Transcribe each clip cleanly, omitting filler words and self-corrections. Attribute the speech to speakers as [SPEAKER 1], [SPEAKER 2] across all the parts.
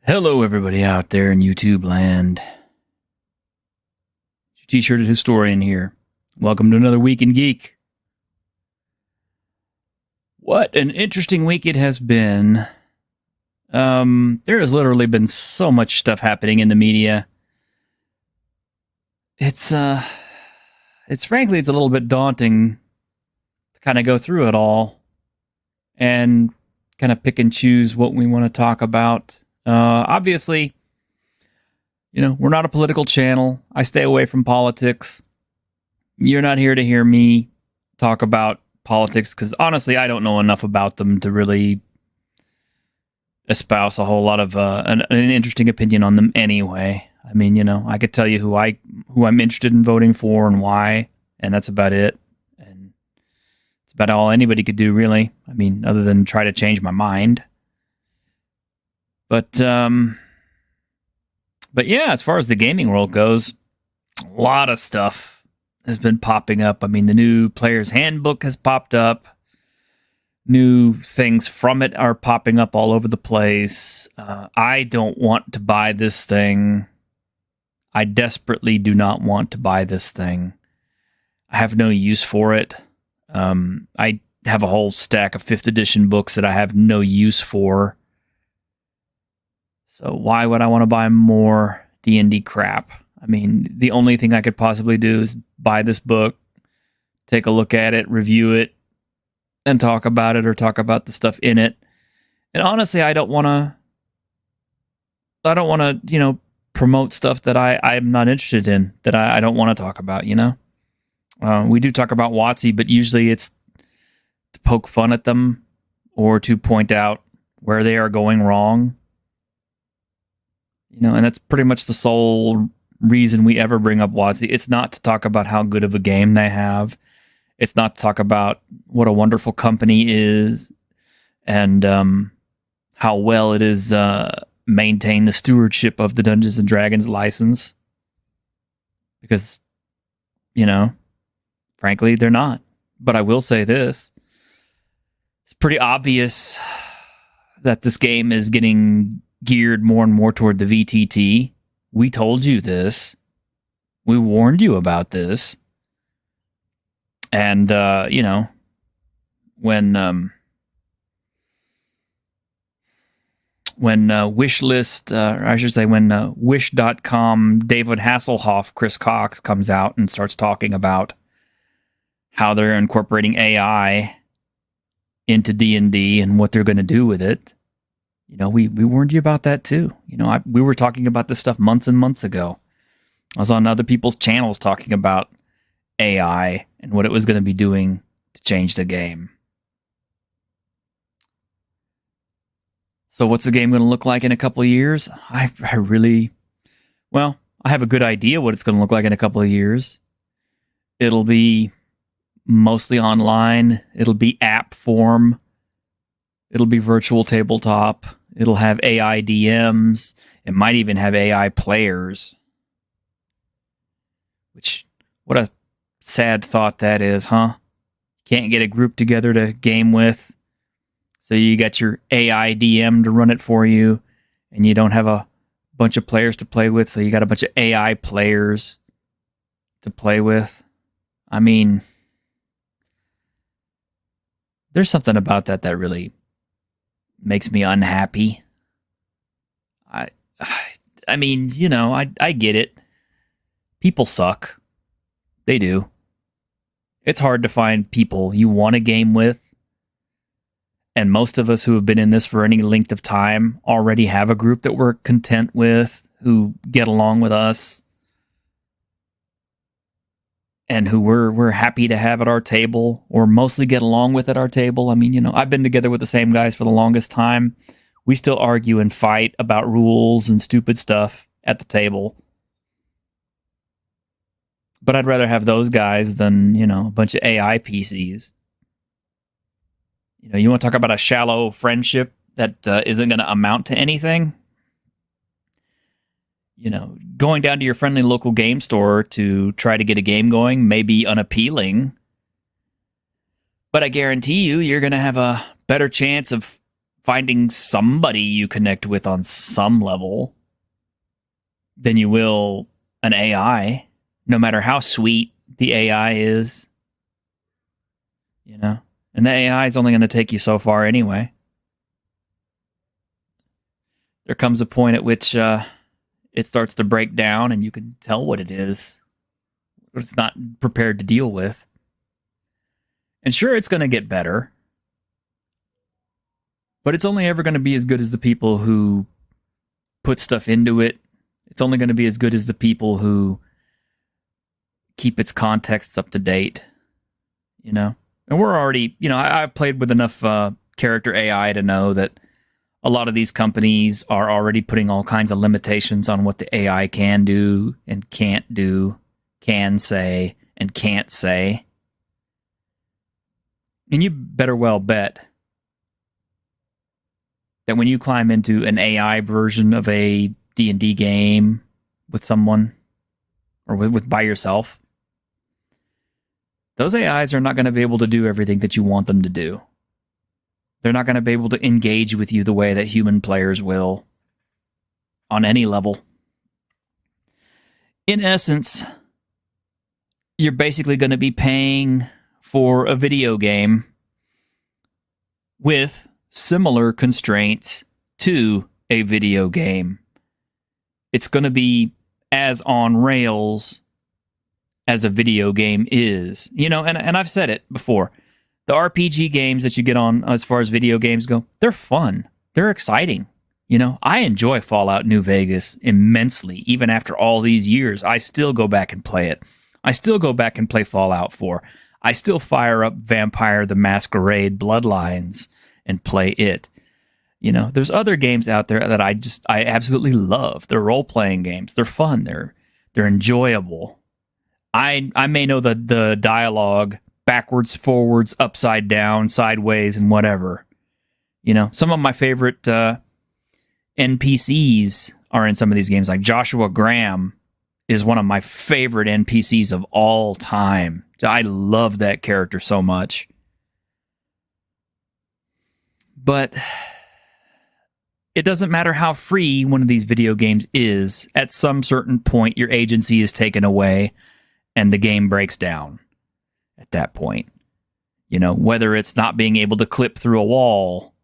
[SPEAKER 1] Hello, everybody out there in YouTube land. T-shirted historian here. Welcome to another week in Geek. What an interesting week it has been. There has literally been so much stuff happening in the media. It's frankly, it's a little bit daunting to kind of go through it all and kind of pick and choose what we want to talk about. Obviously, you know, we're not a political channel. I stay away from politics. You're not here to hear me talk about politics because honestly, I don't know enough about them to really espouse a whole lot of an interesting opinion on them anyway. I mean, you know, I could tell you who I'm interested in voting for and why, and that's about it. And it's about all anybody could do, really. I mean, other than try to change my mind. But yeah, as far as the gaming world goes, a lot of stuff has been popping up. I mean, the new player's handbook has popped up. New things from it are popping up all over the place. I don't want to buy this thing. I desperately do not want to buy this thing. I have no use for it. I have a whole stack of 5th edition books that I have no use for. So why would I want to buy more D&D crap? I mean, the only thing I could possibly do is buy this book, take a look at it, review it, and talk about it or talk about the stuff in it. And honestly, I don't want to, you know, promote stuff that I'm not interested in, that I don't want to talk about, you know? We do talk about WotC, but usually it's to poke fun at them or to point out where they are going wrong. You know, and that's pretty much the sole reason we ever bring up WotC. It's not to talk about how good of a game they have. It's not to talk about what a wonderful company is and how well it is maintain the stewardship of the Dungeons and Dragons license. Because, you know, frankly, they're not. But I will say this. It's pretty obvious that this game is getting geared more and more toward the VTT. We told you this. We warned you about this. And, you know, when Wishlist, I should say when Wish.com, David Hasselhoff, Chris Cox comes out and starts talking about how they're incorporating AI into D&D and what they're going to do with it. You know, we warned you about that too. You know, we were talking about this stuff months and months ago. I was on other people's channels talking about AI and what it was going to be doing to change the game. So what's the game going to look like in a couple of years? I have a good idea what it's going to look like in a couple of years. It'll be mostly online. It'll be app form. It'll be virtual tabletop. It'll have AI DMs. It might even have AI players. Which, what a sad thought that is, huh? Can't get a group together to game with. So you got your AI DM to run it for you. And you don't have a bunch of players to play with. So you got a bunch of AI players to play with. I mean, there's something about that really makes me unhappy. I mean, I get it. People suck. They do. It's hard to find people you want to game with. And most of us who have been in this for any length of time already have a group that we're content with, who get along with us, and who we're happy to have at our table, or mostly get along with at our table. I mean, I've been together with the same guys for the longest time. We still argue and fight about rules and stupid stuff at the table. But I'd rather have those guys than, a bunch of AI PCs. You want to talk about a shallow friendship that isn't going to amount to anything? Going down to your friendly local game store to try to get a game going may be unappealing. But I guarantee you're going to have a better chance of finding somebody you connect with on some level than you will an AI, no matter how sweet the AI is. And the AI is only going to take you so far anyway. There comes a point at which it starts to break down and you can tell what it is, what it's not prepared to deal with. And sure, it's going to get better, but it's only ever going to be as good as the people who put stuff into it. It's only going to be as good as the people who keep its contexts up to date, And we're already, I've played with enough character AI to know that a lot of these companies are already putting all kinds of limitations on what the AI can do and can't do, can say and can't say. And you better well bet that when you climb into an AI version of a D&D game with someone or with by yourself, those AIs are not going to be able to do everything that you want them to do. They're not going to be able to engage with you the way that human players will on any level. In essence, you're basically going to be paying for a video game with similar constraints to a video game. It's going to be as on rails as a video game is. And I've said it before. The RPG games that you get on as far as video games go, they're fun. They're exciting. I enjoy Fallout New Vegas immensely. Even after all these years, I still go back and play it. I still go back and play Fallout 4. I still fire up Vampire the Masquerade Bloodlines and play it. There's other games out there that I absolutely love. They're role-playing games. They're fun. They're enjoyable. I may know the dialogue backwards, forwards, upside down, sideways, and whatever. Some of my favorite NPCs are in some of these games. Like Joshua Graham is one of my favorite NPCs of all time. I love that character so much. But it doesn't matter how free one of these video games is. At some certain point, your agency is taken away and the game breaks down. At that point, whether it's not being able to clip through a wall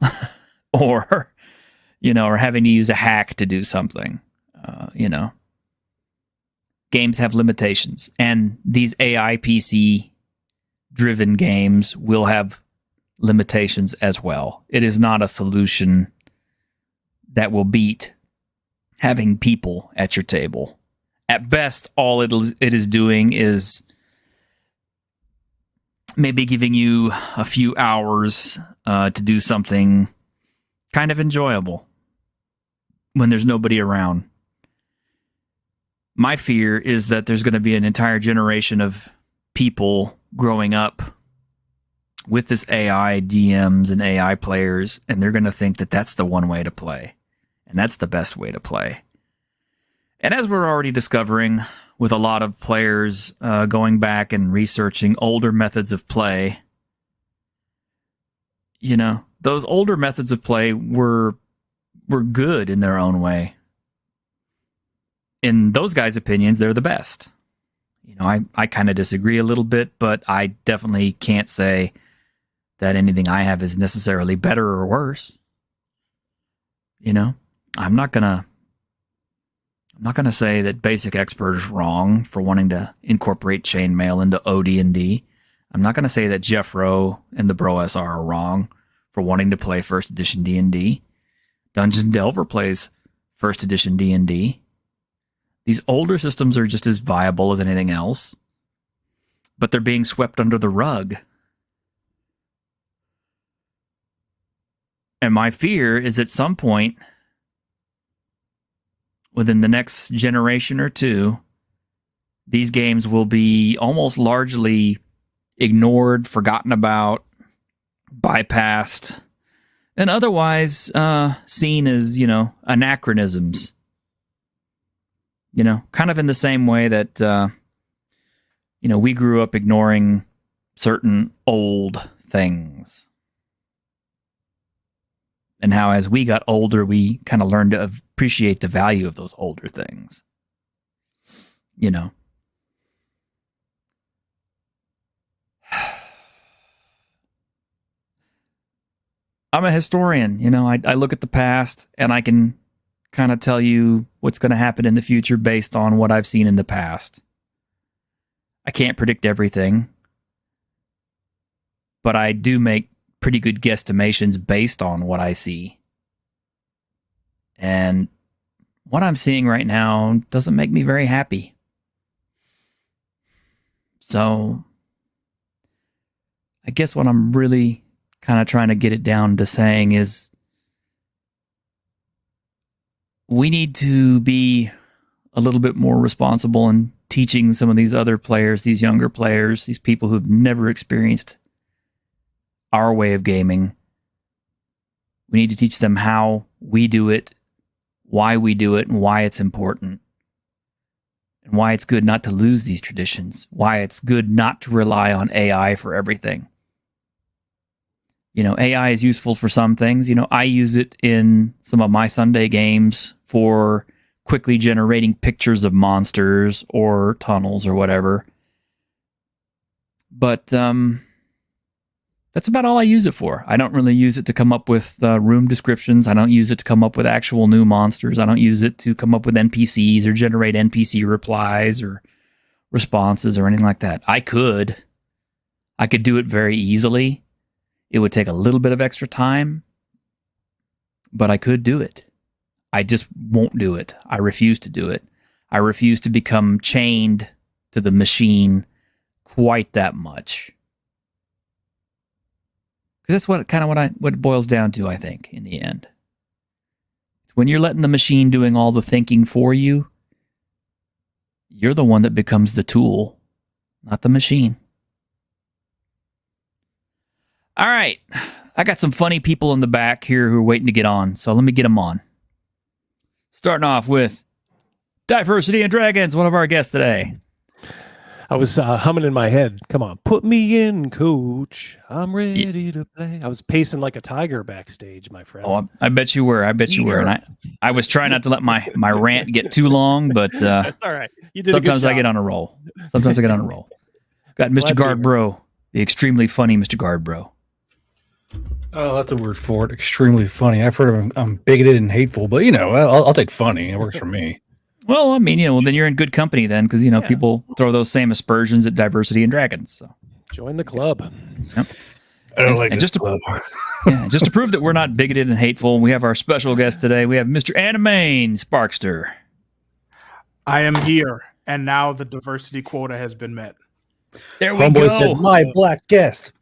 [SPEAKER 1] or having to use a hack to do something, games have limitations, and these AI PC driven games will have limitations as well. It is not a solution that will beat having people at your table. At best, all it is doing is maybe giving you a few hours to do something kind of enjoyable when there's nobody around. My fear is that there's going to be an entire generation of people growing up with this AI DMs and AI players, and they're going to think that that's the one way to play, and that's the best way to play. And as we're already discovering, with a lot of players going back and researching older methods of play, those older methods of play were good in their own way. In those guys' opinions, they're the best. I kind of disagree a little bit, but I definitely can't say that anything I have is necessarily better or worse. I'm not gonna not going to say that Basic Expert is wrong for wanting to incorporate chainmail into OD&D. I'm not going to say that Jeff Rowe and the Bro SR are wrong for wanting to play first edition D&D. Dungeon Delver plays first edition D&D. These older systems are just as viable as anything else, but they're being swept under the rug. And my fear is at some point, within the next generation or two, these games will be almost largely ignored, forgotten about, bypassed, and otherwise seen as, anachronisms. Kind of in the same way that, we grew up ignoring certain old things. And how as we got older, we kind of learned to appreciate the value of those older things. I'm a historian. I look at the past and I can kind of tell you what's going to happen in the future based on what I've seen in the past. I can't predict everything, but I do make pretty good guesstimations based on what I see. And what I'm seeing right now doesn't make me very happy. So I guess what I'm really kind of trying to get it down to saying is we need to be a little bit more responsible in teaching some of these other players, these younger players, these people who've never experienced our way of gaming. We need to teach them how we do it, why we do it, and why it's important. And why it's good not to lose these traditions. Why it's good not to rely on AI for everything. AI is useful for some things. I use it in some of my Sunday games for quickly generating pictures of monsters or tunnels or whatever. But that's about all I use it for. I don't really use it to come up with room descriptions. I don't use it to come up with actual new monsters. I don't use it to come up with NPCs or generate NPC replies or responses or anything like that. I could do it very easily. It would take a little bit of extra time, but I could do it. I just won't do it. I refuse to do it. I refuse to become chained to the machine quite that much. Because that's what it boils down to, I think, in the end. It's when you're letting the machine doing all the thinking for you, you're the one that becomes the tool, not the machine. All right. I got some funny people in the back here who are waiting to get on, so let me get them on. Starting off with Diversity and Dragons, one of our guests today.
[SPEAKER 2] I was humming in my head. Come on, put me in, coach. I'm ready to play. I was pacing like a tiger backstage, my friend.
[SPEAKER 1] Oh, I bet you were. You were. And I was trying not to let my rant get too long, but
[SPEAKER 2] that's all right. You did
[SPEAKER 1] sometimes
[SPEAKER 2] a good job.
[SPEAKER 1] I get on a roll. Got Mr. Guard Bro, the extremely funny Mr. Guard Bro.
[SPEAKER 3] Oh, that's a word for it. Extremely funny. I've heard of I'm bigoted and hateful, but I'll take funny. It works for me.
[SPEAKER 1] Well, I mean, then you're in good company then, because people throw those same aspersions at Diversity and Dragons. So
[SPEAKER 2] join the club.
[SPEAKER 1] Yep.
[SPEAKER 3] I don't like this club.
[SPEAKER 1] Just to prove that we're not bigoted and hateful, we have our special guest today. We have Mr. Animaine Sparkster.
[SPEAKER 4] I am here, and now the diversity quota has been met.
[SPEAKER 1] There we
[SPEAKER 3] Homeboy
[SPEAKER 1] go.
[SPEAKER 3] said, my black guest.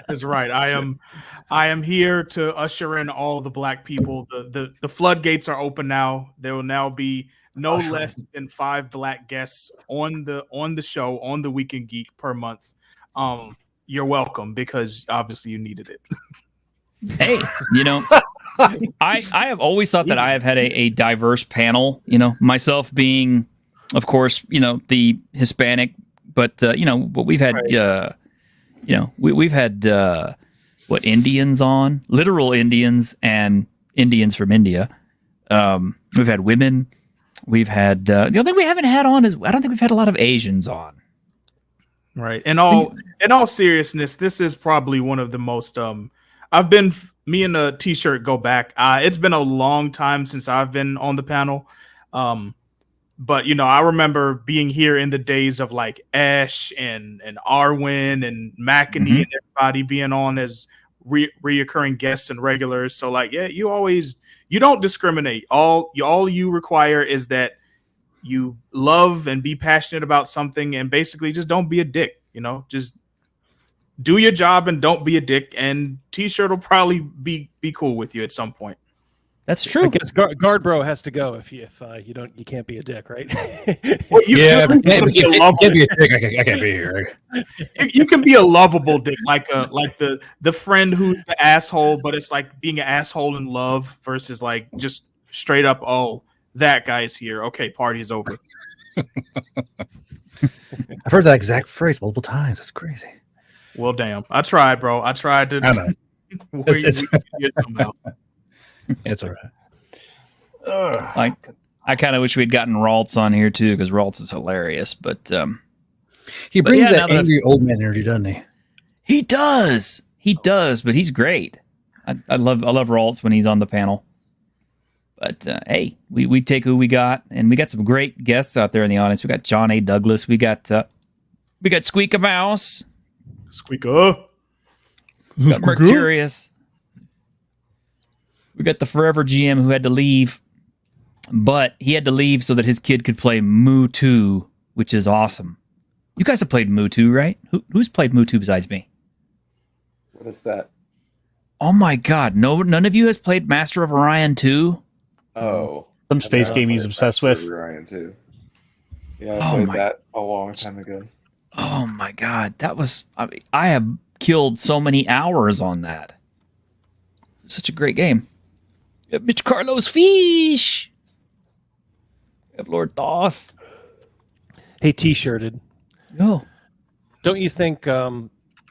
[SPEAKER 4] That's right. I am here to usher in all the black people. The floodgates are open now. There will now be no less than 5 black guests on the show on the Weekend Geek per month. You're welcome, because obviously you needed it.
[SPEAKER 1] Hey, I have always thought that I have had a diverse panel. Myself being, of course, the Hispanic, but we've had, we've had Indians on, literal Indians and Indians from India. We've had women. We've had the only thing we haven't had on is I don't think we've had a lot of Asians on.
[SPEAKER 4] Right. In all seriousness, this is probably one of the most. I've been me and the T-shirt go back. It's been a long time since I've been on the panel. But I remember being here in the days of like Ash and Arwen and McAnee and everybody being on as reoccurring guests and regulars. So like, yeah, you don't discriminate. All you require is that you love and be passionate about something, and basically just don't be a dick. Just do your job and don't be a dick, and T-shirt will probably be cool with you at some point.
[SPEAKER 1] That's true.
[SPEAKER 2] I guess guard bro has to go if you can't be a dick, right?
[SPEAKER 3] Well, can't be a dick. I can't be here.
[SPEAKER 4] You can be a lovable dick, like the friend who's the asshole, but it's like being an asshole in love versus like just straight up, oh, that guy's here. Okay, party's over.
[SPEAKER 3] I've heard that exact phrase multiple times. That's crazy.
[SPEAKER 4] Well, damn. I tried, bro. I tried to.
[SPEAKER 3] I know. It's all right.
[SPEAKER 1] I kind of wish we'd gotten Raltz on here too, because Raltz is hilarious. But
[SPEAKER 3] he brings that angry old man energy, doesn't he?
[SPEAKER 1] He does. But he's great. I love Raltz when he's on the panel. But hey, we take who we got, and we got some great guests out there in the audience. We got John A. Douglas. We got Squeaker Mouse.
[SPEAKER 4] Squeaker.
[SPEAKER 1] We got Mercurius. We got the Forever GM who had to leave, but he had to leave so that his kid could play Moo 2, which is awesome. You guys have played Moo 2, right? Who's played Moo 2 besides me?
[SPEAKER 5] What is that?
[SPEAKER 1] Oh my God! None of you has played Master of Orion 2.
[SPEAKER 5] Oh,
[SPEAKER 6] some space game he's obsessed with.
[SPEAKER 5] Orion 2. Yeah, I played that a long time ago.
[SPEAKER 1] Oh my God, that was. I have killed so many hours on that. Such a great game. We have Mitch Carlos Fish. We have Lord Thoth.
[SPEAKER 2] Hey, T-shirted.
[SPEAKER 1] No.
[SPEAKER 2] Don't you think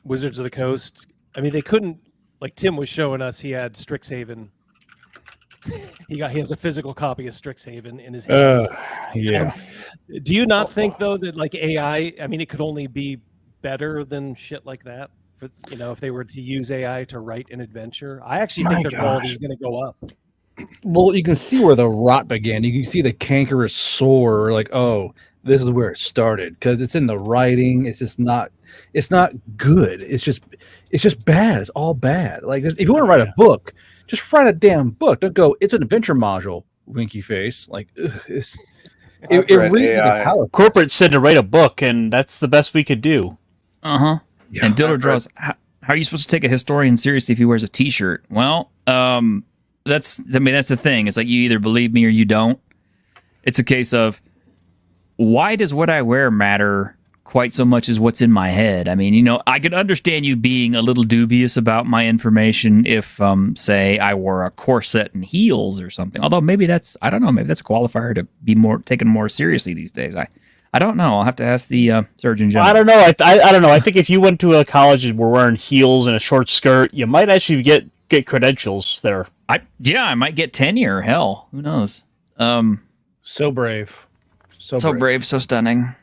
[SPEAKER 2] Wizards of the Coast? I mean, they couldn't. Like Tim was showing us, he had Strixhaven. He has a physical copy of Strixhaven in his hands.
[SPEAKER 3] Yeah.
[SPEAKER 2] Do you not think though that like AI? I mean, it could only be better than shit like that. For if they were to use AI to write an adventure, I actually think their quality is going to go up.
[SPEAKER 3] Well, you can see where the rot began. You can see the cankerous sore. Like, oh, this is where it started because it's in the writing. It's just not. It's not good. It's just bad. It's all bad. Like, if you want to write a book, just write a damn book. Don't go. It's an adventure module. Winky face. Like, it reads the power.
[SPEAKER 6] Corporate said to write a book, and that's the best we could do.
[SPEAKER 1] Yeah, and Diller draws. How are you supposed to take a historian seriously if he wears a T-shirt? Well, that's the thing. It's like you either believe me or you don't. It's a case of why does what I wear matter quite so much as what's in my head? I mean, I could understand you being a little dubious about my information if, say, I wore a corset and heels or something. Although maybe I don't know, maybe that's a qualifier to be taken more seriously these days. I don't know. I'll have to ask the Surgeon General.
[SPEAKER 6] I don't know. I don't know. I think if you went to a college and were wearing heels and a short skirt, you might actually get credentials there.
[SPEAKER 1] I might get tenure. Hell, who knows?
[SPEAKER 3] So brave.
[SPEAKER 1] So brave, so stunning.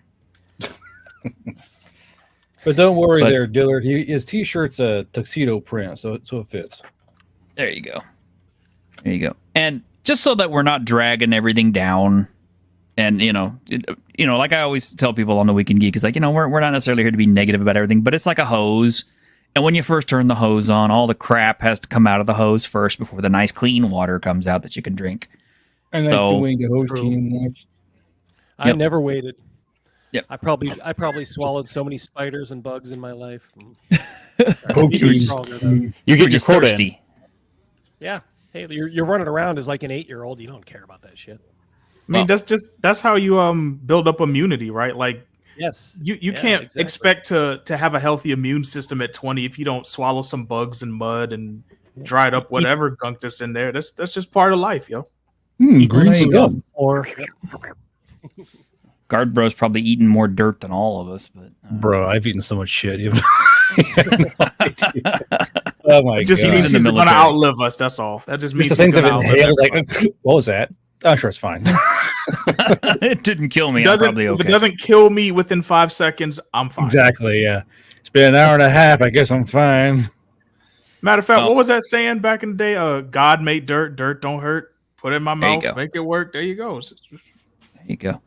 [SPEAKER 3] But don't worry there, Dillard. His T-shirt's a tuxedo print, so it fits.
[SPEAKER 1] There you go. And just so that we're not dragging everything down, and like I always tell people on the Weekend Geek, is like we're not necessarily here to be negative about everything, but it's like a hose. And when you first turn the hose on, all the crap has to come out of the hose first before the nice clean water comes out that you can drink.
[SPEAKER 3] And doing the hose team.
[SPEAKER 2] I never waited.
[SPEAKER 1] Yep.
[SPEAKER 2] I probably swallowed so many spiders and bugs in my life.
[SPEAKER 1] You get your quota thirsty.
[SPEAKER 2] Yeah. Hey, you're running around as like an 8-year-old. You don't care about that shit.
[SPEAKER 4] I mean, that's how you build up immunity, right? Like,
[SPEAKER 2] yes,
[SPEAKER 4] you can't expect to have a healthy immune system at 20 if you don't swallow some bugs and mud and dried up whatever gunk that's in there. That's just part of life, yo.
[SPEAKER 2] Or
[SPEAKER 1] Guard Bro's probably eating more dirt than all of us, but
[SPEAKER 3] bro, I've eaten so much shit. Oh my god!
[SPEAKER 4] Just means he's going to outlive us. That's all. That just means
[SPEAKER 3] the things I've inhaled. Like, what was that? I'm sure it's fine.
[SPEAKER 1] It didn't kill me. I'm probably okay.
[SPEAKER 4] If it doesn't kill me within 5 seconds, I'm fine.
[SPEAKER 3] Exactly. Yeah. It's been an hour and a half. I guess I'm fine.
[SPEAKER 4] Matter of fact,
[SPEAKER 1] Well-
[SPEAKER 4] what was that saying back in the day? God made dirt, dirt don't hurt. Put it in my
[SPEAKER 1] There you
[SPEAKER 4] mouth,
[SPEAKER 1] go.
[SPEAKER 4] make it work. There you go.
[SPEAKER 1] There you go.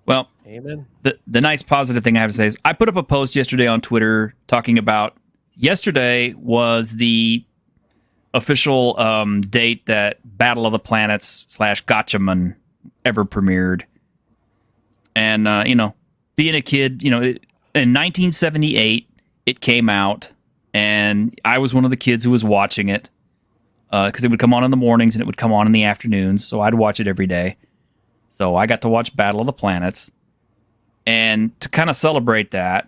[SPEAKER 1] Well,
[SPEAKER 2] Amen.
[SPEAKER 1] the nice positive thing I have to say is I put up a post yesterday on Twitter talking about yesterday was the official date that Battle of the Planets / Gotchaman ever premiered. And, being a kid, in 1978, it came out, and I was one of the kids who was watching it because it would come on in the mornings and it would come on in the afternoons, so I'd watch it every day. So I got to watch Battle of the Planets. And to kind of celebrate that,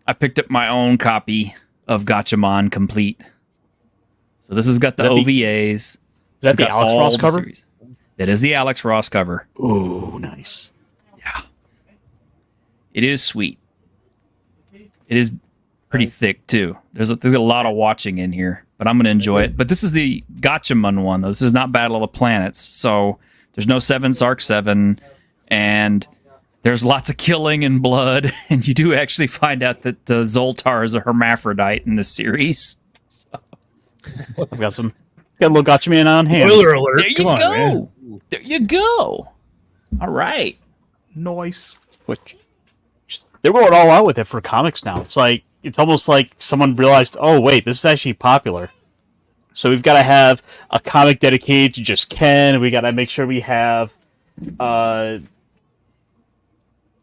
[SPEAKER 1] I picked up my own copy of Gotchaman Complete. So this has got the OVAs.
[SPEAKER 6] Is that the Alex Ross cover?
[SPEAKER 1] Series. That is the Alex Ross cover.
[SPEAKER 6] Ooh, nice.
[SPEAKER 1] Yeah. It is sweet. It is pretty thick, too. There's a lot of watching in here, but I'm going to enjoy it. But this is the Gotchaman one, though. This is not Battle of the Planets. So there's no 7 Sark 7, and there's lots of killing and blood, and you do actually find out that Zoltar is a hermaphrodite in this series. So.
[SPEAKER 6] I've got a little Gotchaman on hand.
[SPEAKER 3] Spoiler alert!
[SPEAKER 1] There you
[SPEAKER 3] Come on,
[SPEAKER 1] go.
[SPEAKER 3] man.
[SPEAKER 1] There you go. All right.
[SPEAKER 4] Noise.
[SPEAKER 6] Which they're going all out with it for comics now. It's almost like someone realized, oh wait, this is actually popular. So we've got to have a comic dedicated to just Ken. We got to make sure we have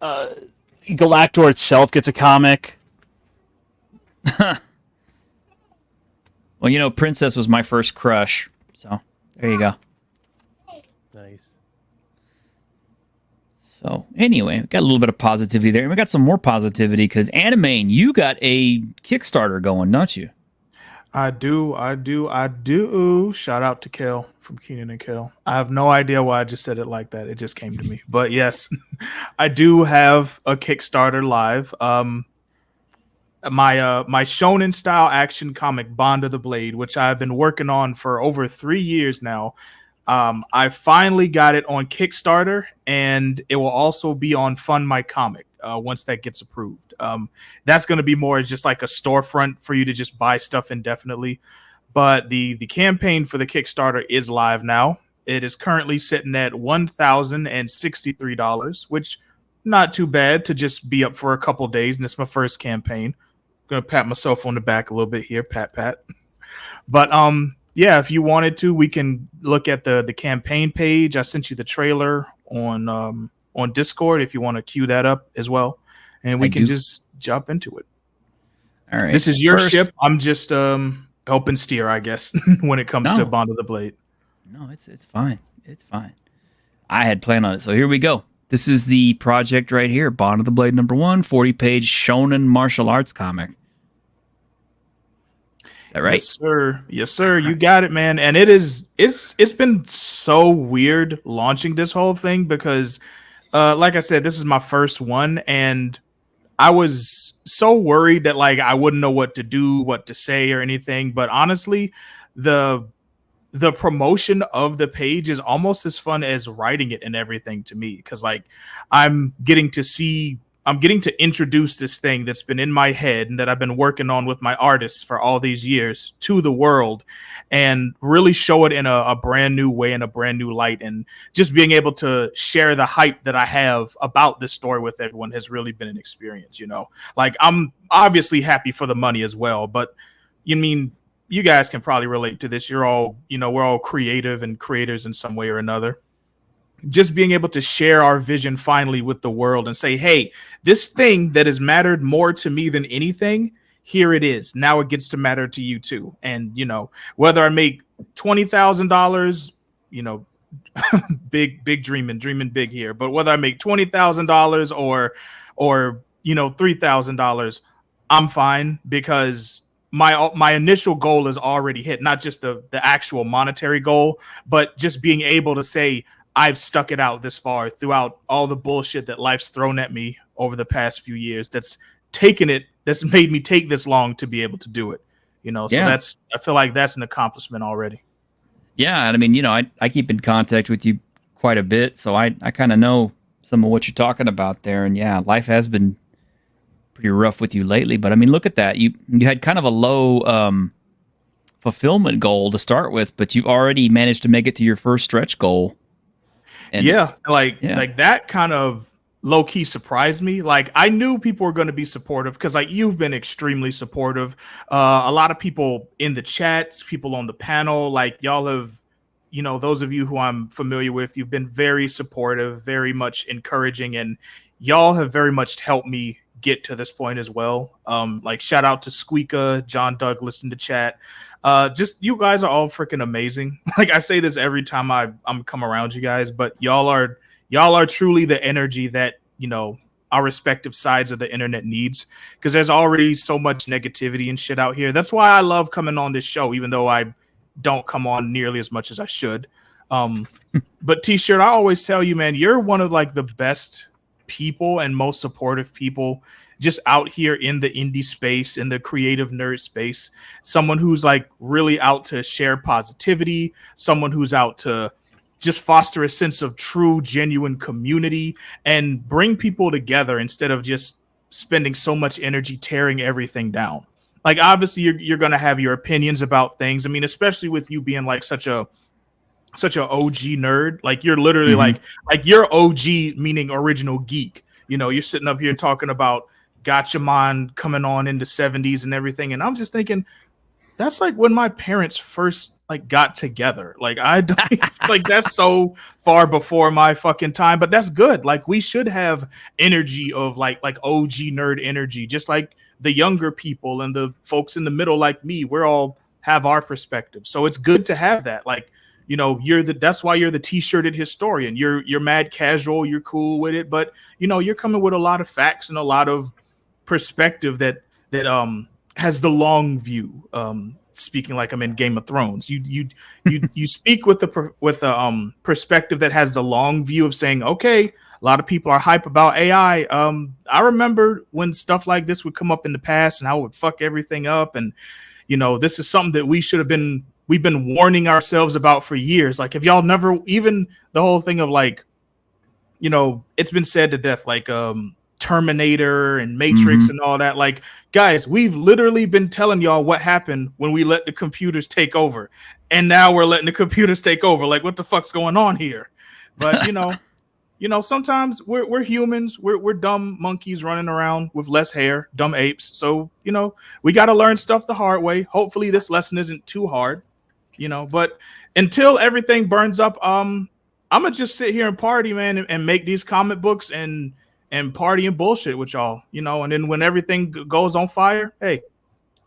[SPEAKER 6] Galactor itself gets a comic.
[SPEAKER 1] Well, Princess was my first crush, so there you go.
[SPEAKER 2] Nice.
[SPEAKER 1] So anyway, we got a little bit of positivity there, and we got some more positivity because Animaine, you got a Kickstarter going, don't you?
[SPEAKER 4] I do. Shout out to Kel from Keenan and Kel. I have no idea why I just said it like that. It just came to me. But yes, I do have a Kickstarter live. My shonen style action comic Bond of the Blade, which I've been working on for over 3 years now. I finally got it on Kickstarter, and it will also be on Fund My Comic once that gets approved. That's going to be more as just like a storefront for you to just buy stuff indefinitely. But the campaign for the Kickstarter is live now. It is currently sitting at $1,063, which not too bad to just be up for a couple days, and it's my first campaign. Gonna pat myself on the back a little bit here, pat. But yeah, if you wanted to, we can look at the campaign page. I sent you the trailer on Discord if you want to queue that up as well, and we can just jump into it.
[SPEAKER 1] All right.
[SPEAKER 4] This is your ship. I'm just helping steer, I guess, when it comes to Bond of the Blade.
[SPEAKER 1] No, it's fine. It's fine. I had planned on it, so here we go. This is the project right here, Bond of the Blade #1, 40-page shonen martial arts comic. Is that right?
[SPEAKER 4] Yes, sir. Yes, sir. You got it, man. And it's been so weird launching this whole thing because, like I said, this is my first one, and I was so worried that like I wouldn't know what to do, what to say, or anything. But honestly, the promotion of the page is almost as fun as writing it and everything to me, because like I'm getting to introduce this thing that's been in my head and that I've been working on with my artists for all these years to the world, and really show it in a brand new way, in a brand new light, and just being able to share the hype that I have about this story with everyone has really been an experience. Like I'm obviously happy for the money as well, but you guys can probably relate to this. You're all, we're all creative and creators in some way or another. Just being able to share our vision finally with the world and say, hey, this thing that has mattered more to me than anything, here it is. Now it gets to matter to you too. And, whether I make $20,000, big dreaming big here, but whether I make $20,000 or $3,000, I'm fine, because my initial goal is already hit, not just the actual monetary goal, but just being able to say, I've stuck it out this far throughout all the bullshit that life's thrown at me over the past few years. That's made me take this long to be able to do it. So I feel like that's an accomplishment already.
[SPEAKER 1] Yeah. And I mean, I keep in contact with you quite a bit, so I kind of know some of what you're talking about there. And yeah, life has been pretty rough with you lately, but I mean, look at that. You had kind of a low fulfillment goal to start with, but you've already managed to make it to your first stretch goal. And
[SPEAKER 4] like that kind of low key surprised me. Like I knew people were going to be supportive because like you've been extremely supportive. A lot of people in the chat, people on the panel, like y'all have, you know, those of you who I'm familiar with, you've been very supportive, very much encouraging, and y'all have very much helped me get to this point as well. Like shout out to Squeaka, John Douglas in the chat. Just you guys are all freaking amazing. Like I say this every time I'm come around you guys, but y'all are truly the energy that, you know, our respective sides of the internet needs, because there's already so much negativity and shit out here. That's why I love coming on this show, even though I don't come on nearly as much as I should. But T-Shirt, I always tell you, man, you're one of like the best people and most supportive people just out here in the indie space, in the creative nerd space. Someone who's like really out to share positivity, someone who's out to just foster a sense of true, genuine community and bring people together instead of just spending so much energy tearing everything down. Like, obviously, you're going to have your opinions about things. I mean, especially with you being like such a OG nerd. Like, you're literally like you're OG, meaning original geek. You know, you're sitting up here talking about Gatchaman coming on in the 70s and everything. And I'm just thinking, that's like when my parents first like got together. Like I don't like that's so far before my fucking time, but that's good. Like we should have energy of like OG nerd energy, just like the younger people and the folks in the middle like me. We're all have our perspective. So it's good to have that. Like, you know, that's why you're the t-shirted historian. You're mad casual, you're cool with it, but you know, you're coming with a lot of facts and a lot of perspective that has the long view. Speaking like I'm in Game of Thrones, you speak with the perspective that has the long view of saying, okay, a lot of people are hype about AI. I remember when stuff like this would come up in the past and how it would fuck everything up. And you know, this is something that we've been warning ourselves about for years. Like, if y'all never, even the whole thing of like, you know, it's been said to death, like Terminator and Matrix and all that. Like, guys, we've literally been telling y'all what happened when we let the computers take over, and now we're letting the computers take over. Like, what the fuck's going on here? But you know, sometimes we're humans. We're dumb monkeys running around with less hair, dumb apes. So you know, we got to learn stuff the hard way. Hopefully, this lesson isn't too hard. You know, but until everything burns up, I'm gonna just sit here and party, man, and make these comic books and party and bullshit with y'all, you know, and then when everything goes on fire, hey, at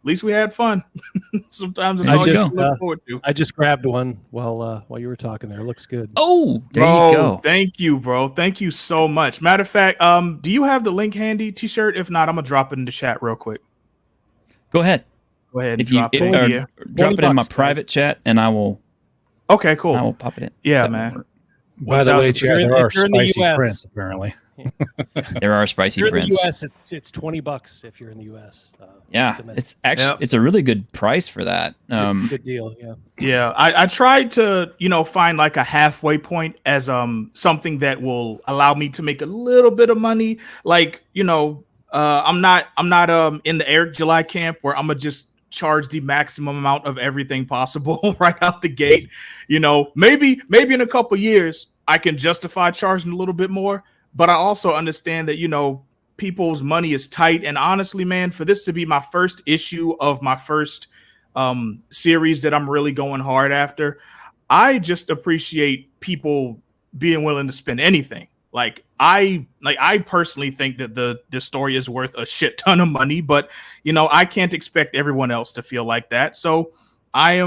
[SPEAKER 4] least we had fun. Sometimes it's all you look forward to.
[SPEAKER 2] I just grabbed one while you were talking there. It looks good.
[SPEAKER 1] Oh, there you go.
[SPEAKER 4] Thank you, bro. Thank you so much. Matter of fact, do you have the link handy, T-shirt? If not, I'm gonna drop it in the chat real quick.
[SPEAKER 1] Go ahead.
[SPEAKER 4] Go ahead and
[SPEAKER 1] drop it in my private chat, and I will.
[SPEAKER 4] Okay, cool.
[SPEAKER 1] I will pop it in.
[SPEAKER 4] Yeah, man.
[SPEAKER 3] By the way, there are spicy prints apparently.
[SPEAKER 1] There are spicy
[SPEAKER 2] if you're
[SPEAKER 1] prints.
[SPEAKER 2] In the US, it's $20 if you're in the US.
[SPEAKER 1] Yeah, it's actually it's a really good price for that.
[SPEAKER 2] Good deal. Yeah.
[SPEAKER 4] Yeah, I tried to find like a halfway point as something that will allow me to make a little bit of money. Like I'm not in the Eric July camp where I'm gonna just charge the maximum amount of everything possible right out the gate. Maybe in a couple years I can justify charging a little bit more. But I also understand that, people's money is tight. And honestly, man, for this to be my first issue of my first series that I'm really going hard after, I just appreciate people being willing to spend anything. I personally think that the story is worth a shit ton of money, but, I can't expect everyone else to feel like that. So I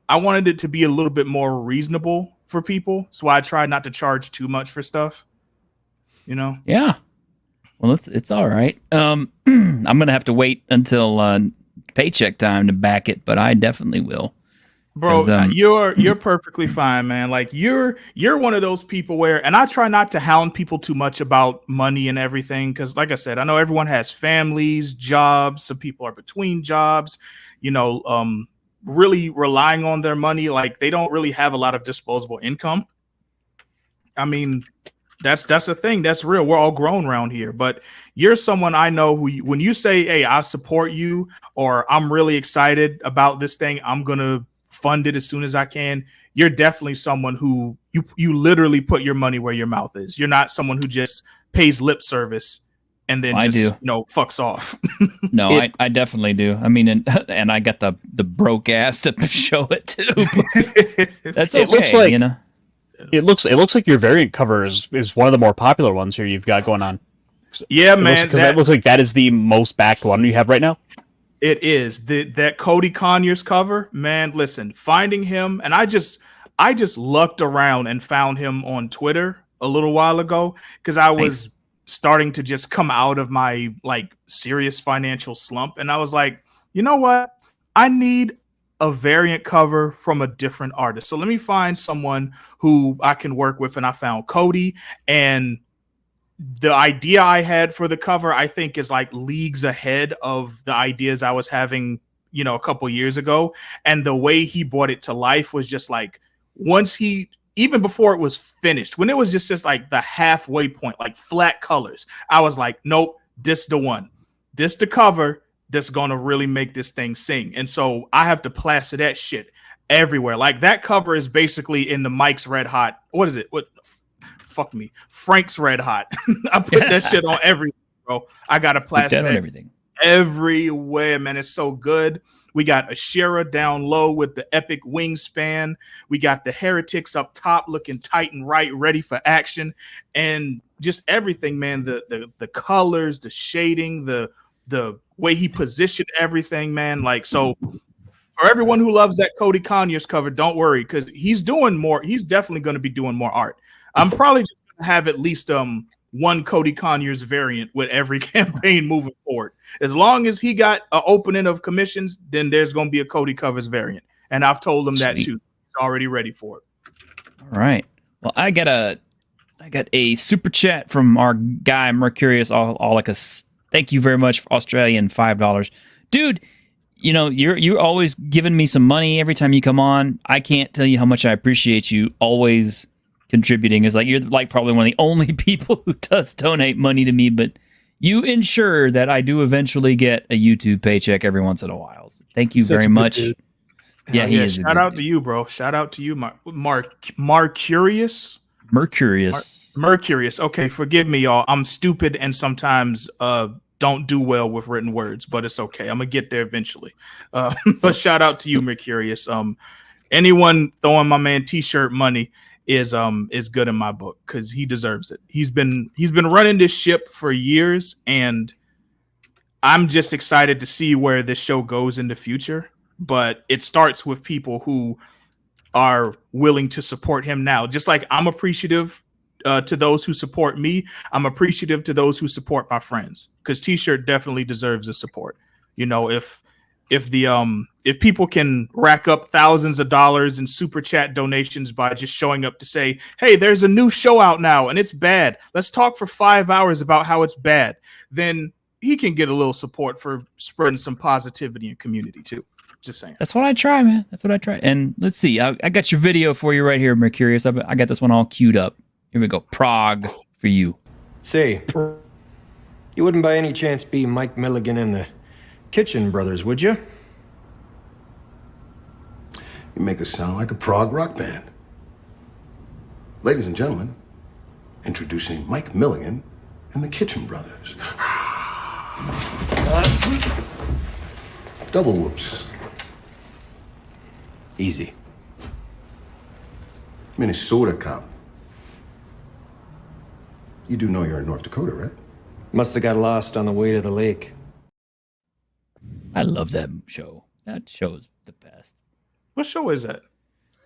[SPEAKER 4] wanted it to be a little bit more reasonable for people. So I tried not to charge too much for stuff.
[SPEAKER 1] Yeah. Well, it's all right. I'm gonna have to wait until paycheck time to back it, but I definitely will.
[SPEAKER 4] Bro, you're perfectly fine, man. Like you're one of those people where, and I try not to hound people too much about money and everything, because like I said, I know everyone has families, jobs. Some people are between jobs, really relying on their money. Like they don't really have a lot of disposable income. I mean, That's a thing. That's real. We're all grown around here. But you're someone I know who, when you say, "Hey, I support you," or "I'm really excited about this thing, I'm gonna fund it as soon as I can," you're definitely someone who you literally put your money where your mouth is. You're not someone who just pays lip service and then fucks off.
[SPEAKER 1] No, I definitely do. I mean, and I got the broke ass to show it too. That's okay.
[SPEAKER 6] It looks like, It looks like your variant cover is one of the more popular ones here you've got going on.
[SPEAKER 4] Yeah, man.
[SPEAKER 6] Because that looks like that is the most backed one you have right now.
[SPEAKER 4] It is. That Cody Conyers cover, man, listen, finding him, and I just lucked around and found him on Twitter a little while ago because I was starting to just come out of my serious financial slump, and I was like, you know what? I need a variant cover from a different artist. So let me find someone who I can work with. And I found Cody, and the idea I had for the cover, I think, is leagues ahead of the ideas I was having, a couple years ago. And the way he brought it to life was just even before it was finished, when it was just the halfway point, flat colors, I was like, nope, this the one, this the cover that's going to really make this thing sing. And so I have to plaster that shit everywhere. That cover is basically in the Mike's Red Hot. What is it? Fuck me. Frank's Red Hot. I put that shit on everything, bro. I got to plaster that
[SPEAKER 1] everything
[SPEAKER 4] everywhere, man. It's so good. We got Ashera down low with the epic wingspan. We got the Heretics up top looking tight and right, ready for action. And just everything, man. The colors, the shading, the way he positioned everything, man. So for everyone who loves that Cody Conyers cover, don't worry, because he's doing more. He's definitely going to be doing more art. I'm probably just going to have at least one Cody Conyers variant with every campaign moving forward. As long as he got an opening of commissions, then there's going to be a Cody Covers variant. And I've told him that too. He's already ready for it.
[SPEAKER 1] All right. Well, I got a super chat from our guy Mercurius, all like a thank you very much for Australian $5. Dude, you're always giving me some money every time you come on. I can't tell you how much I appreciate you always contributing. It's you're probably one of the only people who does donate money to me, but you ensure that I do eventually get a YouTube paycheck every once in a while. So thank you very much. Yeah, he is.
[SPEAKER 4] Shout out to you, bro. Shout out to you, Mercurius. Mercurius. Okay, forgive me, y'all. I'm stupid and sometimes don't do well with written words, but it's okay. I'm gonna get there eventually. But shout out to you, Mercurius. Anyone throwing my man T-shirt money is good in my book because he deserves it. He's been running this ship for years, and I'm just excited to see where this show goes in the future. But it starts with people who are willing to support him now. Just like I'm appreciative to those who support me, I'm appreciative to those who support my friends, because T-shirt definitely deserves the support. If people can rack up thousands of dollars in super chat donations by just showing up to say, hey, there's a new show out now and it's bad, let's talk for 5 hours about how it's bad, then he can get a little support for spreading some positivity and community too. Just saying.
[SPEAKER 1] That's what I try, man. That's what I try. And let's see. I got your video for you right here, Mercurius. I got this one all queued up. Here we go. Prague for you.
[SPEAKER 7] Say, you wouldn't by any chance be Mike Milligan and the Kitchen Brothers, would you?
[SPEAKER 8] You make us sound like a prog rock band. Ladies and gentlemen, introducing Mike Milligan and the Kitchen Brothers. Double whoops.
[SPEAKER 7] Easy.
[SPEAKER 8] Minnesota cop. You do know you're in North Dakota, right?
[SPEAKER 7] Must have got lost on the way to the lake.
[SPEAKER 1] I love that show. That show is the best.
[SPEAKER 4] What show is that?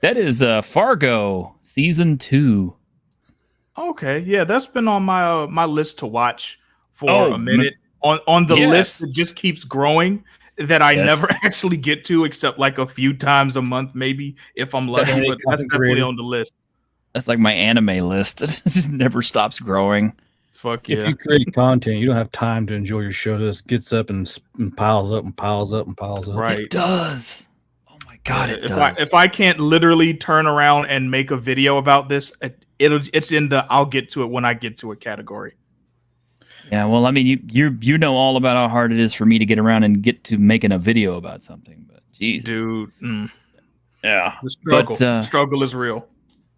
[SPEAKER 1] That is Fargo season 2.
[SPEAKER 4] Okay, yeah, that's been on my my list to watch for a minute. On the list that just keeps growing, that I never actually get to, except like a few times a month, maybe if I'm lucky. But that's definitely on the list.
[SPEAKER 1] That's like my anime list. It just never stops growing.
[SPEAKER 4] Fuck yeah!
[SPEAKER 3] If you create content, you don't have time to enjoy your show. It just gets up and piles up and piles up and piles up.
[SPEAKER 4] Right?
[SPEAKER 1] It does. Oh my god! It does.
[SPEAKER 4] If I can't literally turn around and make a video about this it's in the I'll get to it when I get to it category.
[SPEAKER 1] Yeah, well, I mean, you know all about how hard it is for me to get around and get to making a video about something, but Jesus,
[SPEAKER 4] Dude,
[SPEAKER 1] yeah,
[SPEAKER 4] the struggle,
[SPEAKER 1] but,
[SPEAKER 4] struggle is real.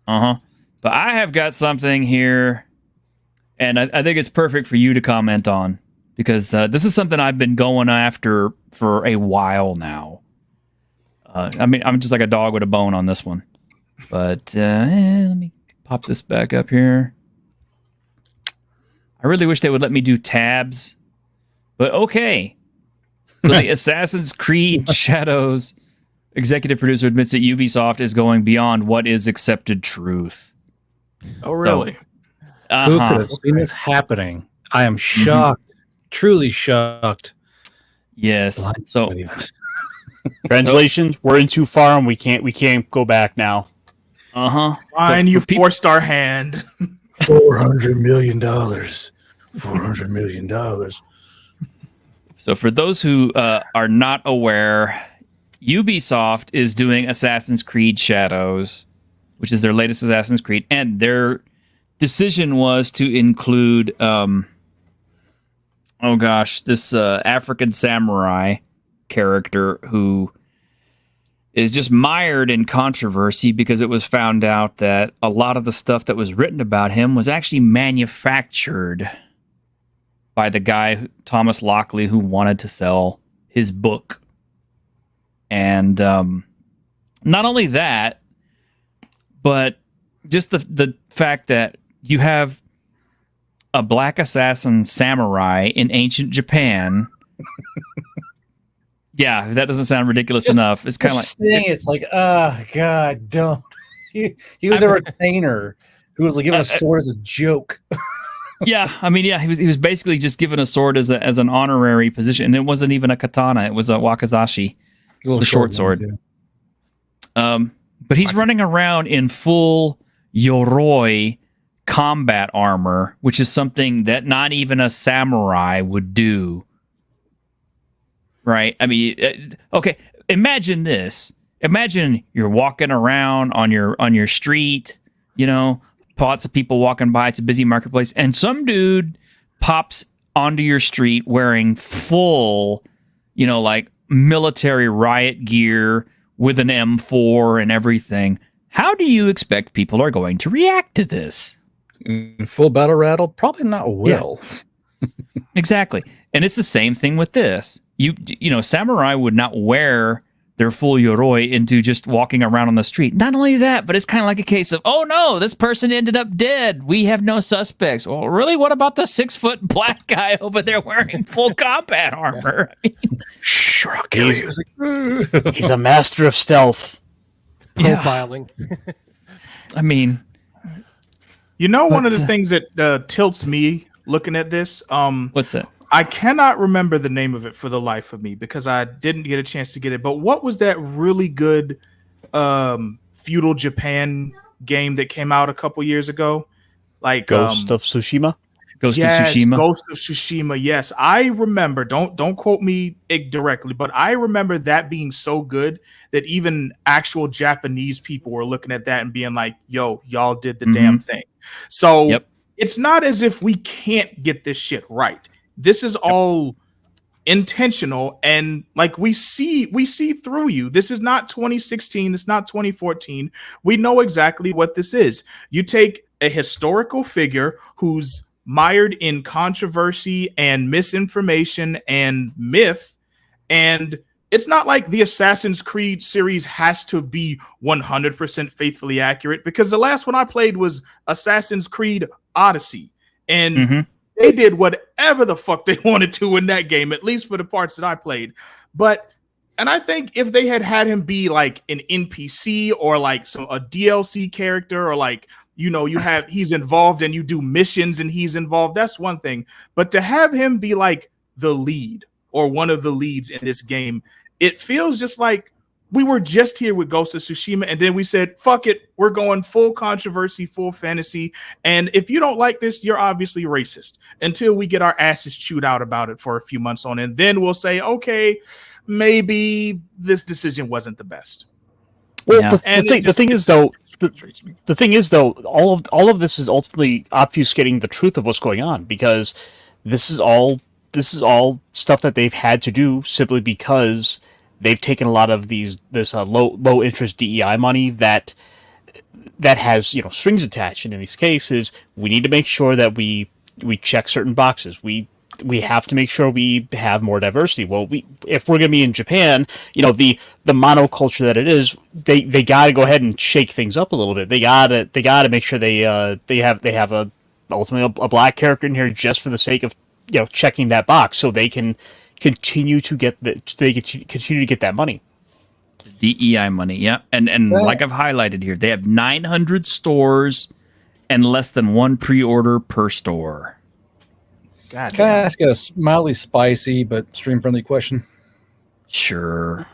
[SPEAKER 1] But I have got something here, and I think it's perfect for you to comment on because this is something I've been going after for a while now. I mean, I'm just like a dog with a bone on this one, but let me pop this back up here. I really wish they would let me do tabs, but okay. So the Assassin's Creed Shadows executive producer admits that Ubisoft is going beyond what is accepted truth.
[SPEAKER 4] Oh, really?
[SPEAKER 1] So,
[SPEAKER 3] Who could have seen this happening? I am shocked, truly shocked.
[SPEAKER 1] Yes. So
[SPEAKER 6] translation: we're in too far, and we can't go back now.
[SPEAKER 4] Fine, you forced our hand.
[SPEAKER 3] $400 million. $400 million.
[SPEAKER 1] So for those who are not aware, Ubisoft is doing Assassin's Creed Shadows, which is their latest Assassin's Creed, and their decision was to include, this African samurai character who is just mired in controversy because it was found out that a lot of the stuff that was written about him was actually manufactured by the guy, Thomas Lockley, who wanted to sell his book. And not only that, but just the fact that you have a black assassin samurai in ancient Japan. Yeah, if that doesn't sound ridiculous enough. It's kind of like
[SPEAKER 3] saying it's like, oh God, don't. He was a retainer who was like given a sword as a joke.
[SPEAKER 1] Yeah, I mean, yeah, he was basically just given a sword as an honorary position, and it wasn't even a katana; it was a wakizashi, the short sword. But he's running around in full yoroi combat armor, which is something that not even a samurai would do. Right? I mean, okay. Imagine this. Imagine you're walking around on your street, lots of people walking by. It's a busy marketplace, and some dude pops onto your street wearing full, like military riot gear with an M4 and everything. How do you expect people are going to react to this?
[SPEAKER 3] In full battle rattle? Probably not well.
[SPEAKER 1] Yeah. Exactly. And it's the same thing with this. Samurai would not wear their full yoroi into just walking around on the street. Not only that, but it's kind of like a case of, oh no, this person ended up dead. We have no suspects. Well, really? What about the 6-foot black guy over there wearing full combat armor? I mean,
[SPEAKER 6] sure, I'll kill you. He's a master of stealth.
[SPEAKER 2] Profiling.
[SPEAKER 1] Yeah. I mean,
[SPEAKER 4] one of the things that tilts me looking at this.
[SPEAKER 1] What's that?
[SPEAKER 4] I cannot remember the name of it for the life of me because I didn't get a chance to get it. But what was that really good feudal Japan game that came out a couple years ago? Like
[SPEAKER 6] Ghost of Tsushima?
[SPEAKER 1] Ghost of Tsushima.
[SPEAKER 4] Ghost of Tsushima. Yes, I remember. Don't quote me directly, but I remember that being so good that even actual Japanese people were looking at that and being like, "Yo, y'all did the damn thing." So it's not as if we can't get this shit right. This is all intentional, and like we see through you. This is not 2016. It's not 2014. We know exactly what this is. You take a historical figure who's mired in controversy and misinformation and myth, and it's not like the Assassin's Creed series has to be 100% faithfully accurate, because the last one I played was Assassin's Creed Odyssey, and they did whatever the fuck they wanted to in that game, at least for the parts that I played. And I think if they had him be like an NPC or like a DLC character, or like, he's involved and you do missions and he's involved, that's one thing. But to have him be like the lead or one of the leads in this game, it feels just like we were just here with Ghost of Tsushima, and then we said, fuck it, we're going full controversy, full fantasy. And if you don't like this, you're obviously racist, until we get our asses chewed out about it for a few months on. And then we'll say, okay, maybe this decision wasn't the best.
[SPEAKER 6] Well, the thing is, though, The thing is, though, all of this is ultimately obfuscating the truth of what's going on, because this is all stuff that they've had to do simply because they've taken a lot of this low interest DEI money that has strings attached. And in these cases, we need to make sure that we check certain boxes. We have to make sure we have more diversity. Well, if we're going to be in Japan, the monoculture that it is, they got to go ahead and shake things up a little bit. They got to make sure they have ultimately a black character in here just for the sake of checking that box, so they can continue to get that money.
[SPEAKER 1] DEI money, yeah. And like I've highlighted here, they have 900 stores and less than one pre-order per store.
[SPEAKER 3] God, can I ask a mildly spicy but stream-friendly question?
[SPEAKER 1] Sure.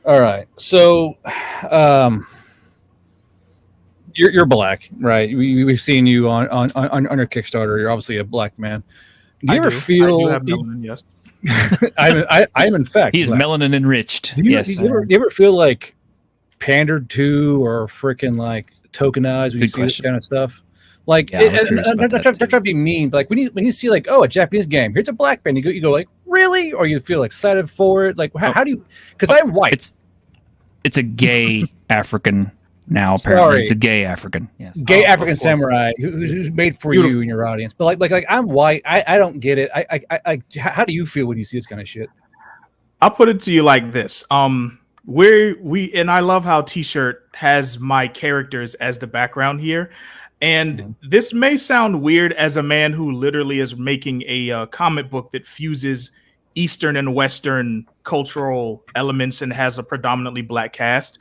[SPEAKER 3] All right. So, you're black, right? We've seen you on your Kickstarter. You're obviously a black man. Do you ever feel?
[SPEAKER 4] I do have melanin, yes.
[SPEAKER 3] I'm in fact.
[SPEAKER 1] He's
[SPEAKER 3] black.
[SPEAKER 1] melanin enriched.
[SPEAKER 3] Do you ever feel like pandered to or freaking like tokenized when you see this kind of stuff? Like,
[SPEAKER 1] yeah,
[SPEAKER 3] not trying to be mean, but like when you see like, oh, a Japanese game, here's a black man, you go like, really? Or you feel excited for it? Like, how do you? Because I'm white.
[SPEAKER 1] It's a gay African now. Apparently,
[SPEAKER 3] Sorry.
[SPEAKER 1] it's a gay African. Yes,
[SPEAKER 3] gay African samurai who's made for you and your audience. But like I'm white. I don't get it. I how do you feel when you see this kind of shit?
[SPEAKER 4] I'll put it to you like this. We and I love how T-shirt has my characters as the background here. And this may sound weird as a man who literally is making a comic book that fuses Eastern and Western cultural elements and has a predominantly black cast.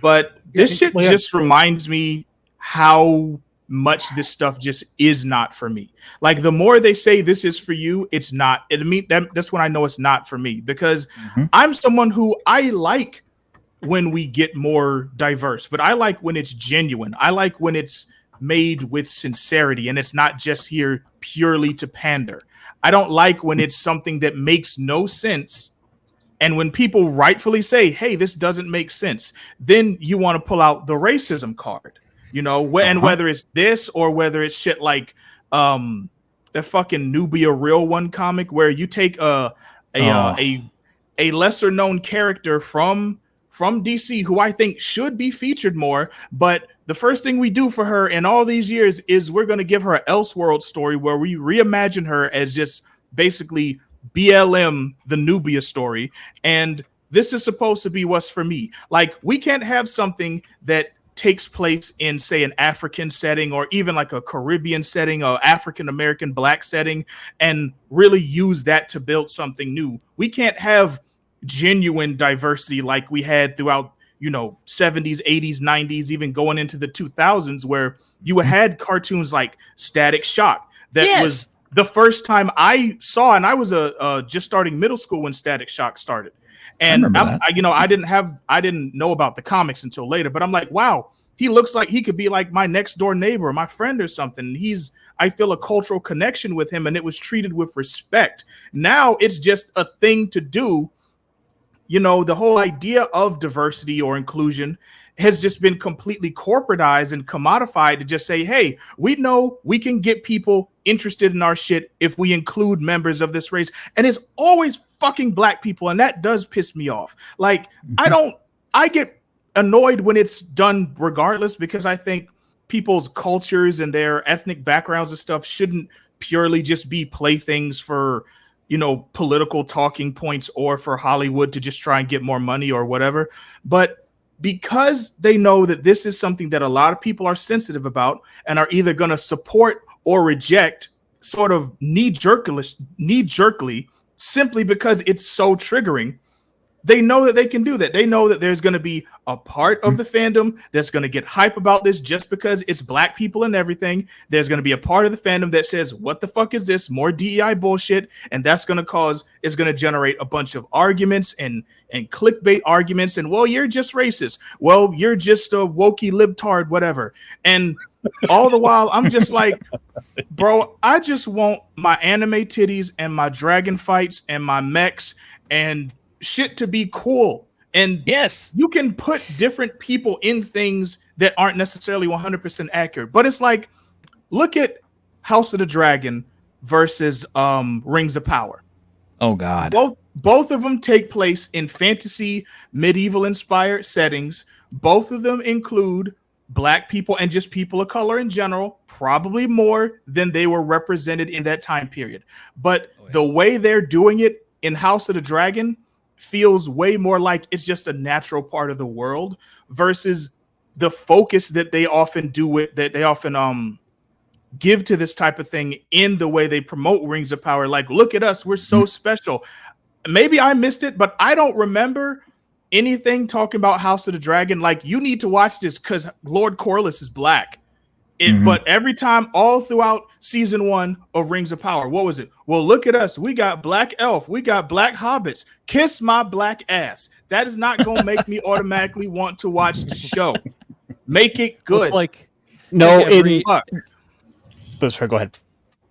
[SPEAKER 4] But this shit just reminds me how much this stuff just is not for me. Like, the more they say this is for you, it's not. That's when I know it's not for me, because I'm someone who I like when we get more diverse, but I like when it's genuine. I like when it's made with sincerity and it's not just here purely to pander. I don't like when it's something that makes no sense, and when people rightfully say, hey, this doesn't make sense, then you want to pull out the racism card, and whether it's this or whether it's shit like the fucking Nubia Real One comic, where you take a lesser known character from DC who I think should be featured more, but the first thing we do for her in all these years is we're going to give her an Elseworld story where we reimagine her as just basically BLM, the Nubia story. And this is supposed to be what's for me. Like, we can't have something that takes place in, say, an African setting or even like a Caribbean setting or African-American black setting and really use that to build something new. We can't have genuine diversity like we had throughout 70s, 80s, 90s, even going into the 2000s, where you had cartoons like Static Shock. That was the first time I saw, and I was just starting middle school when Static Shock started. And I didn't know about the comics until later, but I'm like, wow, he looks like he could be like my next door neighbor, my friend or something. I feel a cultural connection with him, and it was treated with respect. Now it's just a thing to do. The whole idea of diversity or inclusion has just been completely corporatized and commodified to just say, hey, we know we can get people interested in our shit if we include members of this race. And it's always fucking black people. And that does piss me off. Like, I get annoyed when it's done regardless, because I think people's cultures and their ethnic backgrounds and stuff shouldn't purely just be playthings for political talking points or for Hollywood to just try and get more money or whatever. But because they know that this is something that a lot of people are sensitive about and are either going to support or reject sort of knee-jerkly simply because it's so triggering, they know that they can do that. They know that there's going to be a part of the fandom that's going to get hype about this just because it's black people and everything. There's going to be a part of the fandom that says, what the fuck is this? More DEI bullshit. And that's going to generate a bunch of arguments and clickbait arguments. And, well, you're just racist. Well, you're just a wokey libtard, whatever. And all the while, I'm just like, bro, I just want my anime titties and my dragon fights and my mechs and shit to be cool And
[SPEAKER 1] Yes.
[SPEAKER 4] you can put different people in things that aren't necessarily 100% accurate. But it's like, look at House of the Dragon versus Rings of Power.
[SPEAKER 1] Oh God.
[SPEAKER 4] Both of them take place in fantasy, medieval inspired settings. Both of them include Black people and just people of color in general, probably more than they were represented in that time period. But the way they're doing it in House of the Dragon feels way more like it's just a natural part of the world versus the focus that they often give to this type of thing in the way they promote Rings of Power. Like, look at us, we're so special. Maybe I missed it, but I don't remember anything talking about House of the Dragon. Like, you need to watch this because Lord Corlys is Black. But every time, all throughout season 1 of Rings of Power, what was it? Well, look at us. We got Black Elf. We got Black Hobbits. Kiss my black ass. That is not going to make me automatically want to watch the show. Make it good.
[SPEAKER 2] Like,
[SPEAKER 6] No,
[SPEAKER 4] sorry,
[SPEAKER 6] go ahead.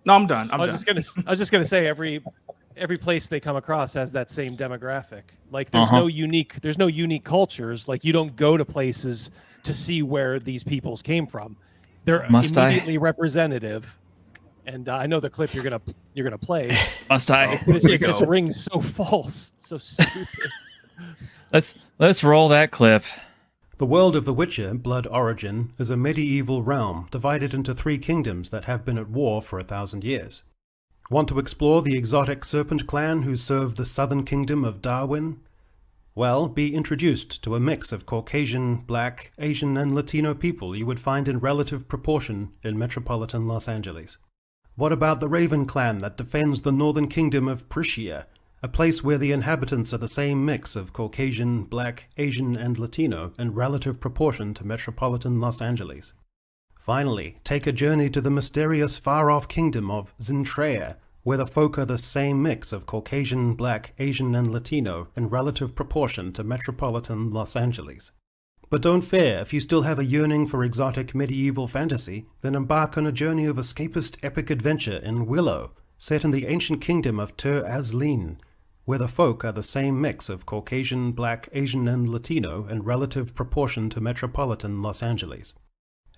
[SPEAKER 4] No, I'm done.
[SPEAKER 2] I was just gonna say every place they come across has that same demographic. Like there's no unique cultures. Like you don't go to places to see where these peoples came from. They're immediately representative. And I know the clip you're gonna play.
[SPEAKER 1] Must I?
[SPEAKER 2] It just rings so false, so stupid.
[SPEAKER 1] Let's roll that clip.
[SPEAKER 9] The world of The Witcher, Blood Origin, is a medieval realm divided into 3 kingdoms that have been at war for 1,000 years. Want to explore the exotic serpent clan who serve the southern kingdom of Darwin? Well, be introduced to a mix of Caucasian, Black, Asian, and Latino people you would find in relative proportion in metropolitan Los Angeles. What about the Raven clan that defends the northern kingdom of Prussia, a place where the inhabitants are the same mix of Caucasian, Black, Asian, and Latino in relative proportion to metropolitan Los Angeles? Finally, take a journey to the mysterious far-off kingdom of Zintrea, where the folk are the same mix of Caucasian, Black, Asian, and Latino in relative proportion to metropolitan Los Angeles. But don't fear, if you still have a yearning for exotic medieval fantasy, then embark on a journey of escapist epic adventure in Willow, set in the ancient kingdom of Tur Azlin, where the folk are the same mix of Caucasian, Black, Asian, and Latino in relative proportion to metropolitan Los Angeles.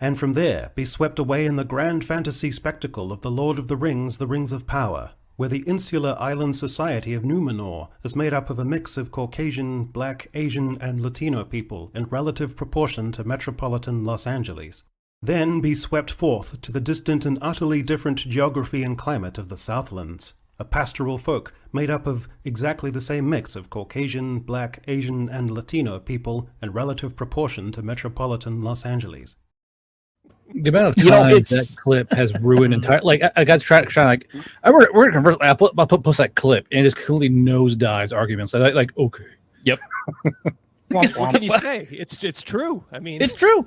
[SPEAKER 9] And from there, be swept away in the grand fantasy spectacle of The Lord of the Rings of Power, where the insular island society of Numenor is made up of a mix of Caucasian, Black, Asian, and Latino people in relative proportion to metropolitan Los Angeles. Then be swept forth to the distant and utterly different geography and climate of the Southlands, a pastoral folk made up of exactly the same mix of Caucasian, Black, Asian, and Latino people in relative proportion to metropolitan Los Angeles.
[SPEAKER 3] The amount of times that clip has ruined entire. Like I guys trying like we're gonna converse. I'll post that clip and it just completely nosedives arguments. Like okay,
[SPEAKER 1] yep.
[SPEAKER 2] What can you say? It's true. I mean,
[SPEAKER 1] it's true.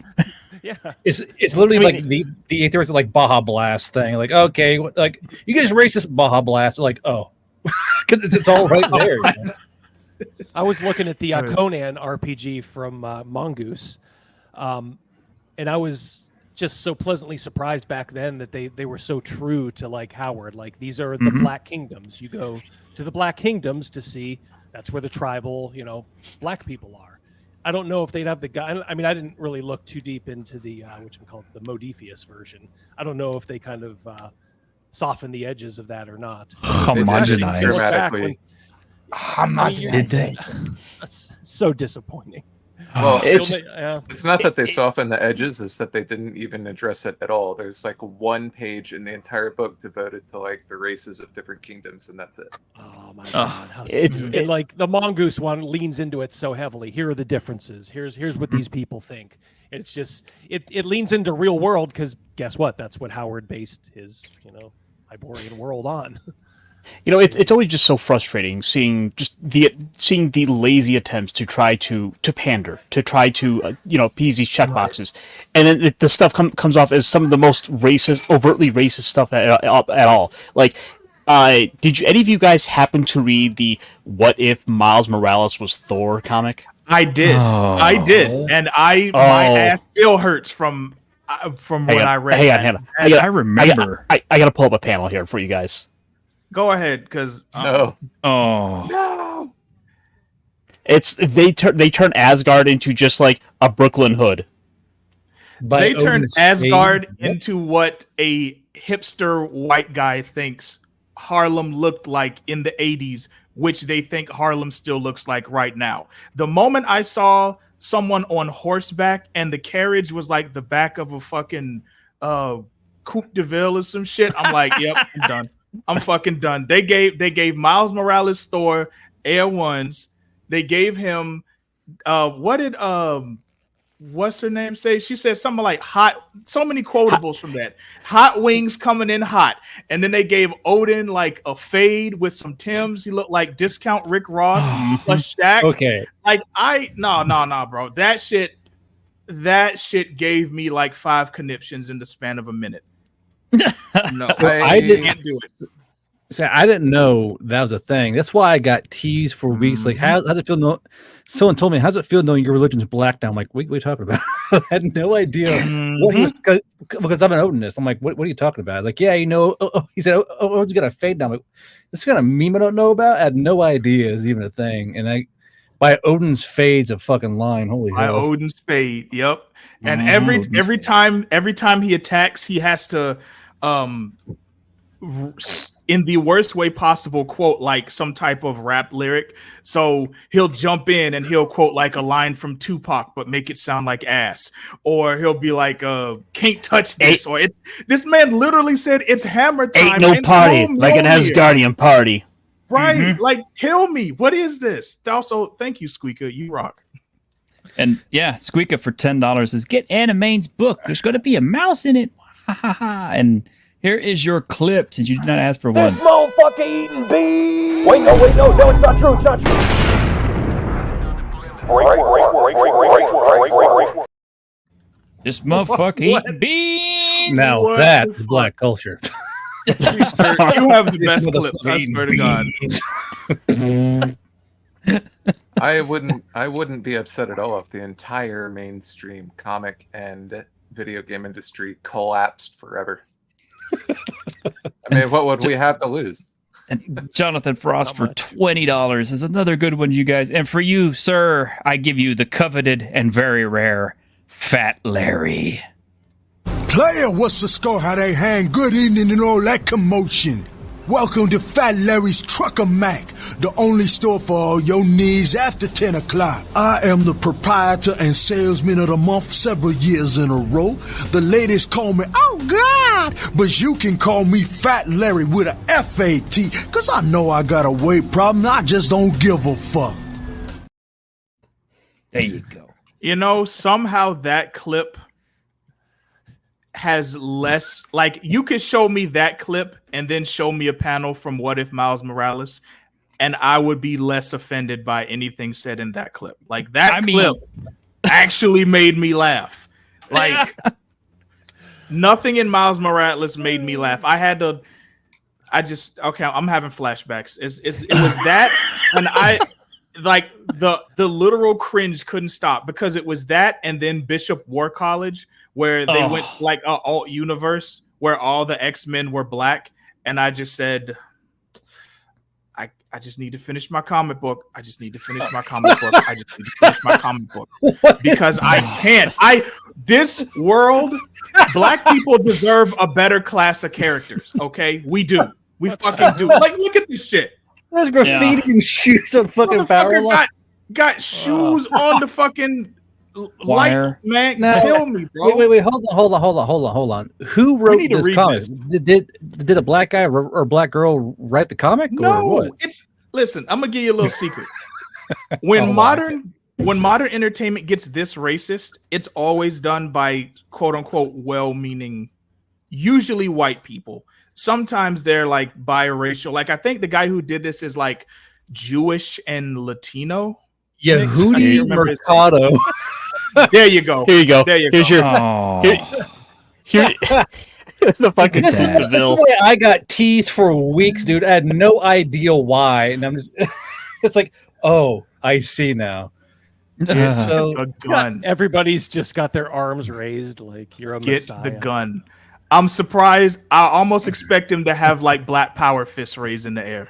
[SPEAKER 2] Yeah,
[SPEAKER 3] it's literally like the atheist like Baja Blast thing. Like okay, like you guys racist Baja Blast. Like oh, because it's all right there.
[SPEAKER 2] I was looking at the Conan RPG from Mongoose, and I was just so pleasantly surprised back then that they were so true to like Howard. Like these are the Black Kingdoms. You go to the Black Kingdoms to see. That's where the tribal, Black people are. I don't know if they'd have the guy. I mean, I didn't really look too deep into the the Modifius version. I don't know if they kind of soften the edges of that or not.
[SPEAKER 1] Homogenized. Did they?
[SPEAKER 2] That's so disappointing.
[SPEAKER 5] Well, it's not that they softened the edges, it's that they didn't even address it at all. There's like one page in the entire book devoted to like the races of different kingdoms, and that's it.
[SPEAKER 2] Oh my god, how stupid. Like the Mongoose one leans into it so heavily. Here are the differences. Here's what these people think. It's just it leans into real world because guess what? That's what Howard based his Hyborian world on.
[SPEAKER 6] It's always just so frustrating seeing the lazy attempts to try to pander, to try to appease these checkboxes, and then the stuff comes off as some of the most overtly racist stuff at all. Like, did any of you guys happen to read the "What If Miles Morales Was Thor" comic?
[SPEAKER 4] I did, and my ass still hurts from when I read.
[SPEAKER 6] Hang on. I remember. I got to pull up a panel here for you guys.
[SPEAKER 4] Go ahead, because
[SPEAKER 5] no.
[SPEAKER 1] Oh
[SPEAKER 5] no.
[SPEAKER 6] It's they turn Asgard into just like a Brooklyn hood.
[SPEAKER 4] They turned Asgard into what a hipster white guy thinks Harlem looked like in the 80s, which they think Harlem still looks like right now. The moment I saw someone on horseback and the carriage was like the back of a fucking Coupe de Ville or some shit, I'm like, yep, I'm done. I'm fucking done. They gave Miles Morales Thor Air Ones. They gave him what's her name say? She said something like hot. So many quotables from that. Hot wings coming in hot. And then they gave Odin like a fade with some Timbs. He looked like discount Rick Ross plus Shaq.
[SPEAKER 3] Okay.
[SPEAKER 4] Like no, bro. That shit gave me like 5 conniptions in the span of a minute. No,
[SPEAKER 3] I
[SPEAKER 4] can't do it.
[SPEAKER 3] So I didn't know that was a thing. That's why I got teased for weeks. Like, how's it feel? Someone told me, how's it feel knowing your religion's black now? I'm like, what are you talking about? I had no idea what he was, because I'm an Odinist. I'm like, what are you talking about? Like, yeah, he said, Odin's got a fade now. I'm like, this kind of meme I don't know about. I had no idea is even a thing. And by Odin's fade's a fucking line. Holy hell.
[SPEAKER 4] By Odin's fade, yep. And every time he attacks, he has to in the worst way possible quote like some type of rap lyric. So he'll jump in and he'll quote like a line from Tupac but make it sound like ass, or he'll be like can't touch this, or it's this man literally said it's hammer time,
[SPEAKER 6] ain't no party like an Asgardian party,
[SPEAKER 4] right? Like, tell me, what is this? Also, thank you, Squeaker, you rock.
[SPEAKER 1] And yeah, Squeaker for $10 says, get Animaine's book. There's going to be a mouse in it. Ha ha ha. And here is your clip, since you did not ask for one.
[SPEAKER 10] This motherfucker eating bees. Wait, no, it's not true. It's not true.
[SPEAKER 1] This motherfucker eating bees.
[SPEAKER 3] Now that's black culture.
[SPEAKER 4] You have the best clips, I swear to God.
[SPEAKER 5] I wouldn't be upset at all if the entire mainstream comic and video game industry collapsed forever. I mean, what would we have to lose?
[SPEAKER 1] And Jonathan Frost for $20 is another good one, you guys. And for you, sir, I give you the coveted and very rare Fat Larry.
[SPEAKER 11] Player, what's the score? How they hang? Good evening and all that commotion. Welcome to Fat Larry's Trucker Mac, the only store for all your needs after 10 o'clock. I am the proprietor and salesman of the month several years in a row. The ladies call me, oh God, but you can call me Fat Larry with a F-A-T, because I know I got a weight problem. I just don't give a fuck.
[SPEAKER 1] There you go.
[SPEAKER 4] You know, somehow that clip has less, like, you could show me that clip and then show me a panel from What If Miles Morales, and I would be less offended by anything said in that clip. Like, that clip actually made me laugh. Like, nothing in Miles Morales made me laugh. I'm having flashbacks. It was that, and I like the literal cringe couldn't stop because it was that, and then Bishop War College, where they went like an alt universe where all the X-Men were black, and I just said, I just need to finish my comic book. I just need to finish my comic book. I just need to finish my comic book because I can't. This world, black people deserve a better class of characters. Okay, we do. We fucking do. Like, look at this shit.
[SPEAKER 3] There's graffiti and shoes on fucking power line.
[SPEAKER 4] Got shoes on the fucking
[SPEAKER 1] wire.
[SPEAKER 4] Man, kill me, bro.
[SPEAKER 3] Wait, hold on. Who wrote this comic? Did a black guy or black girl write the comic?
[SPEAKER 4] No,
[SPEAKER 3] or what?
[SPEAKER 4] Listen, I'm gonna give you a little secret. When modern entertainment gets this racist, it's always done by quote unquote well-meaning, usually white people. Sometimes they're like biracial. Like, I think the guy who did this is like Jewish and Latino.
[SPEAKER 3] Yehudi Mercado.
[SPEAKER 4] There you go.
[SPEAKER 6] Here you go.
[SPEAKER 4] There you
[SPEAKER 6] Here's
[SPEAKER 4] go.
[SPEAKER 6] Here, it's the fucking
[SPEAKER 3] This is the way I got teased for weeks, dude. I had no idea why, and I'm just it's like, oh, I see now.
[SPEAKER 4] So a gun.
[SPEAKER 2] Everybody's just got their arms raised like you're a messiah.
[SPEAKER 4] Get the gun. I'm surprised. I almost expect him to have like Black Power fists raised in the air.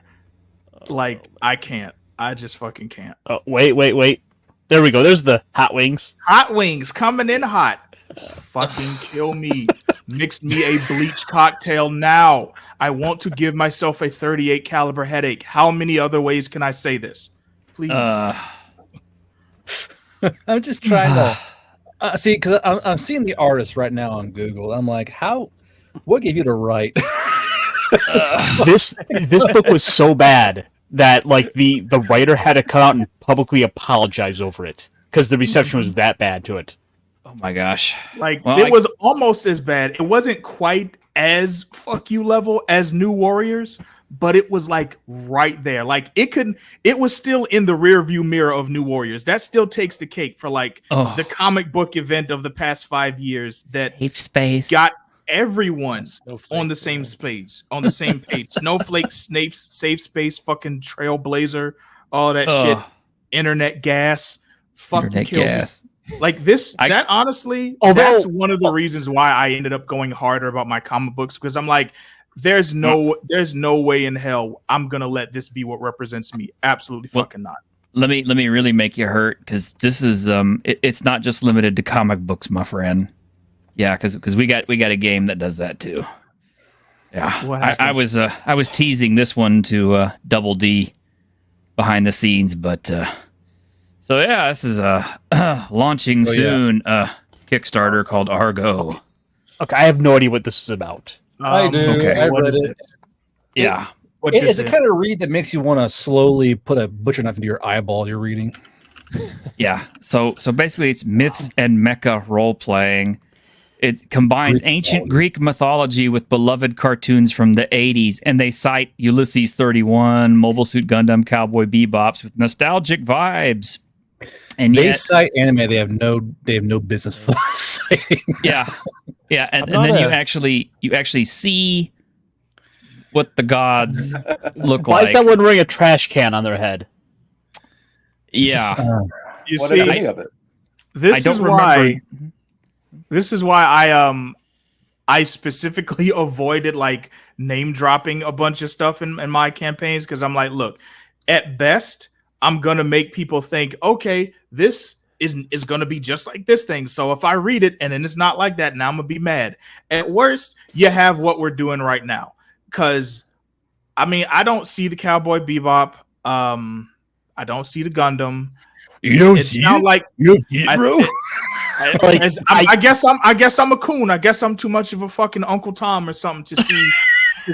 [SPEAKER 4] Like, I can't. I just fucking can't.
[SPEAKER 6] Oh, wait. There we go. There's the hot wings.
[SPEAKER 4] Hot wings coming in hot. Fucking kill me. Mix me a bleach cocktail now. I want to give myself a 38 caliber headache. How many other ways can I say this? Please.
[SPEAKER 3] I'm just trying to see, because I'm seeing the artist right now on Google. I'm like, what gave you the right?
[SPEAKER 6] This book was so bad that like the writer had to come out and publicly apologize over it because the reception was that bad to it.
[SPEAKER 1] Oh my gosh!
[SPEAKER 4] It was almost as bad. It wasn't quite as fuck you level as New Warriors, but it was like right there. Like it was still in the rear view mirror of New Warriors. That still takes the cake for like the comic book event of the past 5 years that
[SPEAKER 1] space
[SPEAKER 4] got everyone on the same page. Snowflake, Snape's safe space, fucking Trailblazer, all that shit. Internet gas, fucking
[SPEAKER 1] Internet
[SPEAKER 4] kill
[SPEAKER 1] gas.
[SPEAKER 4] me. Like this, that honestly, that's one of the reasons why I ended up going harder about my comic books, because I'm like, there's no way in hell I'm gonna let this be what represents me. Absolutely fucking not.
[SPEAKER 1] Let me really make you hurt, because this is it's not just limited to comic books, my friend. Yeah, because we got a game that does that too. Yeah, I was teasing this one to Double D behind the scenes, but so yeah, this is launching soon. Kickstarter called Argo.
[SPEAKER 6] Okay, I have no idea what this is about.
[SPEAKER 3] I do.
[SPEAKER 1] Okay.
[SPEAKER 3] I read it.
[SPEAKER 1] Yeah.
[SPEAKER 3] It's the kind of read that makes you want to slowly put a butcher knife into your eyeball. You're reading.
[SPEAKER 1] Yeah. So basically, it's myths and mecha role playing. It combines ancient Greek mythology with beloved cartoons from the 80s, and they cite Ulysses 31, Mobile Suit Gundam, Cowboy Bebops with nostalgic vibes. And
[SPEAKER 3] they cite anime they have no business for citing.
[SPEAKER 1] Yeah, and then you actually see what the gods look
[SPEAKER 6] Why
[SPEAKER 1] like.
[SPEAKER 6] is that one wearing a trash can on their head?
[SPEAKER 1] Yeah,
[SPEAKER 4] you
[SPEAKER 5] what
[SPEAKER 4] see,
[SPEAKER 5] did I think of it?
[SPEAKER 4] This is why I specifically avoided like name dropping a bunch of stuff in my campaigns, because I'm like, look, at best, I'm gonna make people think, okay, this is gonna be just like this thing. So if I read it and then it's not like that, now I'm gonna be mad. At worst, you have what we're doing right now. Because I mean, I don't see the Cowboy Bebop. I don't see the Gundam.
[SPEAKER 3] You don't
[SPEAKER 4] it's
[SPEAKER 3] see
[SPEAKER 4] not
[SPEAKER 3] it?
[SPEAKER 4] like
[SPEAKER 3] You don't see it, bro?
[SPEAKER 4] I guess I'm a coon. I guess I'm too much of a fucking Uncle Tom or something to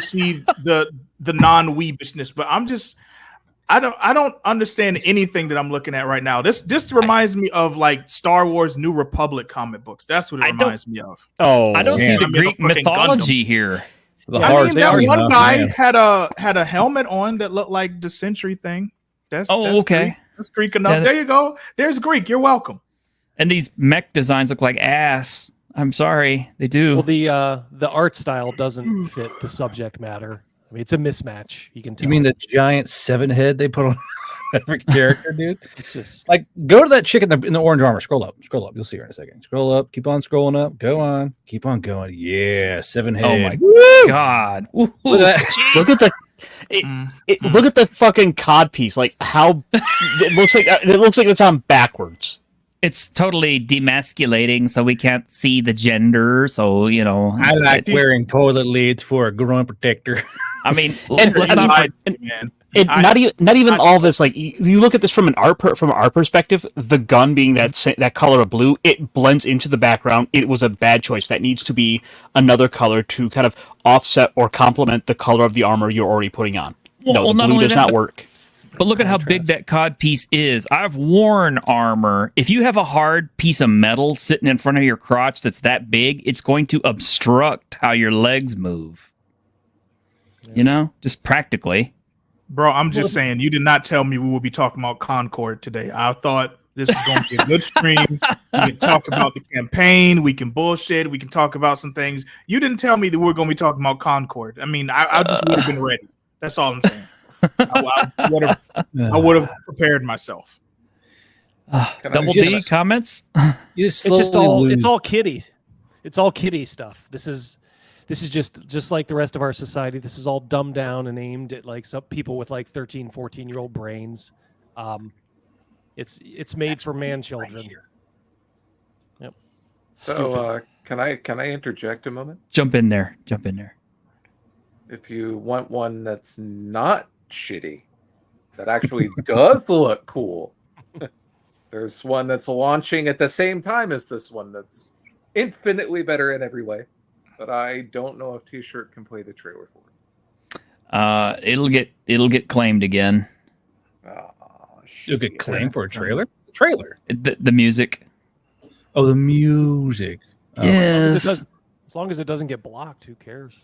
[SPEAKER 4] see the non-weebishness. But I don't understand anything that I'm looking at right now. This reminds me of like Star Wars New Republic comic books. That's what it reminds me of.
[SPEAKER 1] I don't see the Greek mythology here.
[SPEAKER 4] That one guy had a helmet on that looked like the Sentry thing. That's
[SPEAKER 1] okay.
[SPEAKER 4] Greek. That's Greek enough. There you go. There's Greek. You're welcome.
[SPEAKER 1] And these mech designs look like ass. I'm sorry, they do.
[SPEAKER 2] Well, the art style doesn't fit the subject matter. I mean, it's a mismatch. You can tell.
[SPEAKER 3] You mean the giant 7 head they put on every character, dude?
[SPEAKER 2] It's just
[SPEAKER 3] like, go to that chick in the orange armor. Scroll up. You'll see her in a second. Scroll up. Keep on scrolling up. Go on. Keep on going. Yeah, 7 head.
[SPEAKER 1] Oh my god! Ooh,
[SPEAKER 6] look at that. Look at the. Look at the fucking cod piece. Like how it looks like it's on backwards.
[SPEAKER 1] It's totally demasculating, so we can't see the gender. So
[SPEAKER 3] I like wearing toilet lids for a groin protector.
[SPEAKER 1] I mean,
[SPEAKER 6] not even all this. Like you look at this from an art perspective, the gun being that color of blue, it blends into the background. It was a bad choice. That needs to be another color to kind of offset or complement the color of the armor you're already putting on. The blue does not work.
[SPEAKER 1] But look at how big that cod piece is. I've worn armor. If you have a hard piece of metal sitting in front of your crotch that's that big, it's going to obstruct how your legs move. Yeah. Just practically.
[SPEAKER 4] Bro, I'm just saying, you did not tell me we would be talking about Concord today. I thought this was going to be a good stream. We can talk about the campaign. We can bullshit. We can talk about some things. You didn't tell me that we were going to be talking about Concord. I mean, I just would have been ready. That's all I'm saying. I would have prepared myself.
[SPEAKER 1] Double D comments?
[SPEAKER 2] It's all kiddie. It's all kiddie stuff. This is just like the rest of our society. This is all dumbed down and aimed at like some people with like 13, 14-year-old brains. It's made for man children. Yep.
[SPEAKER 5] So can I interject a moment?
[SPEAKER 1] Jump in there.
[SPEAKER 5] If you want one that's not shitty, that actually does look cool, there's one that's launching at the same time as this one that's infinitely better in every way. But I don't know if T-shirt can play the trailer for it.
[SPEAKER 1] It'll get claimed again.
[SPEAKER 3] You'll get claimed for a trailer?
[SPEAKER 1] The music.
[SPEAKER 3] Oh, the music.
[SPEAKER 1] Yes.
[SPEAKER 2] As long as it doesn't get blocked, who cares?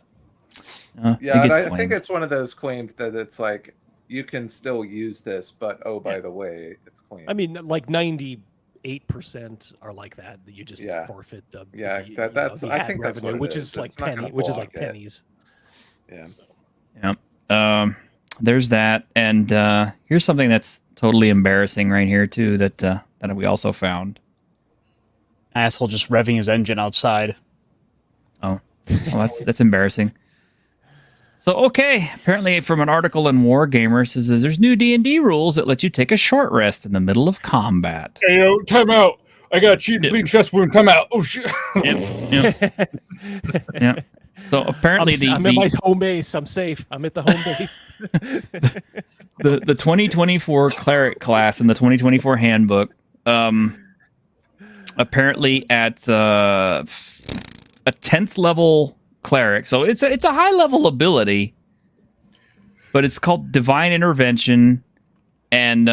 [SPEAKER 5] Yeah, and I think it's one of those claimed that it's like you can still use this, but by the way, it's claimed.
[SPEAKER 2] I mean, like 98% are like that. That you just forfeit the
[SPEAKER 5] that's
[SPEAKER 2] the
[SPEAKER 5] I
[SPEAKER 2] ad
[SPEAKER 5] think that's
[SPEAKER 2] revenue,
[SPEAKER 5] what
[SPEAKER 2] which
[SPEAKER 5] it
[SPEAKER 2] is like pennies.
[SPEAKER 5] Yeah.
[SPEAKER 1] Yep. There's that, and here's something that's totally embarrassing right here too. That we also found.
[SPEAKER 6] Asshole just revving his engine outside.
[SPEAKER 1] Oh, well, that's embarrassing. So, apparently from an article in War Gamer says there's new D&D rules that let you take a short rest in the middle of combat.
[SPEAKER 3] Hey, yo, time out. I got a cheap bleeding chest wound. Time out. Oh, shit.
[SPEAKER 1] Yep. So apparently
[SPEAKER 2] I'm at my home base. I'm safe. I'm at the home base.
[SPEAKER 1] the 2024 cleric class in the 2024 handbook, apparently at a 10th level cleric, so it's a high level ability, but it's called Divine Intervention, and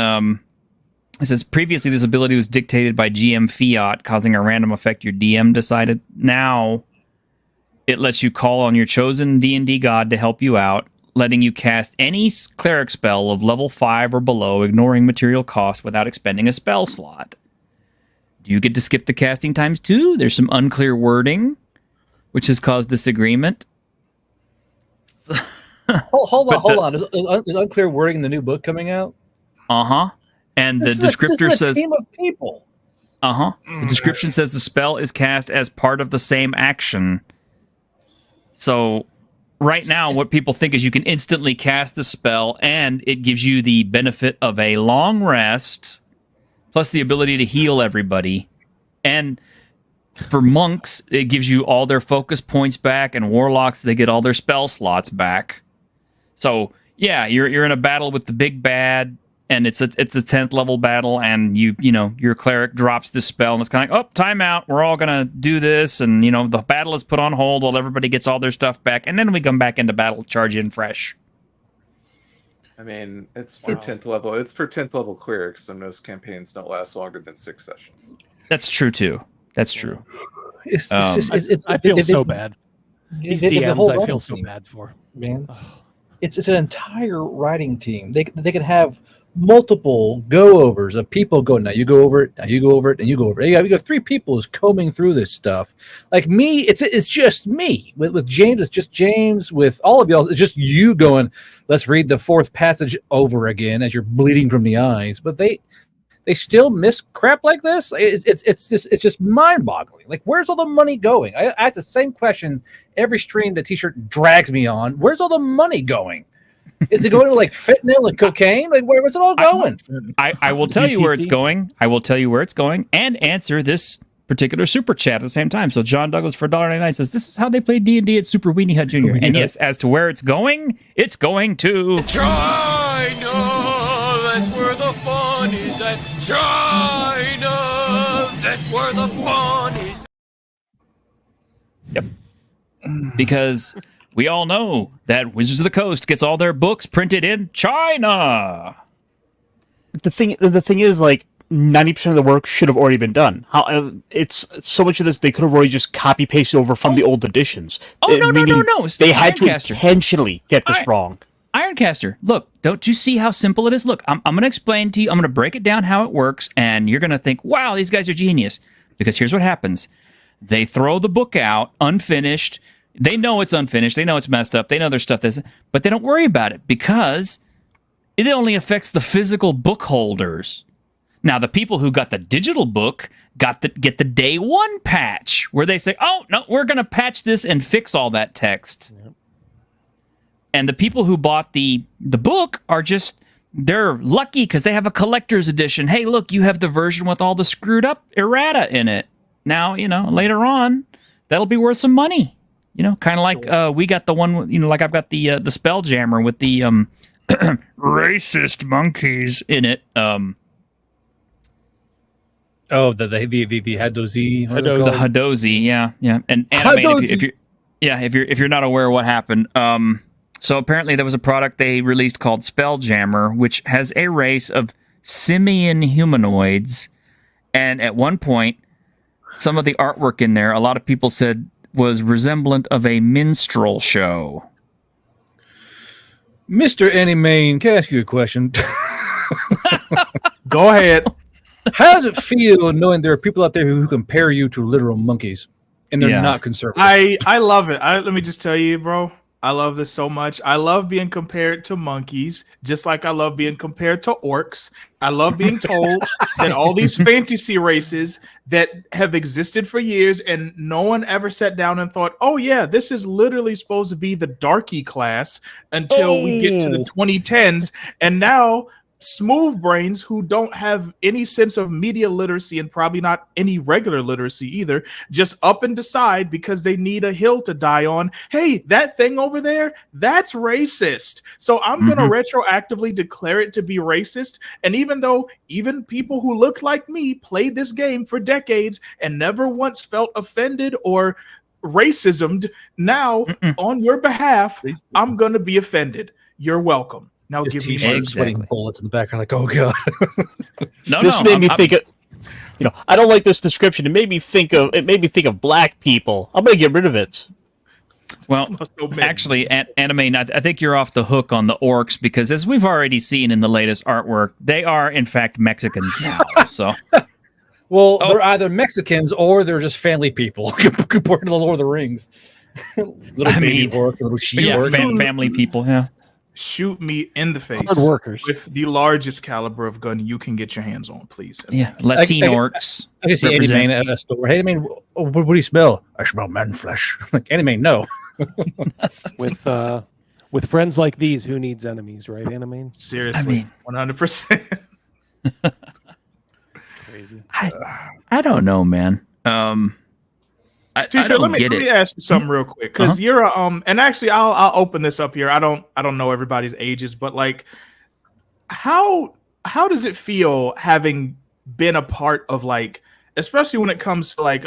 [SPEAKER 1] it says previously this ability was dictated by GM fiat, causing a random effect your DM decided. Now it lets you call on your chosen D&D god to help you out, letting you cast any cleric spell of level 5 or below, ignoring material cost without expending a spell slot. Do you get to skip the casting times too? There's some unclear wording, which has caused disagreement. So,
[SPEAKER 3] hold on. There's unclear wording in the new book coming out?
[SPEAKER 1] Uh-huh. And the descriptor says...
[SPEAKER 3] team of people.
[SPEAKER 1] Uh-huh. The description says the spell is cast as part of the same action. So right now, what people think is you can instantly cast the spell, and it gives you the benefit of a long rest, plus the ability to heal everybody. And for monks, it gives you all their focus points back, and warlocks, they get all their spell slots back. So yeah, you're in a battle with the big bad, and it's a 10th level battle, and your cleric drops this spell, and it's kind of like, time out, we're all gonna do this, and the battle is put on hold while everybody gets all their stuff back, and then we come back into battle, charge in fresh.
[SPEAKER 5] I mean, it's for 10th level. It's for 10th level clerics, and most campaigns don't last longer than 6 sessions.
[SPEAKER 1] That's true too. That's true.
[SPEAKER 2] I feel so bad. These DMs I feel so bad for.
[SPEAKER 3] Man, it's an entire writing team. They could have multiple go-overs of people going, now you go over it, now you go over it, and you go over it. You got 3 people who's combing through this stuff. Like me, it's just me. With James, it's just James. With all of y'all, it's just you going, let's read the 4th passage over again as you're bleeding from the eyes. But they still miss crap like this. It's just mind-boggling. Like, where's all the money going? I ask the same question every stream the T-shirt drags me on. Where's all the money going? Is it going to like fentanyl and cocaine? Like, where's it all going?
[SPEAKER 1] I will tell you where it's going. I will tell you where it's going and answer this particular super chat at the same time. So John Douglas for $1.99 says, this is how they play D&D at Super Weenie Hut Jr. And yes, as to where it's going to
[SPEAKER 12] China. That's where the fun is at. China. That's where the fun is.
[SPEAKER 1] Yep. Because we all know that Wizards of the Coast gets all their books printed in China.
[SPEAKER 6] The thing is, like, 90% of the work should have already been done. It's so much of this they could have already just copy pasted over from the old editions.
[SPEAKER 1] No.
[SPEAKER 6] They had to intentionally get this wrong.
[SPEAKER 1] Ironcaster, look, don't you see how simple it is? Look, I'm going to explain to you. I'm going to break it down how it works, and you're going to think, wow, these guys are genius. Because here's what happens. They throw the book out unfinished. They know it's unfinished. They know it's messed up. They know there's stuff that's, but they don't worry about it because it only affects the physical book holders. Now, the people who got the digital book get the day one patch where they say, oh, no, we're going to patch this and fix all that text. Yep. And the people who bought the book are just they're lucky because they have a collector's edition. Hey, look, you have the version with all the screwed up errata in it. Now, later on, that'll be worth some money. Kind of like we got the one, like I've got the Spelljammer with the racist monkeys in it.
[SPEAKER 3] The Hadozi.
[SPEAKER 1] The Hadozi, yeah. And Animaine, if you're not aware of what happened, so apparently there was a product they released called Spelljammer, which has a race of simian humanoids, and at one point, some of the artwork in there, a lot of people said was resemblant of a minstrel show.
[SPEAKER 3] Mr. Animaine, can I ask you a question?
[SPEAKER 4] Go ahead.
[SPEAKER 3] How does it feel knowing there are people out there who compare you to literal monkeys, and they're not conservative?
[SPEAKER 4] I love it. Let me just tell you, bro. I love this so much. I love being compared to monkeys, just like I love being compared to orcs. I love being told that all these fantasy races that have existed for years and no one ever sat down and thought, oh yeah, this is literally supposed to be the darky class until we get to the 2010s. And now smooth brains who don't have any sense of media literacy and probably not any regular literacy either, just up and decide because they need a hill to die on. Hey, that thing over there, that's racist. So I'm going to retroactively declare it to be racist. And even though even people who look like me played this game for decades and never once felt offended or racismed, now on your behalf, I'm going to be offended. You're welcome. Now give me
[SPEAKER 3] sweating bullets in the background, like, oh god.
[SPEAKER 6] This made me think of, I don't like this description. It made me think of black people. I'm gonna get rid of it.
[SPEAKER 1] Well, actually, Animaine, I think you're off the hook on the orcs because, as we've already seen in the latest artwork, they are in fact Mexicans now. So,
[SPEAKER 3] well, they're either Mexicans or they're just family people compared to the Lord of the Rings. Little baby orc, little she orc,
[SPEAKER 1] family people. Yeah.
[SPEAKER 4] Shoot me in the face
[SPEAKER 2] Hard workers
[SPEAKER 4] with the largest caliber of gun you can get your hands on, please.
[SPEAKER 1] Yeah, Latino orcs.
[SPEAKER 3] I can see Animaine at a store. Hey, Animaine, what do you smell? I smell man flesh. Like, Animaine, no.
[SPEAKER 2] With friends like these, who needs enemies, right, Animaine?
[SPEAKER 4] Seriously, 100%.
[SPEAKER 2] Crazy.
[SPEAKER 1] I don't know, man.
[SPEAKER 4] T-shirt, let me ask you something real quick, because you're and actually I'll open this up here. I don't know everybody's ages, but like how does it feel having been a part of, like, especially when it comes to like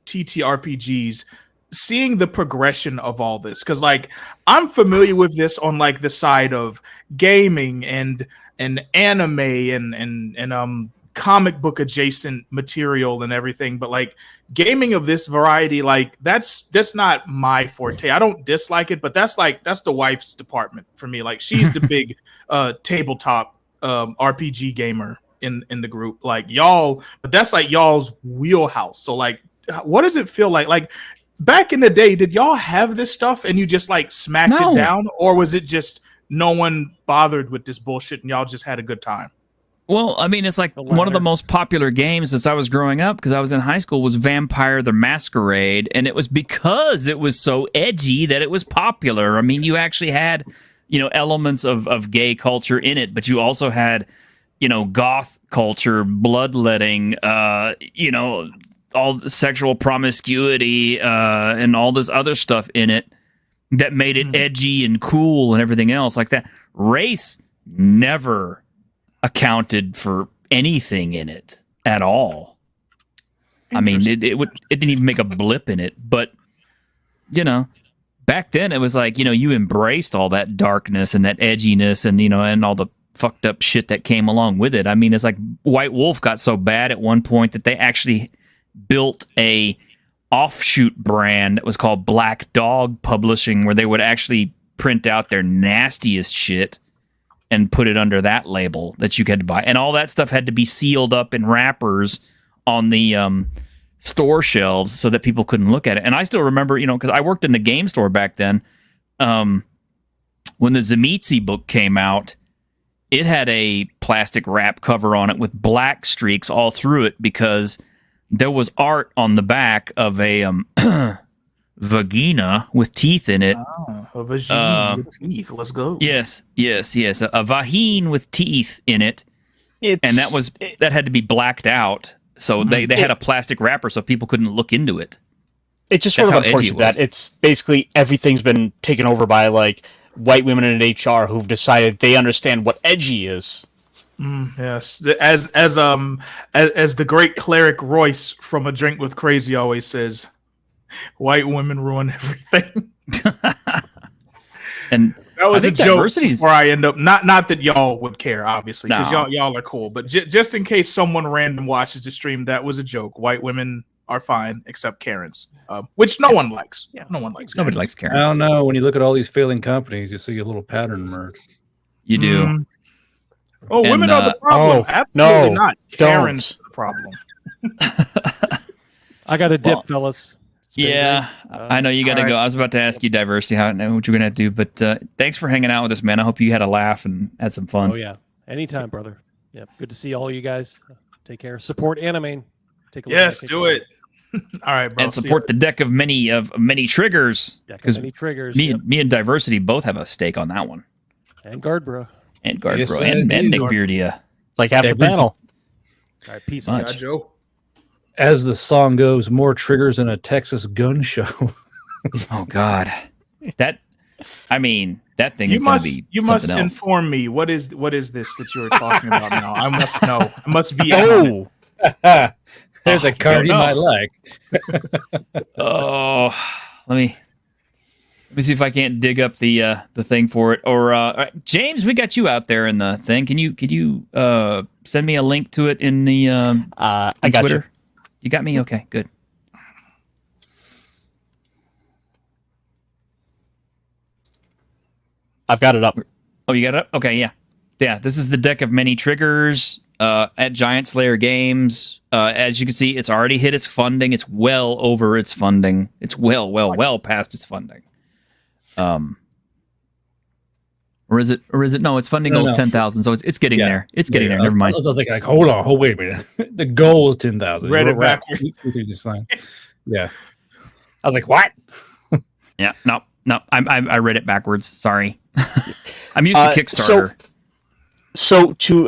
[SPEAKER 4] TTRPGs, seeing the progression of all this? Because like I'm familiar with this on like the side of gaming and anime and comic book adjacent material and everything, but like gaming of this variety, like that's not my forte. I don't dislike it, but that's the wife's department for me. Like she's the big tabletop RPG gamer in the group, like y'all, but that's like y'all's wheelhouse. So like what does it feel like back in the day, did y'all have this stuff and you just like smacked it down, or was it just no one bothered with this bullshit and y'all just had a good time?
[SPEAKER 1] Well, I mean, it's like one of the most popular games as I was growing up, because I was in high school, was Vampire the Masquerade, and it was because it was so edgy that it was popular. I mean, you actually had, elements of gay culture in it, but you also had, goth culture, bloodletting, all the sexual promiscuity, and all this other stuff in it that made it edgy and cool and everything else like that. Race never accounted for anything in it at all. I mean, it didn't even make a blip in it. But back then it was like you embraced all that darkness and that edginess and and all the fucked up shit that came along with it. I mean, it's like White Wolf got so bad at one point that they actually built a offshoot brand that was called Black Dog Publishing, where they would actually print out their nastiest shit and put it under that label that you had to buy. And all that stuff had to be sealed up in wrappers on the store shelves so that people couldn't look at it. And I still remember, because I worked in the game store back then, when the Zemeetzi book came out, it had a plastic wrap cover on it with black streaks all through it because there was art on the back of a vagina with teeth in it.
[SPEAKER 4] A vagina with teeth. Let's go.
[SPEAKER 1] Yes. A vagine with teeth in it. And that had to be blacked out. So they had a plastic wrapper so people couldn't look into it.
[SPEAKER 6] It's just sort of unfortunate that it's basically everyth's been taken over by like white women in HR who've decided they understand what edgy is.
[SPEAKER 4] Yes, as the great cleric Royce from A Drink with Crazy always says, white women ruin everything.
[SPEAKER 1] And
[SPEAKER 4] that was a joke before I end up not that y'all would care, obviously, because y'all are cool, but just in case someone random watches the stream, that was a joke. White women are fine except Karens, which no one likes. Yeah, no one likes.
[SPEAKER 1] Nobody likes Karens.
[SPEAKER 3] I don't know. When you look at all these failing companies, you see a little pattern emerge.
[SPEAKER 1] You do.
[SPEAKER 4] Oh, women are the problem. Absolutely not. Karens are the problem.
[SPEAKER 2] I got a dip, fellas.
[SPEAKER 1] Yeah, I know you got to go. I was about to ask you, Diversity, what you're going to do, but thanks for hanging out with us, man. I hope you had a laugh and had some fun.
[SPEAKER 2] Oh, yeah. Anytime, brother. Yeah, good to see all you guys. Take care. Support Animaine. Take a look.
[SPEAKER 4] Yes, do it. All right, bro.
[SPEAKER 1] And support the deck of many triggers.
[SPEAKER 2] Because many triggers.
[SPEAKER 1] Me and Diversity both have a stake on that one.
[SPEAKER 2] And Guardbro.
[SPEAKER 1] And Guardbro. And Nick Beardia.
[SPEAKER 6] It's like half the panel.
[SPEAKER 2] All right, peace
[SPEAKER 1] out,
[SPEAKER 2] Joe.
[SPEAKER 3] As the song goes, more triggers in a Texas gun show.
[SPEAKER 1] Oh God, that thing is going to be.
[SPEAKER 4] You must inform me. What is this that you are talking about now? I must know. I must be. Oh,
[SPEAKER 3] there's a card you might like.
[SPEAKER 1] Oh, let me see if I can't dig up the thing for it. Or James, we got you out there in the thing. Can you send me a link to it in the
[SPEAKER 6] I got
[SPEAKER 1] Twitter?
[SPEAKER 6] you.
[SPEAKER 1] You got me? Okay, good.
[SPEAKER 6] I've got it up.
[SPEAKER 1] Oh, you got it up? Okay, yeah. Yeah, this is the deck of many triggers at Giant Slayer Games. As you can see, it's already hit its funding. It's well over its funding. It's well past its funding. Or is it? No, its funding goal is 10,000, so it's getting there. It's getting there. Never mind.
[SPEAKER 3] I was like, hold on, wait a minute. The goal is 10,000.
[SPEAKER 4] Read it backwards.
[SPEAKER 3] Yeah. I was like, what?
[SPEAKER 1] Yeah, no. I read it backwards. Sorry. I'm used to Kickstarter.
[SPEAKER 6] So to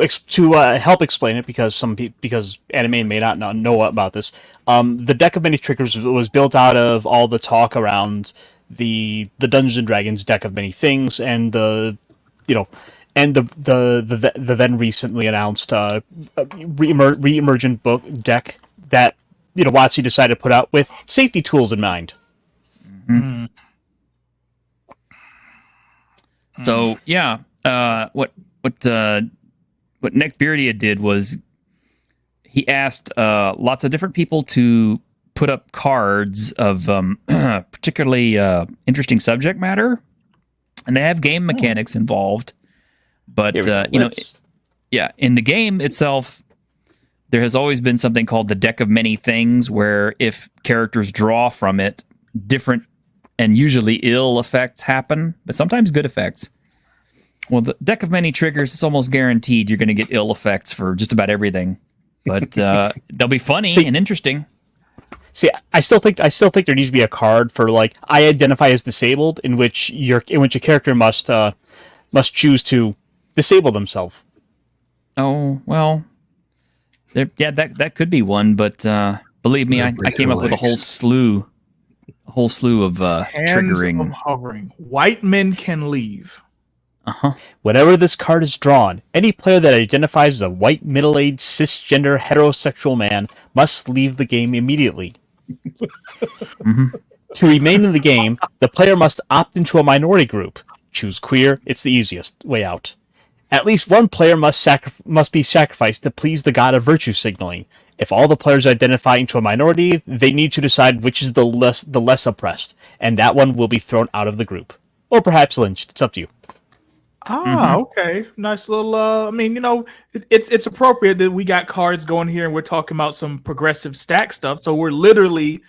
[SPEAKER 6] help explain it, because because Animaine may not know about this, the deck of many triggers was built out of all the talk around the Dungeons and Dragons deck of many things, and the then recently announced re-emergent book deck that WotC decided to put out with safety tools in mind.
[SPEAKER 1] Mm-hmm. So yeah, what Nick Beardia did was he asked lots of different people to put up cards of particularly interesting subject matter, and they have game mechanics involved. But in the game itself, there has always been something called the deck of many things, where if characters draw from it, different and usually ill effects happen, but sometimes good effects. Well, the deck of many triggers, it's almost guaranteed you're going to get ill effects for just about everything, but they'll be funny and interesting.
[SPEAKER 6] See, I still think there needs to be a card for like I identify as disabled, in which a character must choose to disable themselves.
[SPEAKER 1] Oh well, that could be one, but believe me, I came up with a whole slew of triggering.
[SPEAKER 4] Hands of hovering. White men can leave.
[SPEAKER 6] Whenever this card is drawn, any player that identifies as a white, middle-aged, cisgender, heterosexual man must leave the game immediately.
[SPEAKER 1] Mm-hmm.
[SPEAKER 6] To remain in the game, the player must opt into a minority group. Choose queer; it's the easiest way out. At least one player must be sacrificed to please the god of virtue signaling. If all the players identify into a minority, they need to decide which is the less oppressed, and that one will be thrown out of the group, or perhaps lynched. It's up to you.
[SPEAKER 4] Okay. Nice little it's appropriate that we got cards going here and we're talking about some progressive stack stuff. So we're literally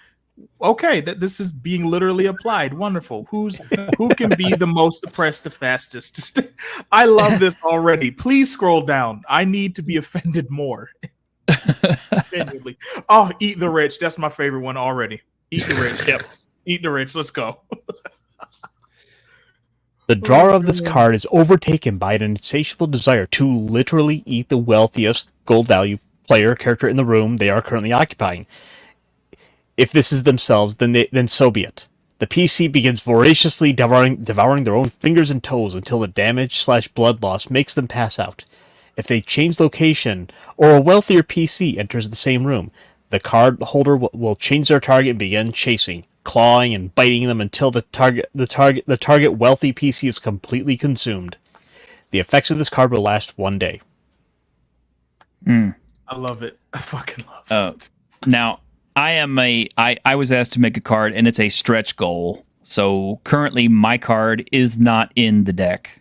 [SPEAKER 4] that this is being literally applied. Wonderful. Who can be the most oppressed the fastest? I love this already. Please scroll down. I need to be offended more. Genuinely. Oh, eat the rich. That's my favorite one already. Eat the rich.
[SPEAKER 1] Yep.
[SPEAKER 4] Eat the rich. Let's go.
[SPEAKER 6] The drawer of this card is overtaken by an insatiable desire to literally eat the wealthiest gold value player character in the room they are currently occupying. If this is themselves, then so be it. The PC begins voraciously devouring their own fingers and toes until the damage/blood loss makes them pass out. If they change location, or a wealthier PC enters the same room, the card holder will change their target and begin chasing, clawing, and biting them until the target wealthy PC is completely consumed. The effects of this card will last 1 day.
[SPEAKER 4] I love it. I fucking love it.
[SPEAKER 1] Now, I was asked to make a card, and it's a stretch goal. So currently, my card is not in the deck.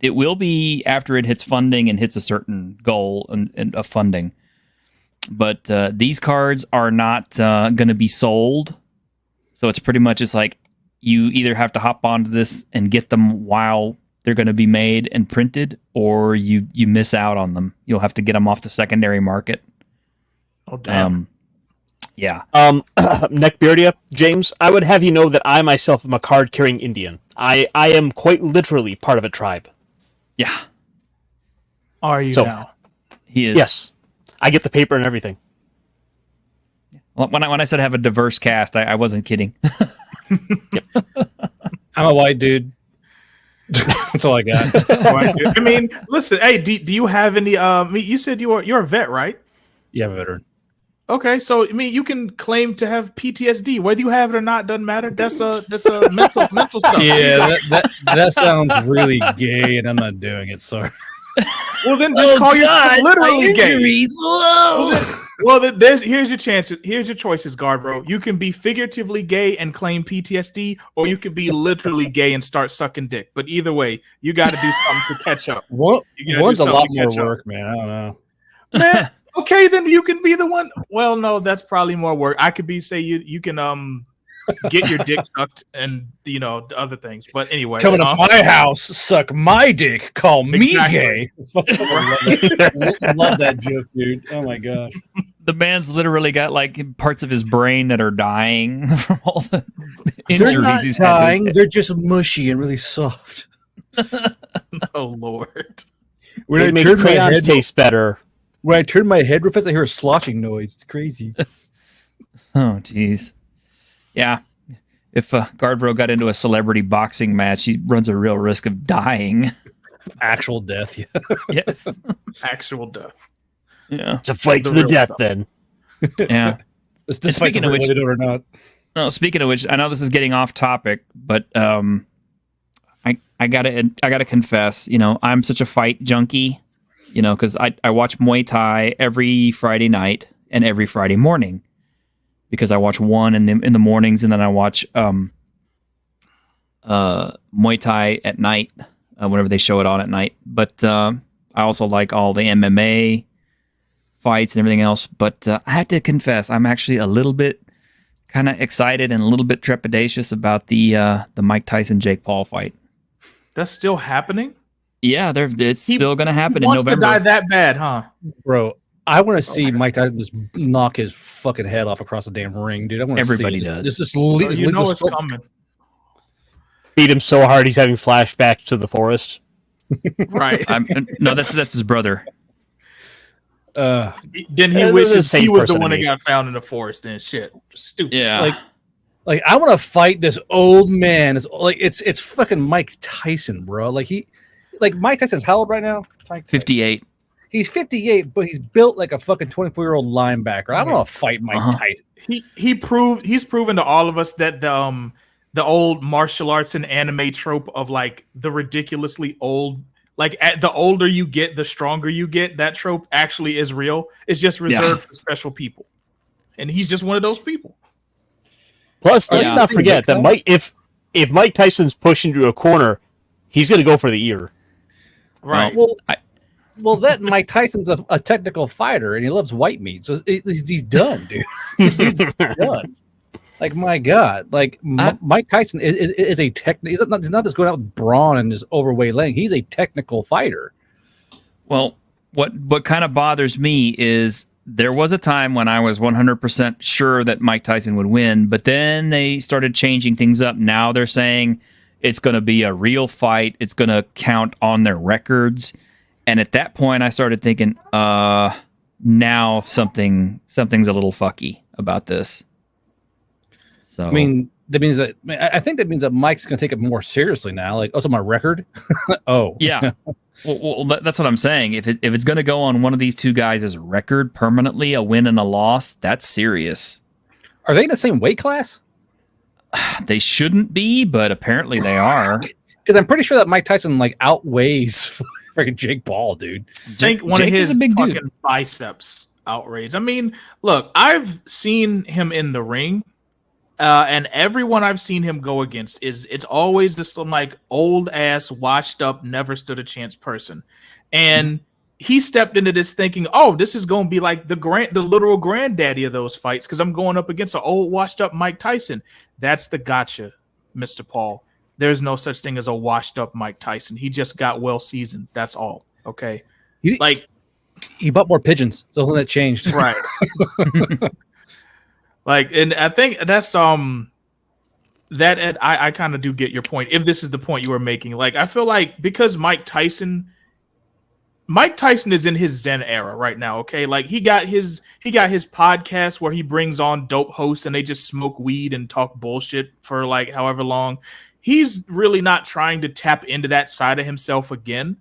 [SPEAKER 1] It will be after it hits funding and hits a certain goal and of funding. But these cards are not going to be sold. So it's pretty much just like you either have to hop onto this and get them while they're going to be made and printed, or you miss out on them. You'll have to get them off the secondary market.
[SPEAKER 4] Oh, damn.
[SPEAKER 1] Yeah.
[SPEAKER 6] Neckbeardia, James, I would have you know that I myself am a card-carrying Indian. I am quite literally part of a tribe.
[SPEAKER 1] Yeah.
[SPEAKER 4] Are you now?
[SPEAKER 1] He is.
[SPEAKER 6] Yes. I get the paper and everything.
[SPEAKER 1] When I said have a diverse cast, I wasn't kidding.
[SPEAKER 3] I'm a white dude. That's all I got.
[SPEAKER 4] I mean, listen. Hey, do you have any? You said you're a vet, right?
[SPEAKER 3] Yeah, I'm a veteran.
[SPEAKER 4] Okay, so I mean, you can claim to have PTSD, whether you have it or not. Doesn't matter. That's a mental stuff.
[SPEAKER 3] Yeah, that sounds really gay, and I'm not doing it. Sorry.
[SPEAKER 4] Well, then just call yourself literally gay. Well, here's your chances. Here's your choices, Guardbro. You can be figuratively gay and claim PTSD, or you can be literally gay and start sucking dick. But either way, you got to do something to catch up.
[SPEAKER 3] One's a lot more work, man. I don't know.
[SPEAKER 4] Man, okay, then you can be the one. Well, no, that's probably more work. I could be you can get your dick sucked and the other things. But anyway,
[SPEAKER 3] coming to my house, suck my dick, call me gay. Love that joke, dude. Oh my gosh.
[SPEAKER 1] The man's literally got like parts of his brain that are dying from all the injuries
[SPEAKER 3] They're not
[SPEAKER 1] he's
[SPEAKER 3] dying.
[SPEAKER 1] had.
[SPEAKER 3] They're just mushy and really soft.
[SPEAKER 4] Oh Lord.
[SPEAKER 6] When I make crayons taste better.
[SPEAKER 3] When I turn my head real fast, I hear a sloshing noise. It's crazy.
[SPEAKER 1] Oh, jeez. Yeah. If Guardbro got into a celebrity boxing match, he runs a real risk of dying.
[SPEAKER 3] Actual death, yeah.
[SPEAKER 1] Yes.
[SPEAKER 4] Actual death.
[SPEAKER 1] Yeah.
[SPEAKER 6] It's a fight to the death, then.
[SPEAKER 1] Yeah.
[SPEAKER 3] Speaking of which, or not.
[SPEAKER 1] No, speaking of which, I know this is getting off topic, but I gotta confess, I'm such a fight junkie, because I watch Muay Thai every Friday night and every Friday morning, because I watch one in the mornings, and then I watch Muay Thai at night whenever they show it on at night. But I also like all the MMA fights and everything else. But I have to confess, I'm actually a little bit kind of excited and a little bit trepidatious about the Mike Tyson Jake Paul fight.
[SPEAKER 4] That's still happening?
[SPEAKER 1] Yeah, it's still going to happen in
[SPEAKER 4] Wants
[SPEAKER 1] November.
[SPEAKER 4] to die that bad, huh?
[SPEAKER 3] Bro, I want to see Mike Tyson just knock his fucking head off across the damn ring, dude. I want to
[SPEAKER 1] Everybody
[SPEAKER 3] see
[SPEAKER 1] does.
[SPEAKER 3] Just
[SPEAKER 4] you know it's coming.
[SPEAKER 6] Beat him so hard he's having flashbacks to the forest.
[SPEAKER 4] Right.
[SPEAKER 1] No, that's his brother.
[SPEAKER 4] Then he wishes he was the one that got found in the forest and shit. Stupid.
[SPEAKER 1] Yeah.
[SPEAKER 3] Like I want to fight this old man. It's fucking Mike Tyson, bro. Mike Tyson's how old right now?
[SPEAKER 1] 58.
[SPEAKER 3] He's 58, but he's built like a fucking 24-year-old linebacker. I want to fight Mike Tyson.
[SPEAKER 4] He's proven to all of us that the old martial arts and anime trope of like the ridiculously old, like the older you get, the stronger you get. That trope actually is real. It's just reserved for special people, and he's just one of those people.
[SPEAKER 6] Plus, let's not forget that if Mike Tyson's pushed into a corner, he's going to go for the ear.
[SPEAKER 4] Right.
[SPEAKER 3] Well, that Mike Tyson's a technical fighter, and he loves white meat, so he's done, dude. He's done. Like, my God, Mike Tyson is a he's not just going out with brawn and his overweight leg. He's a technical fighter.
[SPEAKER 1] Well, what kind of bothers me is there was a time when I was 100% sure that Mike Tyson would win, but then they started changing things up. Now they're saying it's going to be a real fight. It's going to count on their records. And at that point, I started thinking, now something's a little fucky about this. So
[SPEAKER 3] I mean, that means that I think that means that Mike's going to take it more seriously now. Like, oh, so my record? Oh,
[SPEAKER 1] yeah. Well, that's what I'm saying. If it's going to go on one of these two guys' record permanently, a win and a loss, that's serious.
[SPEAKER 3] Are they in the same weight class?
[SPEAKER 1] They shouldn't be, but apparently they are.
[SPEAKER 3] Because I'm pretty sure that Mike Tyson like outweighs freaking Jake Paul, dude.
[SPEAKER 4] I think one
[SPEAKER 1] Jake
[SPEAKER 4] of his
[SPEAKER 1] is a big
[SPEAKER 4] fucking
[SPEAKER 1] dude.
[SPEAKER 4] biceps outraged. I mean, look, I've seen him in the ring. And everyone I've seen him go against it's always this like old ass, washed up, never stood a chance person. And he stepped into this thinking, oh, this is going to be like the literal granddaddy of those fights because I'm going up against an old, washed up Mike Tyson. That's the gotcha, Mr. Paul. There's no such thing as a washed up Mike Tyson. He just got well seasoned. That's all. Okay.
[SPEAKER 3] He bought more pigeons. So that changed.
[SPEAKER 4] Right. Like, and I think that's I kind of do get your point. If this is the point you were making, like, I feel like because Mike Tyson is in his Zen era right now. Okay, like he got his podcast where he brings on dope hosts and they just smoke weed and talk bullshit for like however long. He's really not trying to tap into that side of himself again.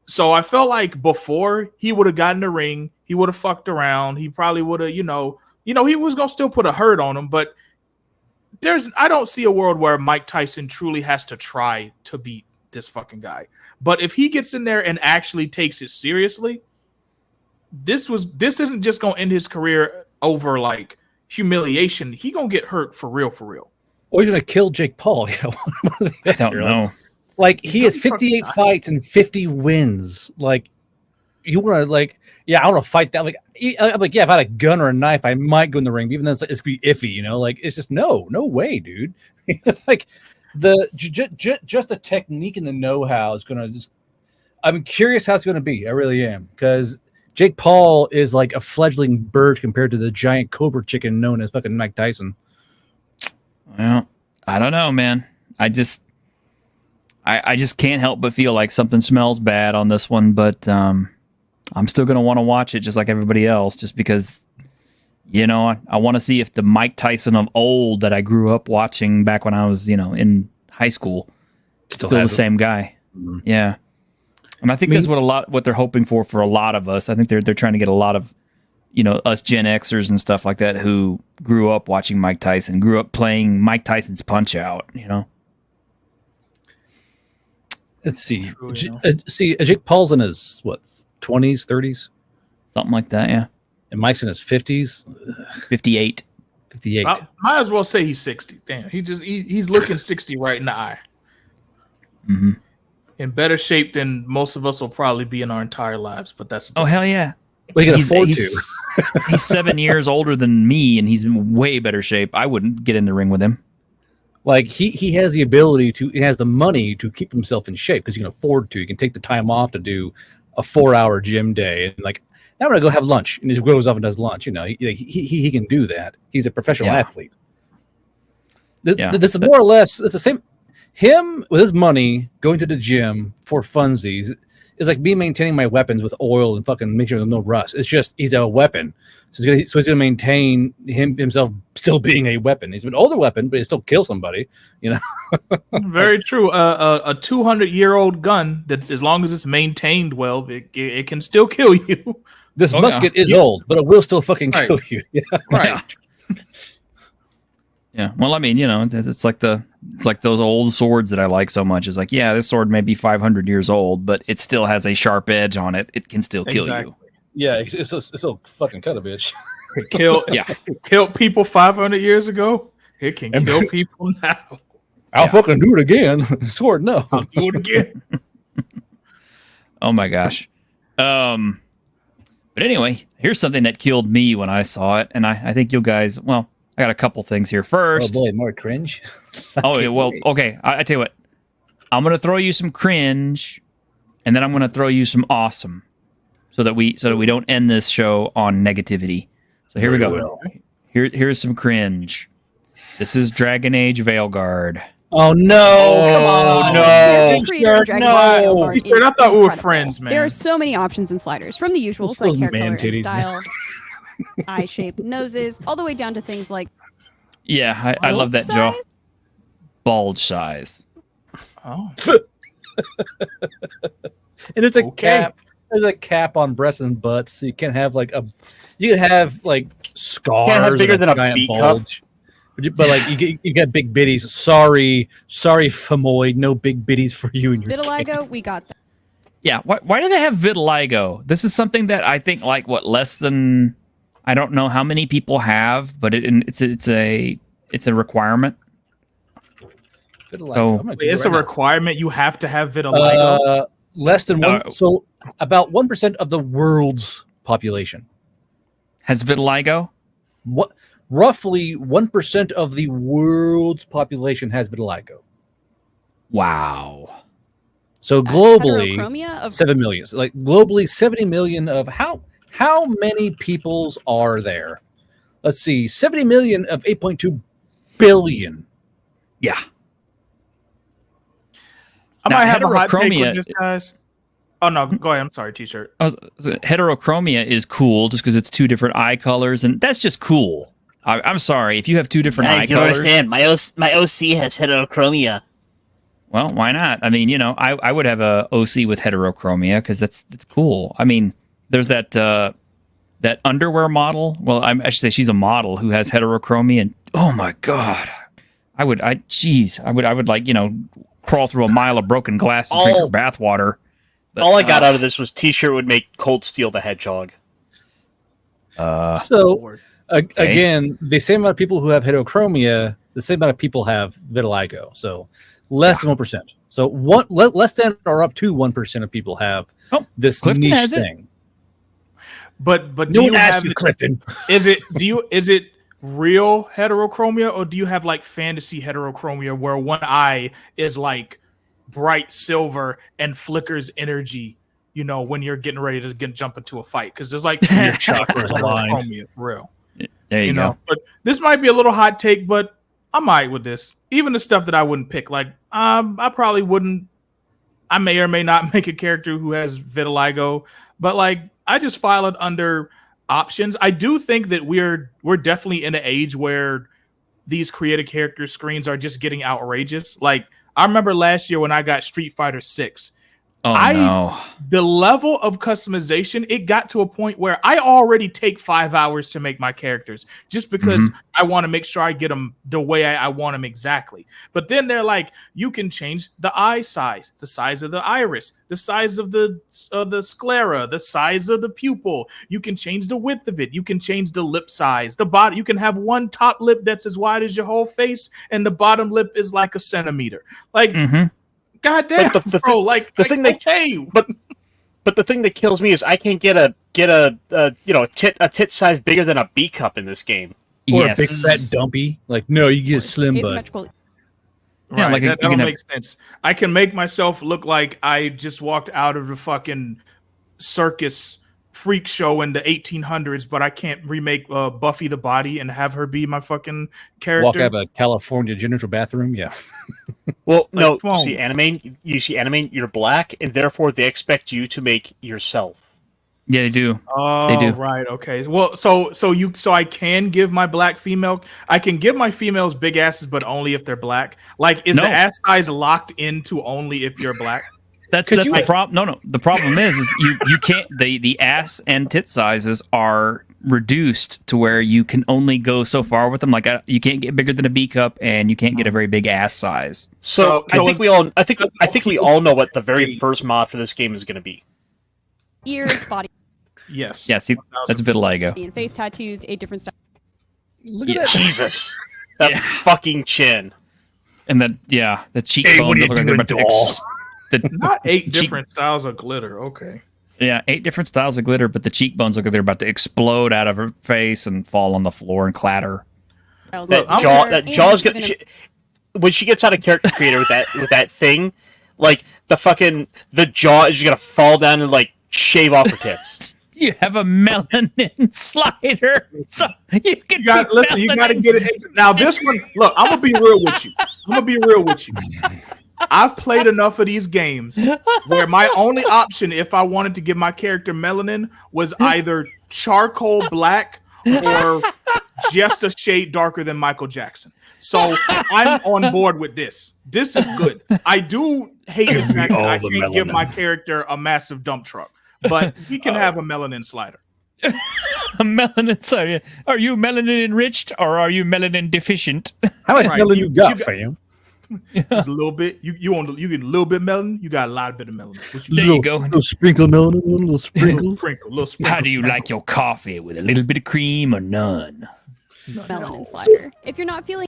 [SPEAKER 4] So I felt like before he would have gotten the ring, he would have fucked around. He probably would have, he was going to still put a hurt on him, but I don't see a world where Mike Tyson truly has to try to beat this fucking guy. But if he gets in there and actually takes it seriously, this isn't just going to end his career over like humiliation. He going to get hurt for real, for real.
[SPEAKER 3] Or he's going to kill Jake Paul.
[SPEAKER 1] I don't know.
[SPEAKER 3] Like, he has 58 fights and 50 wins. Like, you want to, like, yeah, I want to fight that. Like, I'm like, yeah, if I had a gun or a knife, I might go in the ring. But even then, it's going to be iffy, Like, it's just no way, dude. Like, just the technique and the know-how is going to just. I'm curious how it's going to be. I really am, because Jake Paul is like a fledgling bird compared to the giant cobra chicken known as fucking Mike Tyson.
[SPEAKER 1] Well, I don't know, man. I just can't help but feel like something smells bad on this one, but I'm still going to want to watch it just like everybody else, just because, I want to see if the Mike Tyson of old that I grew up watching back when I was, in high school, still the same guy. Mm-hmm. Yeah. And I think that's what they're hoping for a lot of us. I think they're trying to get a lot of, us Gen Xers and stuff like that who grew up watching Mike Tyson, grew up playing Mike Tyson's Punch-Out,
[SPEAKER 3] Let's see. Jake Paul's in his, 20s, 30s?
[SPEAKER 1] Something like that, yeah.
[SPEAKER 3] And Mike's in his 50s?
[SPEAKER 1] 58.
[SPEAKER 3] 58.
[SPEAKER 4] I might as well say he's 60. Damn, he's looking 60 right in the eye.
[SPEAKER 1] Mm-hmm.
[SPEAKER 4] In better shape than most of us will probably be in our entire lives, but that's...
[SPEAKER 1] Oh, hell yeah.
[SPEAKER 3] Well, he can afford
[SPEAKER 1] to. He's 7 years older than me, and he's in way better shape. I wouldn't get in the ring with him.
[SPEAKER 3] Like, he has the ability to, he has the money to keep himself in shape because he can afford to. He can take the time off to do a 4-hour gym day. And like, now I'm going to go have lunch. And he goes off and does lunch. He can do that. He's a professional athlete. This is more or less, it's the same. Him with his money going to the gym for funsies is like me maintaining my weapons with oil and fucking make sure there's no rust. It's just, he's a weapon. So he's going to maintain himself still being a weapon. He's an older weapon, but he still kill somebody,
[SPEAKER 4] Very true. A 200-year-old gun that, as long as it's maintained well, it can still kill you.
[SPEAKER 3] This musket is old, but it will still fucking kill you. Yeah.
[SPEAKER 4] Right.
[SPEAKER 1] Yeah. Well, I mean, it's like those old swords that I like so much. It's like, yeah, this sword may be 500 years old, but it still has a sharp edge on it. It can still kill you.
[SPEAKER 3] Yeah, it's still fucking cut a bitch.
[SPEAKER 4] It killed people 500 years ago. It can kill people now.
[SPEAKER 3] I'll fucking do it again. Sword, no.
[SPEAKER 4] I'll do it again.
[SPEAKER 1] Oh my gosh. But anyway, here's something that killed me when I saw it, and I think you guys. Well, I got a couple things here. First,
[SPEAKER 3] oh boy, more cringe.
[SPEAKER 1] Oh well, okay. I tell you what, I'm gonna throw you some cringe, and then I'm gonna throw you some awesome. so that we don't end this show on negativity. So here we go. Here's some cringe. This is Dragon Age Veilguard.
[SPEAKER 3] Oh no! Come on!
[SPEAKER 6] No!
[SPEAKER 13] The creator of Dragon Age Veilguard is
[SPEAKER 4] I thought we were
[SPEAKER 13] incredible.
[SPEAKER 4] friends, man.
[SPEAKER 13] There are so many options and sliders, from the usuals like hair color and style, eye shape, noses, all the way down to things like
[SPEAKER 1] I love that jaw. Bulge size.
[SPEAKER 4] Oh.
[SPEAKER 3] And it's a cap. There's a cap on breasts and butts, so you can't have like scars.
[SPEAKER 6] Can't have bigger
[SPEAKER 3] and
[SPEAKER 6] than a
[SPEAKER 3] giant
[SPEAKER 6] B cup.
[SPEAKER 3] bulge. But like you get big bitties. Sorry, Femoid, no big bitties for you and your
[SPEAKER 13] vitiligo. We got that.
[SPEAKER 1] Yeah, why do they have vitiligo? This is something that I think less than, I don't know how many people have, but it's a requirement.
[SPEAKER 3] Vitiligo.
[SPEAKER 1] So
[SPEAKER 4] It's a requirement. You have to have vitiligo.
[SPEAKER 3] Less than one. So about 1% of the world's population
[SPEAKER 1] has vitiligo.
[SPEAKER 3] What? Roughly 1% of the world's population has vitiligo.
[SPEAKER 1] Wow.
[SPEAKER 3] So globally,
[SPEAKER 13] heterochromia of
[SPEAKER 3] 7 million. So like globally, 70 million of how many peoples are there? Let's see, 70 million of 8.2 billion.
[SPEAKER 1] Yeah.
[SPEAKER 4] I
[SPEAKER 1] Now,
[SPEAKER 4] might have a hot take
[SPEAKER 1] heterochromia-
[SPEAKER 4] with this, guys. Oh no, go ahead. I'm sorry, T-shirt.
[SPEAKER 1] Heterochromia is cool just because it's two different eye colors, and that's just cool. I'm sorry if you have two different eye
[SPEAKER 6] I don't
[SPEAKER 1] colors.
[SPEAKER 6] understand. My OC has heterochromia.
[SPEAKER 1] Well, why not? I mean, I would have a OC with heterochromia because that's cool. I mean, there's that underwear model. Well, I should say she's a model who has heterochromia, and oh my god, I would like crawl through a mile of broken glass to drink her bathwater. But,
[SPEAKER 6] all I got out of this was T-shirt would make Cold Steel the Hedgehog.
[SPEAKER 3] Again, the same amount of people who have heterochromia, the same amount of people have vitiligo. So less than 1%. So less than or up to 1% of people have this
[SPEAKER 1] Clifton
[SPEAKER 3] niche
[SPEAKER 1] has it.
[SPEAKER 3] thing.
[SPEAKER 4] But do
[SPEAKER 3] No
[SPEAKER 4] you
[SPEAKER 3] one asked
[SPEAKER 4] have
[SPEAKER 3] you, Clifton.
[SPEAKER 4] Is it real heterochromia, or do you have like fantasy heterochromia where one eye is like bright silver and flickers energy? When you're getting ready to jump into a fight, because there's like
[SPEAKER 3] Your chakras aligned.
[SPEAKER 4] heterochromia for real.
[SPEAKER 1] There you go.
[SPEAKER 4] But this might be a little hot take, but I'm alright with this. Even the stuff that I wouldn't pick, like I probably wouldn't. I may or may not make a character who has vitiligo, but like I just file it under options. I do think that we're definitely in an age where these creative character screens are just getting outrageous. Like I remember last year when I got Street Fighter 6.
[SPEAKER 1] No.
[SPEAKER 4] The level of customization, it got to a point where I already take 5 hours to make my characters just because I want to make sure I get them the way I want them exactly. But then they're like, you can change the eye size, the size of the iris, the size of the sclera, the size of the pupil. You can change the width of it. You can change the lip size, the bottom. You can have one top lip that's as wide as your whole face, and the bottom lip is like a centimeter. Like, God damn,
[SPEAKER 6] But the
[SPEAKER 4] bro!
[SPEAKER 6] the thing that the thing that kills me is I can't get a tit size bigger than a B cup in this game.
[SPEAKER 3] Or a big fat dumpy. Like, no, you get a slim butt.
[SPEAKER 13] asymmetrical.
[SPEAKER 4] Right,
[SPEAKER 1] like
[SPEAKER 4] that don't make sense. I can make myself look like I just walked out of the fucking circus freak show in the 1800s, but I can't remake Buffy the Body and have her be my fucking character.
[SPEAKER 3] Walk out of a California genital bathroom, yeah.
[SPEAKER 6] Well,
[SPEAKER 4] Like,
[SPEAKER 6] no,
[SPEAKER 4] come on.
[SPEAKER 6] you see Animaine, you're black, and therefore they expect you to make yourself.
[SPEAKER 1] Yeah, they do.
[SPEAKER 4] Oh,
[SPEAKER 1] They do.
[SPEAKER 4] right, okay. Well, so I can give my black female. I can give my females big asses, but only if they're black. Like, is
[SPEAKER 1] No.
[SPEAKER 4] the ass size locked into only if you're black?
[SPEAKER 1] That's the problem. No. The problem is you can't. The ass and tit sizes are reduced to where you can only go so far with them. Like you can't get bigger than a B cup, and you can't get a very big ass size.
[SPEAKER 6] So I think we all know what the very first mod for this game is going to be.
[SPEAKER 13] Ears, body,
[SPEAKER 4] Yes.
[SPEAKER 1] Yeah, see, that's vitiligo.
[SPEAKER 13] and face tattoos, 8 different styles.
[SPEAKER 3] Look
[SPEAKER 1] at that.
[SPEAKER 6] Jesus, that fucking chin.
[SPEAKER 1] And then the cheekbones look like they're about to
[SPEAKER 4] Not 8
[SPEAKER 1] cheek-
[SPEAKER 4] different styles of glitter. Okay.
[SPEAKER 1] Yeah, 8 different styles of glitter, but the cheekbones look like they're about to explode out of her face and fall on the floor and clatter.
[SPEAKER 6] That jaw's gonna. When she gets out of character creator with that thing, like the jaw is just gonna fall down and like shave off her tits.
[SPEAKER 1] You have a melanin slider, so you can.
[SPEAKER 4] You got to get it. Now this one, look, I'm gonna be real with you. I've played enough of these games where my only option, if I wanted to give my character melanin, was either charcoal black or just a shade darker than Michael Jackson. So I'm on board with this. This is good. I do hate the fact that I can't give my character a massive dump truck, but he can have a melanin slider.
[SPEAKER 1] A melanin slider. Are you melanin enriched or are you melanin deficient?
[SPEAKER 3] How much melanin you got, fam?
[SPEAKER 4] Just a little bit. You get a little bit melanin. You got a lot of bit of melanin.
[SPEAKER 1] There you go.
[SPEAKER 3] A little sprinkle melanin, a little sprinkle.
[SPEAKER 4] little sprinkle.
[SPEAKER 1] How do you like your coffee? With a little bit of cream or none?
[SPEAKER 13] Melanin slider. If you're not feeling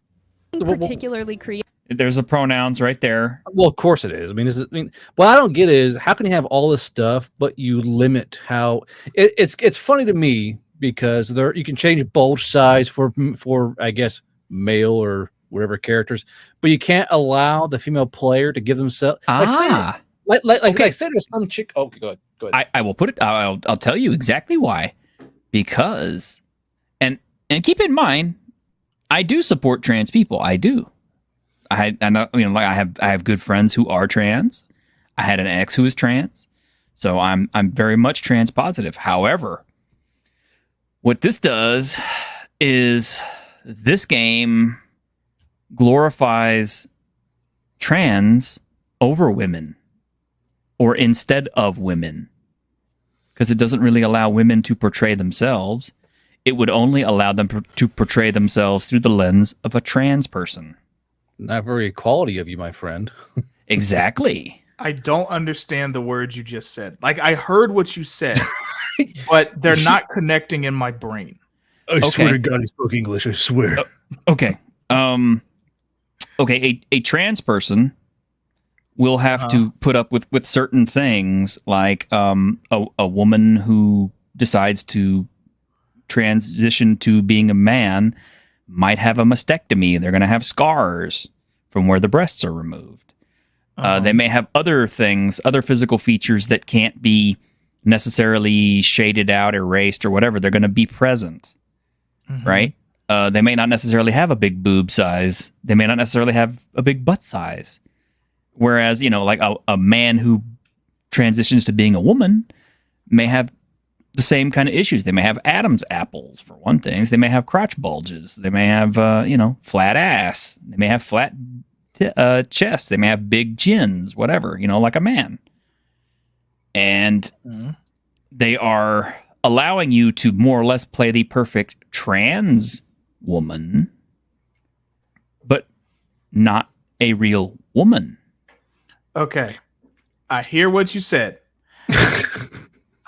[SPEAKER 13] particularly creative.
[SPEAKER 1] There's the pronouns right there.
[SPEAKER 3] Well, of course it is. I mean, what I don't get is how can you have all this stuff, but you limit how it's funny to me because you can change bulge size for I guess male or whatever characters, but you can't allow the female player to give themselves like I said, there's some chick. Oh, go ahead.
[SPEAKER 1] I will put it. I'll tell you exactly why. Because, and keep in mind, I do support trans people. I do. I know, I have good friends who are trans. I had an ex who is trans, so I'm very much trans positive. However, what this does is this game glorifies trans over women or instead of women because it doesn't really allow women to portray themselves. It would only allow them to portray themselves through the lens of a trans person.
[SPEAKER 3] Not very equality of you, my friend.
[SPEAKER 1] Exactly.
[SPEAKER 4] I don't understand the words you just said. Like, I heard what you said, but they're not connecting in my brain.
[SPEAKER 3] I swear to God, he spoke English. I swear.
[SPEAKER 1] Okay. A trans person will have to put up with certain things, like a woman who decides to transition to being a man might have a mastectomy. They're going to have scars from where the breasts are removed. They may have other things, other physical features that can't be necessarily shaded out, erased, or whatever. They're going to be present, right? They may not necessarily have a big boob size. They may not necessarily have a big butt size. Whereas, like a man who transitions to being a woman may have the same kind of issues. They may have Adam's apples, for one thing. They may have crotch bulges. They may have, flat ass. They may have flat chests. They may have big chins, whatever, like a man. And they are allowing you to more or less play the perfect trans woman, but not a real woman.
[SPEAKER 4] Okay. I hear what you said.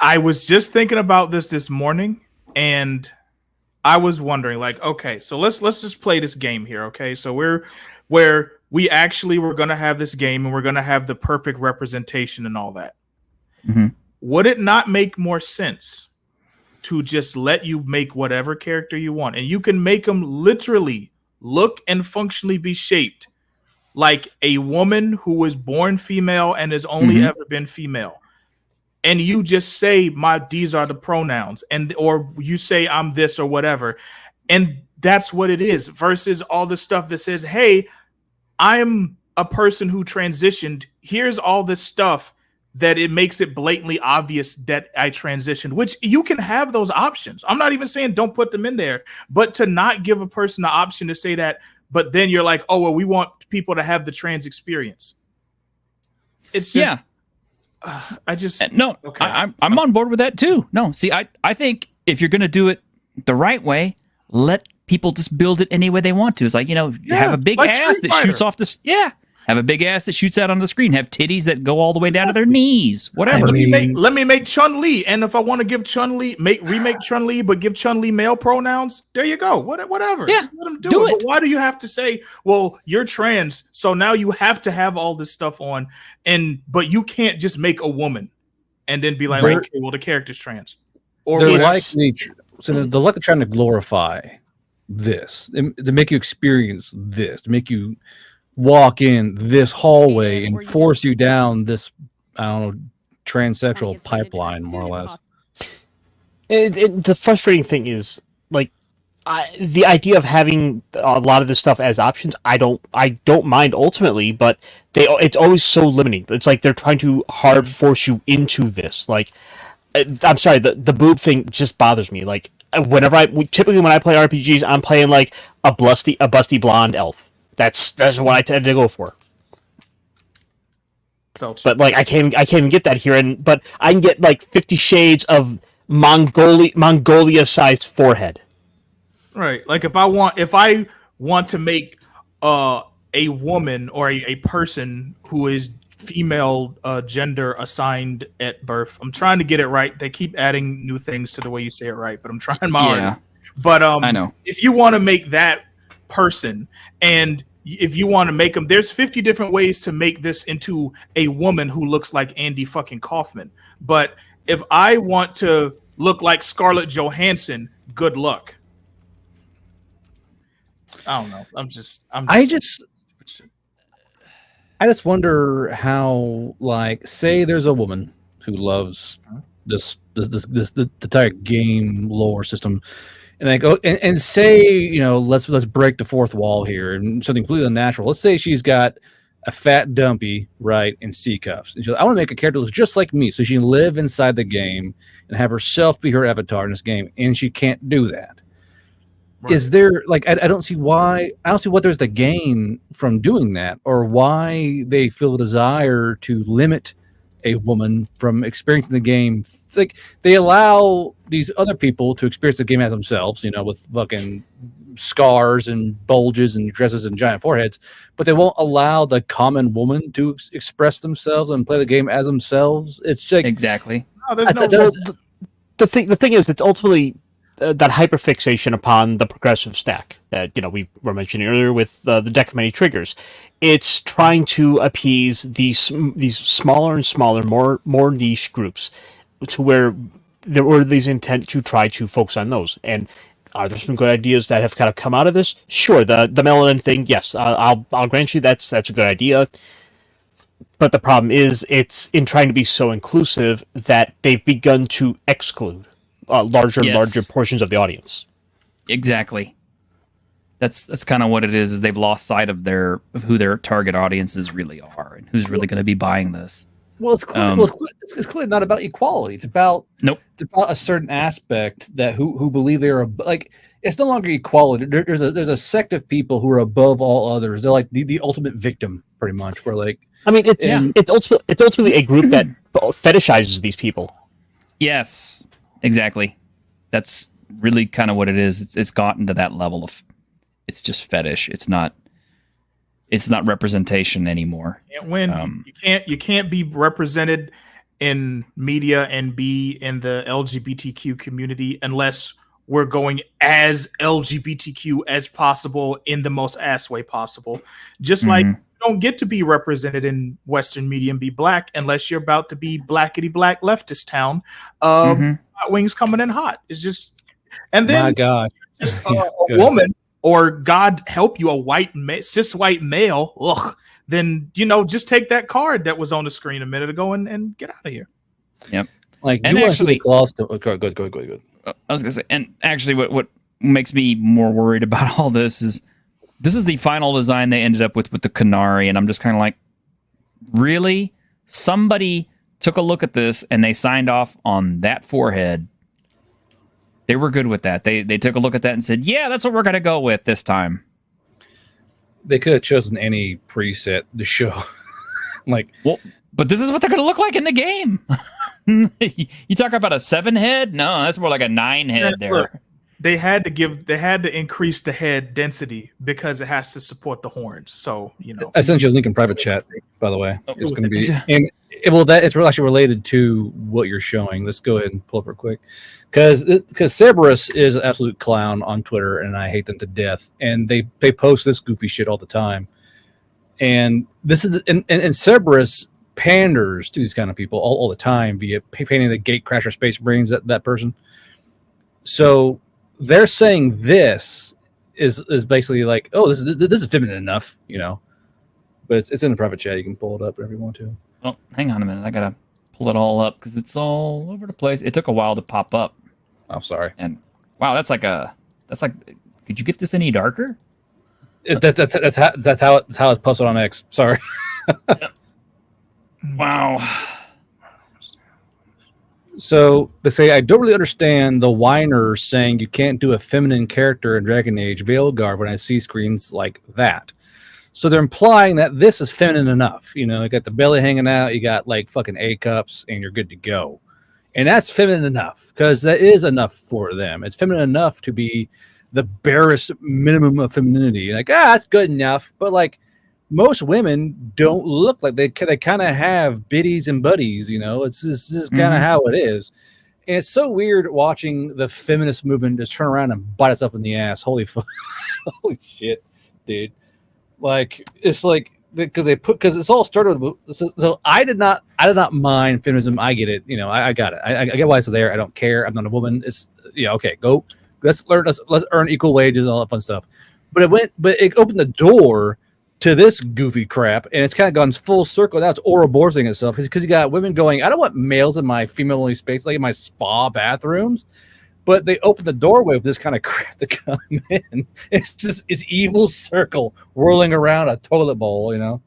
[SPEAKER 4] I was just thinking about this morning, and I was wondering, like, okay, so let's just play this game here, okay? So we're going to have this game, and we're going to have the perfect representation and all that. Would it not make more sense to just let you make whatever character you want, and you can make them literally look and functionally be shaped like a woman who was born female and has only ever been female? And you just say these are the pronouns, or you say I'm this or whatever, and that's what it is. Versus all the stuff that says, "Hey, I'm a person who transitioned. Here's all this stuff that it makes it blatantly obvious that I transitioned." Which you can have those options. I'm not even saying don't put them in there, but to not give a person the option to say that, but then you're like, "Oh well, we want people to have the trans experience." It's just.
[SPEAKER 1] I'm on board with that too. No, see, I think if you're going to do it the right way, let people just build it any way they want to. It's like, have a big ass that shoots off have a big ass that shoots out on the screen, have titties that go all the way down to their knees, whatever.
[SPEAKER 4] Let me make Chun-Li, and if I want to give Chun-Li, remake Chun-Li, but give Chun-Li male pronouns, there you go. Whatever.
[SPEAKER 1] Yeah,
[SPEAKER 4] just let them do it. But why do you have to say, well, you're trans, so now you have to have all this stuff on, but you can't just make a woman and then be like, okay, well, the character's trans. Or
[SPEAKER 3] they're likely trying to glorify this, to make you experience this, to make you walk in this hallway and force you down this, I don't know, transsexual pipeline, more or less.
[SPEAKER 6] The frustrating thing is, like, the idea of having a lot of this stuff as options, I don't mind ultimately, but it's always so limiting. It's like they're trying to hard force you into this. Like, I'm sorry, the boob thing just bothers me. Like, typically when I play RPGs, I'm playing like a busty blonde elf. That's what I tend to go for. But like I can't even get that here, but I can get like 50 shades of Mongolia-sized forehead.
[SPEAKER 4] Right. Like if I want to make a woman or a person who is female gender assigned at birth. I'm trying to get it right. They keep adding new things to the way you say it right, but I'm trying my hardest. But
[SPEAKER 1] I know.
[SPEAKER 4] If you want to make that person, and if you want to make them, there's 50 different ways to make this into a woman who looks like Andy fucking Kaufman. But if I want to look like Scarlett Johansson, good luck. I don't know.
[SPEAKER 3] I just wonder how, like, say there's a woman who loves this the entire game lore system, and I go and say, you know, let's break the fourth wall here and something completely unnatural. Let's say she's got a fat dumpy, right, and C cups, and she's like, I want to make a character that looks just like me, so she can live inside the game and have herself be her avatar in this game, and she can't do that. Right. Is there, like, I don't see what there's to gain from doing that, or why they feel a desire to limit a woman from experiencing the game. Like, they allow these other people to experience the game as themselves, you know, with fucking scars and bulges and dresses and giant foreheads, but they won't allow the common woman to express themselves and play the game as themselves. It's like,
[SPEAKER 1] exactly.
[SPEAKER 6] The thing is, it's ultimately that hyperfixation upon the progressive stack that, you know, we were mentioning earlier with the deck of many triggers. It's trying to appease these smaller and smaller, more niche groups, to where there were these intent to try to focus on those. And are there some good ideas that have kind of come out of this? Sure, the melanin thing, yes, I'll grant you that's a good idea. But the problem is, it's in trying to be so inclusive that they've begun to exclude larger and larger portions of the audience.
[SPEAKER 1] Exactly. That's kind of what it is they've lost sight of who their target audiences really are and who's really going to be buying this.
[SPEAKER 3] Well, it's clearly not about equality. It's about It's about a certain aspect that who believe they're like. It's no longer equality. There's a sect of people who are above all others. They're like the ultimate victim, pretty much. We're like,
[SPEAKER 6] I mean, it's ultimately a group that fetishizes these people.
[SPEAKER 1] Yes, exactly. That's really kind of what it is. It's gotten to that level of, it's just fetish. It's not representation anymore.
[SPEAKER 4] You can't be represented in media and be in the LGBTQ community unless we're going as LGBTQ as possible in the most ass way possible. Just like you don't get to be represented in Western media and be black unless you're about to be blackety black leftist town. Hot wings coming in hot. It's just, and then
[SPEAKER 3] my God,
[SPEAKER 4] just a woman, or God help you, a cis white male. Ugh. Then, you know, just take that card that was on the screen a minute ago and get out of here.
[SPEAKER 1] Yep.
[SPEAKER 3] Like,
[SPEAKER 1] and
[SPEAKER 3] you
[SPEAKER 1] actually,
[SPEAKER 3] want to good.
[SPEAKER 1] I was gonna say, and actually, what makes me more worried about all this is the final design they ended up with the Canary, and I'm just kind of like, really? Somebody took a look at this and they signed off on that forehead. They were good with that. They took a look at that and said, yeah, that's what we're gonna go with this time.
[SPEAKER 3] They could have chosen any preset to show. Like,
[SPEAKER 1] well, but this is what they're gonna look like in the game. You talk about a 7 head? No, that's more like a 9 head there.
[SPEAKER 4] Look, they had to increase the head density because it has to support the horns. So, you know,
[SPEAKER 3] I sent you a link in private chat, by the way. It's going to be, and it's actually related to what you're showing. Let's go ahead and pull up real quick, because Cerberus is an absolute clown on Twitter, and I hate them to death. And they post this goofy shit all the time. And this is and Cerberus panders to these kind of people all the time via painting the gate crasher space brains that person. So they're saying this is basically like, oh, this is feminine enough, you know. But it's in the private chat. You can pull it up whenever you want to.
[SPEAKER 1] Well, hang on a minute. I gotta pull it all up because it's all over the place. It took a while to pop up.
[SPEAKER 3] I'm sorry.
[SPEAKER 1] And wow, that's like. Could you get this any darker?
[SPEAKER 3] That's how it's posted on X. Sorry.
[SPEAKER 1] Wow.
[SPEAKER 3] So they say, I don't really understand the whiners saying you can't do a feminine character in Dragon Age Veilguard when I see screens like that. So they're implying that this is feminine enough. You know, you got the belly hanging out, you got like fucking A cups, and you're good to go. And that's feminine enough because that is enough for them. It's feminine enough to be the barest minimum of femininity. Like, that's good enough. But like, most women don't look like they kind of have biddies and buddies, you know. It's this is kind of how it is, and it's so weird watching the feminist movement just turn around and bite itself in the ass. Holy shit, dude! Like it's like because it's all started with so I did not mind feminism. I get it, you know. I got it. I get why it's there. I don't care. I'm not a woman. It's okay. Go. Let's earn equal wages and all that fun stuff. But it opened the door to this goofy crap, and it's kind of gone full circle. Now it's Ouroboros-ing itself because you got women going, I don't want males in my female-only space, like in my spa bathrooms. But they open the doorway with this kind of crap to come in. It's evil circle whirling around a toilet bowl, you know?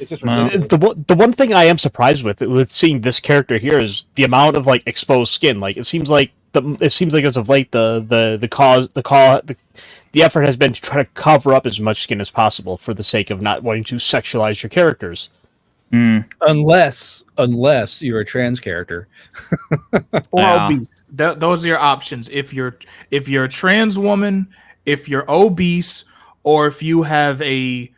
[SPEAKER 3] It's just
[SPEAKER 6] the one thing I am surprised with seeing this character here is the amount of like exposed skin. Like it seems like as of late the effort has been to try to cover up as much skin as possible for the sake of not wanting to sexualize your characters.
[SPEAKER 3] Unless you're a trans character
[SPEAKER 4] or obese. Those are your options. If you're a trans woman, if you're obese, or if you have a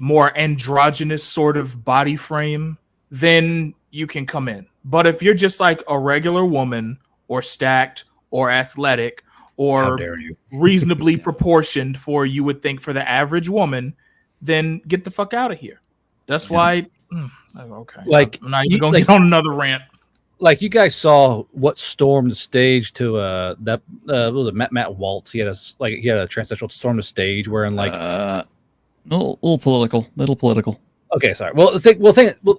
[SPEAKER 4] more androgynous sort of body frame, then you can come in. But if you're just like a regular woman or stacked or athletic or reasonably proportioned for you would think for the average woman, then get the fuck out of here. That's why. Okay,
[SPEAKER 3] like
[SPEAKER 4] I'm not even gonna get on another rant.
[SPEAKER 3] Like you guys saw what stormed the stage to what was it, Matt Waltz. He had a transsexual storm the stage wearing like
[SPEAKER 1] little political.
[SPEAKER 3] Okay, sorry. Well,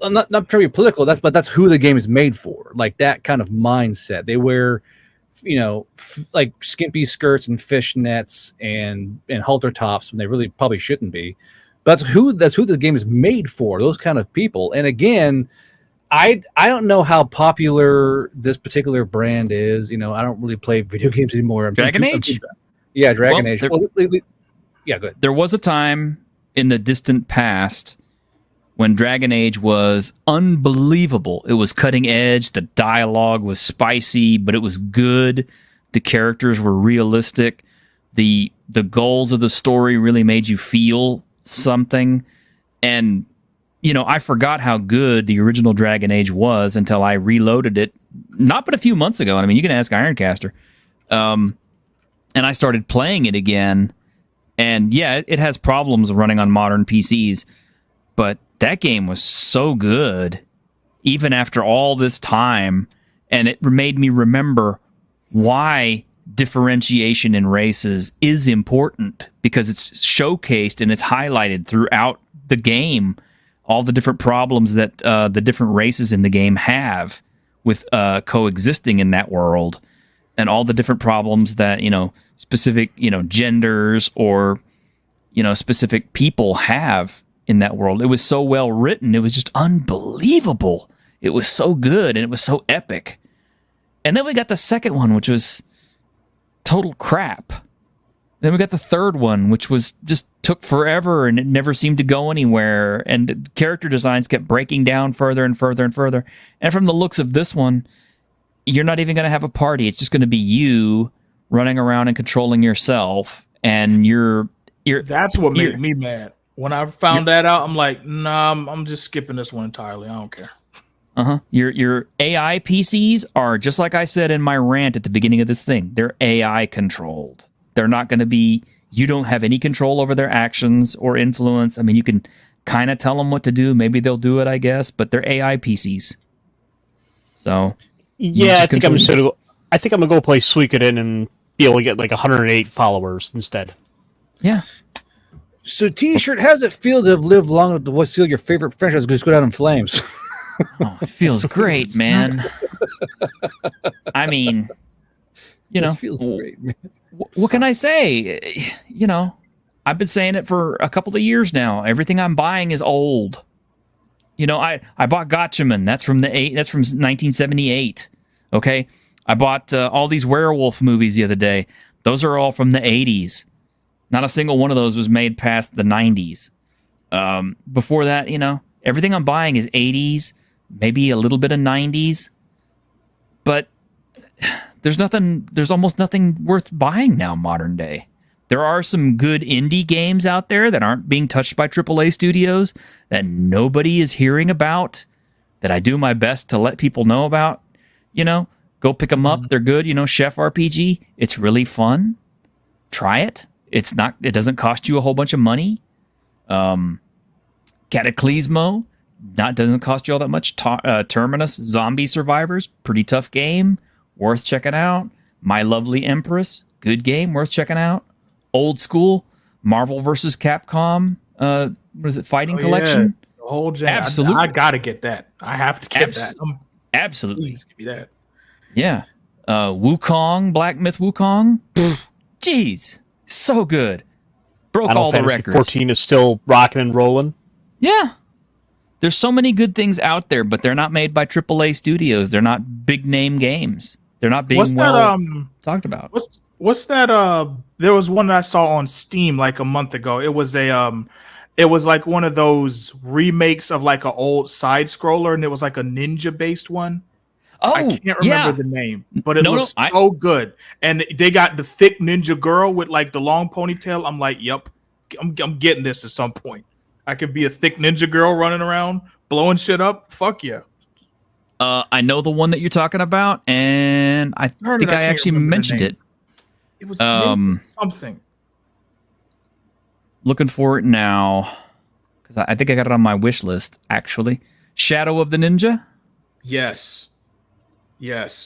[SPEAKER 3] I'm not trying to be political. That's who the game is made for. Like that kind of mindset. They wear, like skimpy skirts and fishnets and halter tops when they really probably shouldn't be. But that's who the game is made for. Those kind of people. And again, I don't know how popular this particular brand is. I don't really play video games anymore.
[SPEAKER 1] Dragon Age?
[SPEAKER 3] Yeah, Dragon Age. Yeah, go ahead.
[SPEAKER 1] There was a time in the distant past when Dragon Age was unbelievable. It was cutting edge. The dialogue was spicy, but it was good. The characters were realistic. The goals of the story really made you feel something. And, I forgot how good the original Dragon Age was until I reloaded it, not but a few months ago. I mean, you can ask Ironcaster. And I started playing it again. And yeah, it has problems running on modern PCs, but that game was so good, even after all this time, and it made me remember why differentiation in races is important, because it's showcased and it's highlighted throughout the game, all the different problems that the different races in the game have with coexisting in that world, and all the different problems that, specific, genders or, specific people have in that world. It was so well written. It was just unbelievable. It was so good and it was so epic. And then we got the second one, which was total crap. Then we got the third one, which was just took forever and it never seemed to go anywhere. And the character designs kept breaking down further and further and further. And from the looks of this one, you're not even going to have a party. It's just going to be you running around and controlling yourself. And
[SPEAKER 4] that's what made me mad. When I found that out, I'm like, nah, I'm just skipping this one entirely. I don't care.
[SPEAKER 1] Your AI PCs are, just like I said in my rant at the beginning of this thing, they're AI controlled. They're not going to be, you don't have any control over their actions or influence. I mean, you can kind of tell them what to do. Maybe they'll do it, I guess, but they're AI PCs. So,
[SPEAKER 6] yeah, I think I'm gonna go play Suikoden and be able to get like 108 followers instead.
[SPEAKER 1] Yeah.
[SPEAKER 3] So, T-shirt, how does it feel to have lived long enough to see your favorite franchise just go down in flames?
[SPEAKER 1] Oh, it feels great, man. I mean,
[SPEAKER 3] It feels great, man.
[SPEAKER 1] what can I say? I've been saying it for a couple of years now. Everything I'm buying is old. I bought Gotchaman. That's from 1978. Okay, I bought all these werewolf movies the other day. Those are all from the 80s. Not a single one of those was made past the 90s. Before that, everything I'm buying is 80s, maybe a little bit of 90s. But there's almost nothing worth buying now modern day. There are some good indie games out there that aren't being touched by AAA studios that nobody is hearing about, that I do my best to let people know about. Go pick them up. They're good. Chef RPG. It's really fun. Try it. It doesn't cost you a whole bunch of money. Cataclysmo. Doesn't cost you all that much. Terminus Zombie Survivors. Pretty tough game. Worth checking out. My Lovely Empress. Good game. Worth checking out. Old school Marvel vs. Capcom. What is it? Fighting Collection.
[SPEAKER 4] Yeah. The whole jam.
[SPEAKER 1] Absolutely.
[SPEAKER 4] I gotta get that. I have to get that.
[SPEAKER 1] Absolutely.
[SPEAKER 4] Please give me that.
[SPEAKER 1] Yeah. Wukong, Black Myth Wukong. Jeez. So good. Broke all the records.
[SPEAKER 6] 14 is still rocking and rolling.
[SPEAKER 1] Yeah. There's so many good things out there, but they're not made by AAA studios. They're not big name games. They're not being talked about.
[SPEAKER 4] What's that? There was one that I saw on Steam like a month ago. It was like one of those remakes of like an old side scroller, and it was like a ninja based one.
[SPEAKER 1] Oh,
[SPEAKER 4] I can't remember the name, but it looks
[SPEAKER 1] so
[SPEAKER 4] good. And they got the thick ninja girl with like the long ponytail. I'm like, yep, I'm getting this at some point. I could be a thick ninja girl running around blowing shit up. Fuck yeah.
[SPEAKER 1] I know the one that you're talking about, and I think I actually mentioned it.
[SPEAKER 4] It was something.
[SPEAKER 1] Looking for it now, because I think I got it on my wish list, actually. Shadow of the Ninja?
[SPEAKER 4] Yes.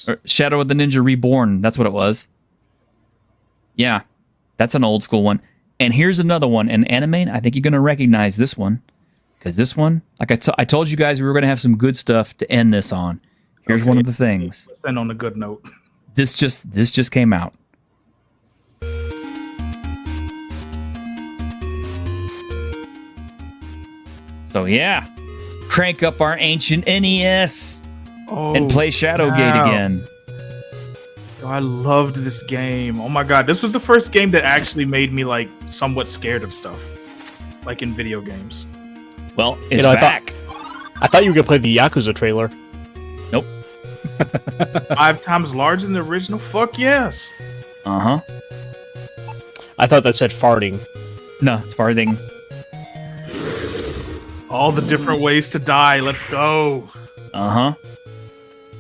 [SPEAKER 1] Or Shadow of the Ninja Reborn. That's what it was. Yeah. That's an old school one. And here's another one. And Animaine, I think you're going to recognize this one. Because this one, like I told you guys, we were going to have some good stuff to end this on. Here's one of the things.
[SPEAKER 4] Let's end on a good note.
[SPEAKER 1] This just came out. So yeah, crank up our ancient NES and play Shadowgate again.
[SPEAKER 4] Oh, I loved this game. Oh my god, this was the first game that actually made me like somewhat scared of stuff, like in video games.
[SPEAKER 1] Well, it's back.
[SPEAKER 6] I thought you were gonna play the Yakuza trailer.
[SPEAKER 1] Nope.
[SPEAKER 4] 5 times larger than the original. Fuck yes.
[SPEAKER 1] Uh huh.
[SPEAKER 6] I thought that said farting.
[SPEAKER 1] No, it's farting.
[SPEAKER 4] All the different ways to die. Let's go.
[SPEAKER 1] Uh huh.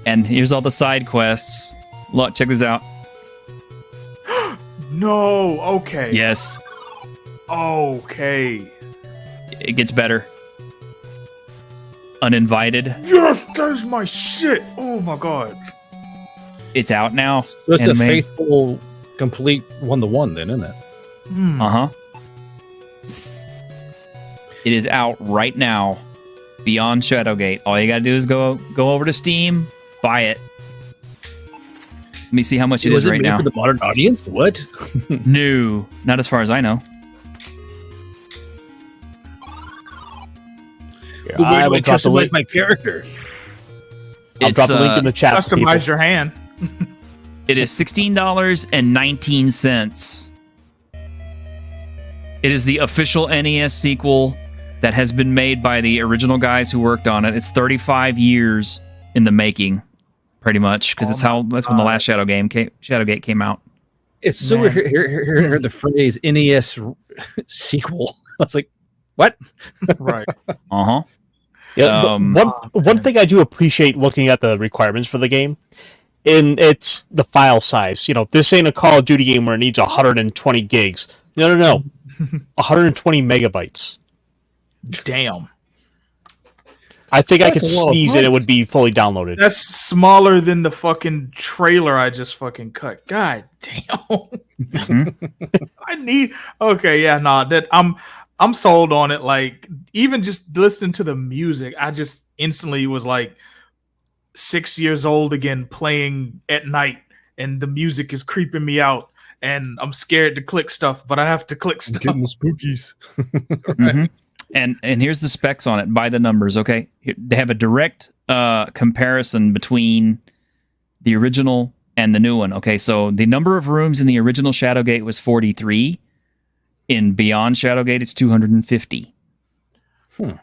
[SPEAKER 1] And here's all the side quests. Look, check this out.
[SPEAKER 4] No. Okay.
[SPEAKER 1] Yes.
[SPEAKER 4] Okay.
[SPEAKER 1] It gets better. Uninvited.
[SPEAKER 4] Yes, there's my shit. Oh my god.
[SPEAKER 1] It's out now.
[SPEAKER 3] So it's a faithful, complete 1-to-1 then, isn't it?
[SPEAKER 1] Uh huh. It is out right now. Beyond Shadowgate. All you gotta do is go over to Steam, buy it. Let me see how much it is right now.
[SPEAKER 3] For the modern audience? What?
[SPEAKER 1] No, not as far as I know.
[SPEAKER 3] I will customize my character.
[SPEAKER 6] I'll drop a link in the chat.
[SPEAKER 4] Customize your hand.
[SPEAKER 1] It is $16.19. It is the official NES sequel that has been made by the original guys who worked on it. It's 35 years in the making, pretty much, because that's when the last Shadowgate came out.
[SPEAKER 3] It's so weird hearing the phrase NES sequel. I was like, what?
[SPEAKER 4] Right.
[SPEAKER 1] Uh-huh.
[SPEAKER 6] Yeah, one thing I do appreciate looking at the requirements for the game, and it's the file size. This ain't a Call of Duty game where it needs 120 gigs. No. 120 megabytes.
[SPEAKER 4] Damn.
[SPEAKER 6] I think I could sneeze and it would be fully downloaded.
[SPEAKER 4] That's smaller than the fucking trailer I just fucking cut. God damn. I need. Okay, yeah, no. That I'm I'm sold on it. Like, even just listening to the music, I just instantly was like 6 years old again, playing at night, and the music is creeping me out, and I'm scared to click stuff, but I have to click stuff.
[SPEAKER 3] Getting the spookies.
[SPEAKER 1] Mm-hmm. And here's the specs on it by the numbers. Okay, they have a direct comparison between the original and the new one. Okay, so the number of rooms in the original Shadowgate was 43. In Beyond Shadowgate, it's 250.
[SPEAKER 4] God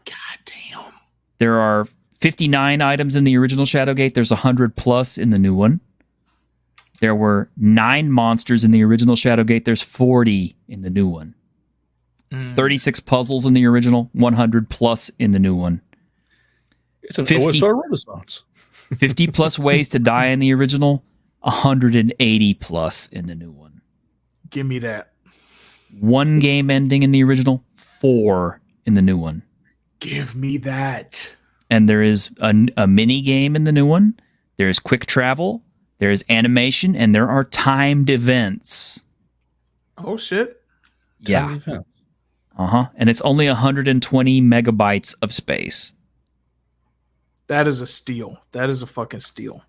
[SPEAKER 4] damn.
[SPEAKER 1] There are 59 items in the original Shadowgate. There's 100 plus in the new one. There were 9 monsters in the original Shadowgate. There's 40 in the new one. 36 puzzles in the original, 100 plus in the new one.
[SPEAKER 3] It's an OSR Renaissance.
[SPEAKER 1] 50 plus ways to die in the original, 180 plus in the new one.
[SPEAKER 4] Give me that.
[SPEAKER 1] 1 game ending in the original, 4 in the new one.
[SPEAKER 4] Give me that.
[SPEAKER 1] And there is a mini game in the new one. There's quick travel. There's animation, and there are timed events.
[SPEAKER 4] Oh shit!
[SPEAKER 1] Yeah. And it's only 120 megabytes of space.
[SPEAKER 4] That is a steal. That is a fucking steal.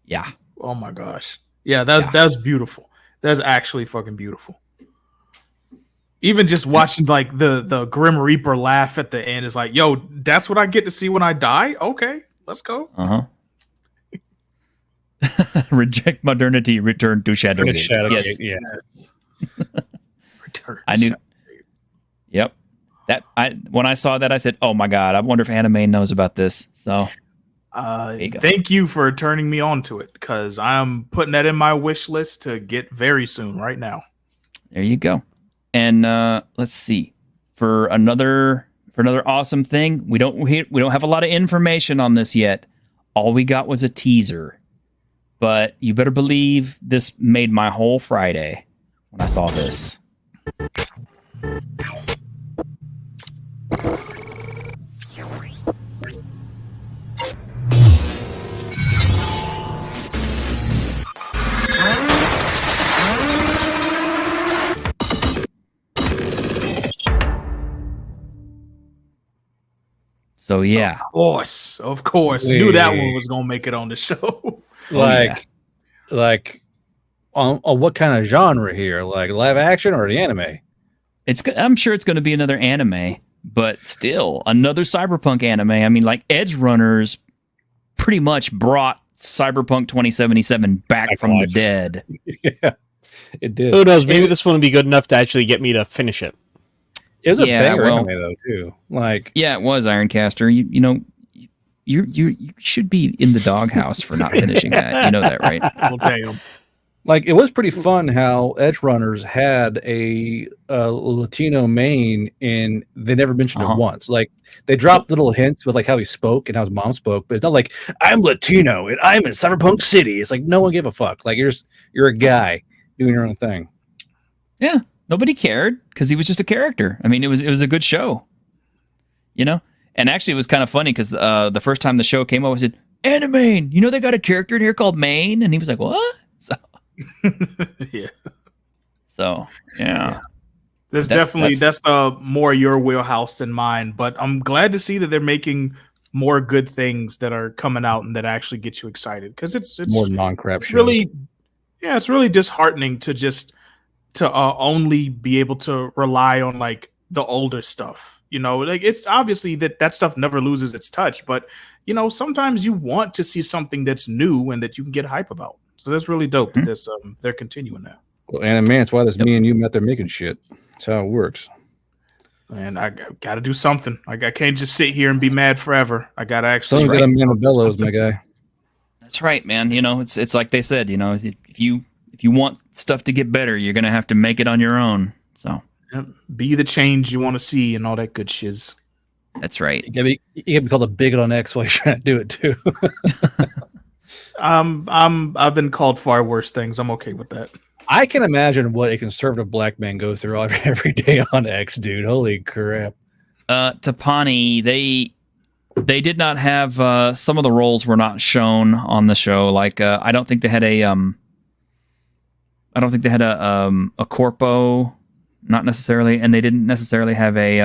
[SPEAKER 1] Yeah.
[SPEAKER 4] Oh my gosh. Yeah, that's beautiful. That's actually fucking beautiful. Even just watching like the Grim Reaper laugh at the end is like, yo, that's what I get to see when I die? Okay, let's go.
[SPEAKER 1] Reject modernity, return to Shadowgate. Yes.
[SPEAKER 3] Yeah.
[SPEAKER 4] Return.
[SPEAKER 1] I knew. Yep. When I saw that, I said, "Oh my god! I wonder if Animaine knows about this." So,
[SPEAKER 4] thank you for turning me on to it, because I'm putting that in my wish list to get very soon. Right now.
[SPEAKER 1] There you go. And let's see, for another awesome thing, we don't have a lot of information on this yet. All we got was a teaser, but you better believe this made my whole Friday when I saw this. So yeah,
[SPEAKER 4] of course, knew that one was gonna make it on the show.
[SPEAKER 3] Like on what kind of genre here? Like live action or the anime?
[SPEAKER 1] I'm sure it's going to be another anime, but still another cyberpunk anime. I mean, like Edge Runners pretty much brought Cyberpunk 2077 back from the dead.
[SPEAKER 3] Yeah, it did.
[SPEAKER 6] Who knows? Maybe this one will be good enough to actually get me to finish it.
[SPEAKER 3] It was a banger anime though too. Like,
[SPEAKER 1] yeah, it was Ironcaster. You should be in the doghouse for not finishing that. You know that, right?
[SPEAKER 4] Well, damn.
[SPEAKER 3] Like, it was pretty fun how Edge Runners had a Latino main, and they never mentioned it once. Like, they dropped little hints with like how he spoke and how his mom spoke, but it's not like I'm Latino and I'm in Cyberpunk City. It's like no one gave a fuck. Like you're a guy doing your own thing.
[SPEAKER 1] Yeah, nobody cared because he was just a character. I mean, it was a good show, you know. And actually, it was kind of funny because the first time the show came up, I said, "Animaine, you know they got a character in here called Maine," and he was like, "What?" So.
[SPEAKER 4] Yeah.
[SPEAKER 1] So yeah.
[SPEAKER 4] That's more your wheelhouse than mine. But I'm glad to see that they're making more good things that are coming out and that actually get you excited, because it's
[SPEAKER 3] more non-crap shows.
[SPEAKER 4] Really, yeah, it's really disheartening to only be able to rely on like the older stuff. You know, like it's obviously that stuff never loses its touch, but you know, sometimes you want to see something that's new and that you can get hype about. So that's really dope that they're continuing that.
[SPEAKER 3] Well, Animaine, that's why there's me and you met there making shit. That's how it works.
[SPEAKER 4] And I got to do something. Like I can't just sit here and be mad forever. I got to actually.
[SPEAKER 3] Someone got a man of bellows, my guy.
[SPEAKER 1] That's right, man. You know, it's like they said. You know, if you want stuff to get better, you're gonna have to make it on your own. So
[SPEAKER 4] be the change you want to see and all that good shiz.
[SPEAKER 1] That's right.
[SPEAKER 3] You can be called a bigot on X while you're trying to do it too.
[SPEAKER 4] I've been called far worse things. I'm okay with that.
[SPEAKER 3] I can imagine what a conservative black man goes through every day on X, dude. Holy crap.
[SPEAKER 1] Tapani, they did not have some of the roles were not shown on the show. Like I don't think they had a corpo not necessarily, and they didn't necessarily have a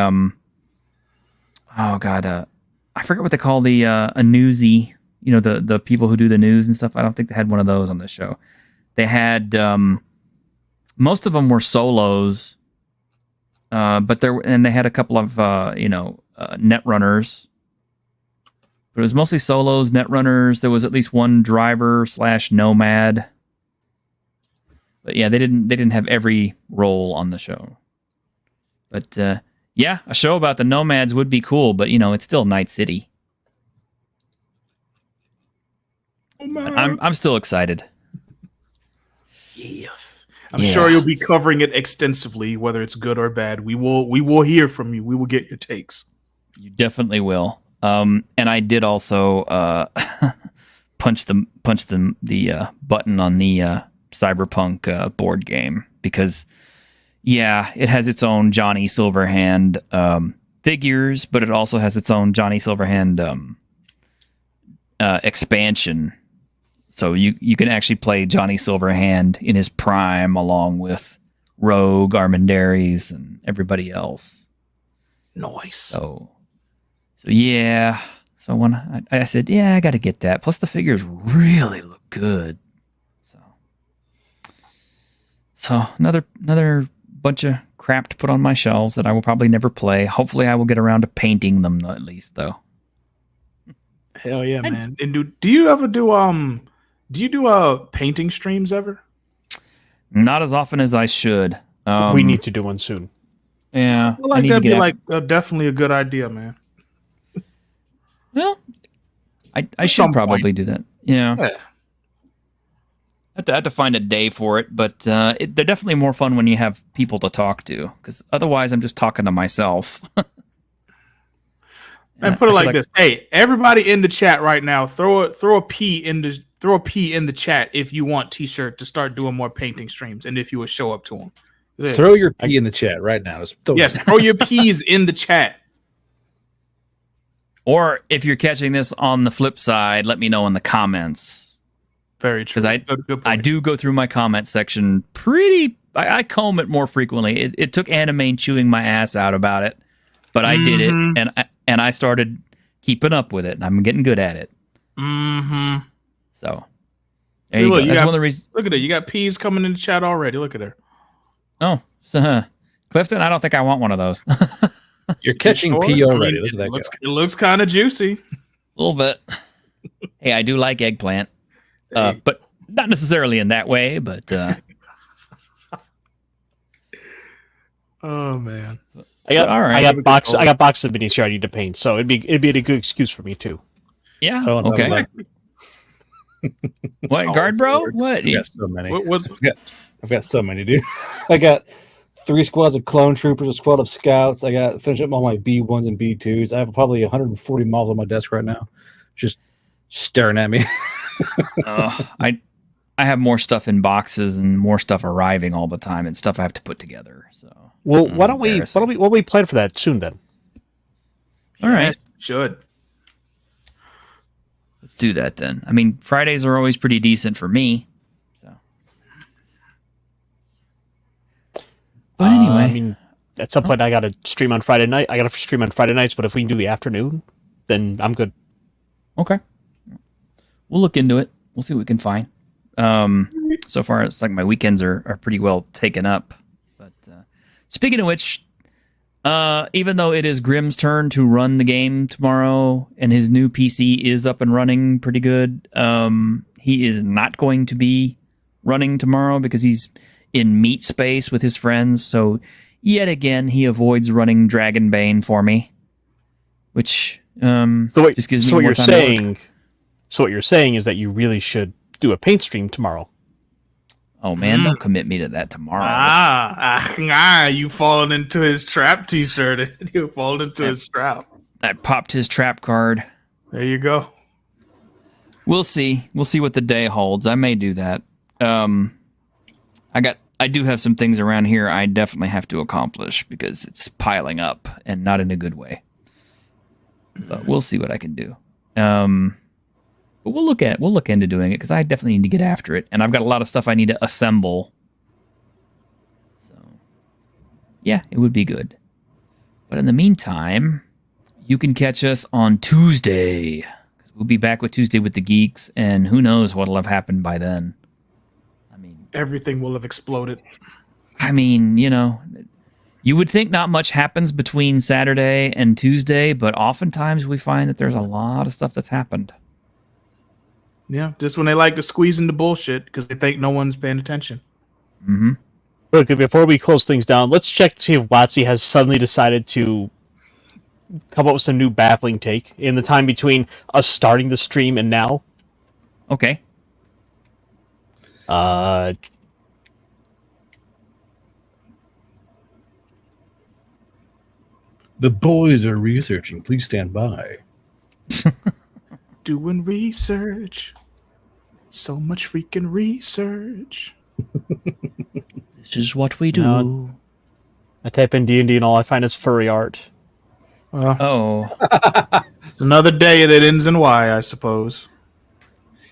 [SPEAKER 1] I forget what they call a newsie. You know, the people who do the news and stuff. I don't think they had one of those on this show. They had most of them were solos, but they had a couple of net runners. But it was mostly solos, net runners. There was at least one driver / nomad. But yeah, they didn't have every role on the show. But yeah, a show about the nomads would be cool, but it's still Night City. I'm still excited.
[SPEAKER 4] Yes. I'm sure you'll be covering it extensively, whether it's good or bad. We will hear from you. We will get your takes.
[SPEAKER 1] You definitely will. And I did also punch the button on the Cyberpunk board game because it has its own Johnny Silverhand figures, but it also has its own Johnny Silverhand expansion. So you can actually play Johnny Silverhand in his prime along with Rogue, Armandaris, and everybody else.
[SPEAKER 4] Nice.
[SPEAKER 1] So yeah. So when I said, I got to get that. Plus the figures really look good. So another bunch of crap to put on my shelves that I will probably never play. Hopefully I will get around to painting them at least, though.
[SPEAKER 4] Hell yeah, man. And do you ever do painting streams ever?
[SPEAKER 1] Not as often as I should.
[SPEAKER 6] We need to do one soon.
[SPEAKER 1] Yeah.
[SPEAKER 4] I like that'd be definitely a good idea, man.
[SPEAKER 1] Well, I should probably do that. Yeah. I have to find a day for it, but they're definitely more fun when you have people to talk to, because otherwise I'm just talking to myself.
[SPEAKER 4] And put it like this: hey, everybody in the chat right now, throw a P in the chat if you want T-shirt to start doing more painting streams, and if you would show up to them. There.
[SPEAKER 3] Throw your P in the chat right now.
[SPEAKER 4] Throw your P's in the chat.
[SPEAKER 1] Or if you're catching this on the flip side, let me know in the comments.
[SPEAKER 4] Very true.
[SPEAKER 1] Because I do go through my comment section I comb it more frequently. It took Animaine chewing my ass out about it, but I did it, and I started keeping up with it, and I'm getting good at it.
[SPEAKER 4] Mm-hmm.
[SPEAKER 1] So there you go. That's one of the reasons.
[SPEAKER 4] Look at it. You got P's coming in the chat already. Look at her.
[SPEAKER 1] Oh, Clifton, I don't think I want one of those.
[SPEAKER 3] You're catching P already. Look at that.
[SPEAKER 4] It looks kind of juicy.
[SPEAKER 1] A little bit. Hey, I do like eggplant. But not necessarily in that way, but
[SPEAKER 4] oh man.
[SPEAKER 6] I got boxes of minis here I need to paint, so it'd be a good excuse for me too.
[SPEAKER 1] Yeah. Okay. What, guard bro? What?
[SPEAKER 3] I got so many. I've got so many, dude. I got 3 squads of clone troopers, a squad of scouts. I got finished up all my B1s and B2s. I have probably 140 models on my desk right now, just staring at me.
[SPEAKER 1] I have more stuff in boxes and more stuff arriving all the time, and stuff I have to put together. So,
[SPEAKER 6] well, why don't we plan for that soon then?
[SPEAKER 1] All right,
[SPEAKER 4] should.
[SPEAKER 1] Let's do that then. I mean, Fridays are always pretty decent for me. So, but anyway,
[SPEAKER 6] I mean, at some point I got to stream on Friday night. I got to stream on Friday nights, but if we can do the afternoon, then I'm good.
[SPEAKER 1] Okay. We'll look into it. We'll see what we can find. So far, it's like my weekends are pretty well taken up. But speaking of which, even though it is Grimm's turn to run the game tomorrow, and his new PC is up and running pretty good, he is not going to be running tomorrow because he's in meat space with his friends. So yet again, he avoids running Dragonbane for me, which just gives me more time to work.
[SPEAKER 6] So what you're saying is that you really should do a paint stream tomorrow.
[SPEAKER 1] Oh man, don't commit me to that tomorrow.
[SPEAKER 4] You fallen into his trap T-shirt. You fallen into his trap.
[SPEAKER 1] I popped his trap card.
[SPEAKER 4] There you go.
[SPEAKER 1] We'll see. We'll see what the day holds. I may do that. I do have some things around here I definitely have to accomplish because it's piling up and not in a good way. But we'll see what I can do. But we'll look into doing it because I definitely need to get after it, and I've got a lot of stuff I need to assemble. So yeah, it would be good. But in the meantime, you can catch us on Tuesday. We'll be back with Tuesday with the Geeks, and who knows what'll have happened by then.
[SPEAKER 4] Everything will have exploded.
[SPEAKER 1] I mean, you would think not much happens between Saturday and Tuesday, but oftentimes we find that there's a lot of stuff that's happened.
[SPEAKER 4] Yeah, just when they like to squeeze into bullshit because they think no one's paying attention.
[SPEAKER 1] Mm-hmm.
[SPEAKER 6] Okay, before we close things down, let's check to see if WotC has suddenly decided to come up with some new baffling take in the time between us starting the stream and now.
[SPEAKER 1] Okay.
[SPEAKER 3] The boys are researching. Please stand by.
[SPEAKER 4] Doing research. So much freaking research.
[SPEAKER 1] This is what we do.
[SPEAKER 6] No. I type in D&D and all I find is furry art.
[SPEAKER 4] It's another day that ends in Y, I suppose.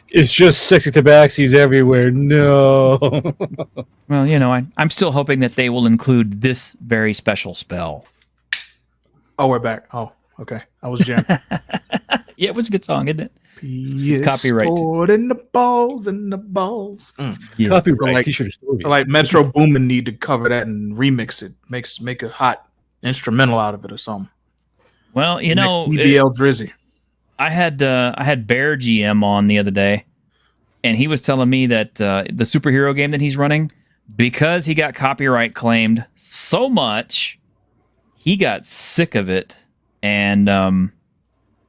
[SPEAKER 3] It's just sexy tabaxis everywhere. No.
[SPEAKER 1] Well, I'm still hoping that they will include this very special spell.
[SPEAKER 4] Oh, we're back. Oh, okay. I was jammed.
[SPEAKER 1] Yeah, it was a good song, isn't it?
[SPEAKER 4] It's
[SPEAKER 1] copyright.
[SPEAKER 4] stored in the balls and the balls.
[SPEAKER 1] Yes.
[SPEAKER 3] Copyright t-shirt story.
[SPEAKER 4] Like Metro Boomin need to cover that and remix it. Make a hot instrumental out of it or something.
[SPEAKER 1] Well,
[SPEAKER 4] BBL Drizzy.
[SPEAKER 1] I had Bear GM on the other day, and he was telling me that the superhero game that he's running, because he got copyright claimed so much, he got sick of it, and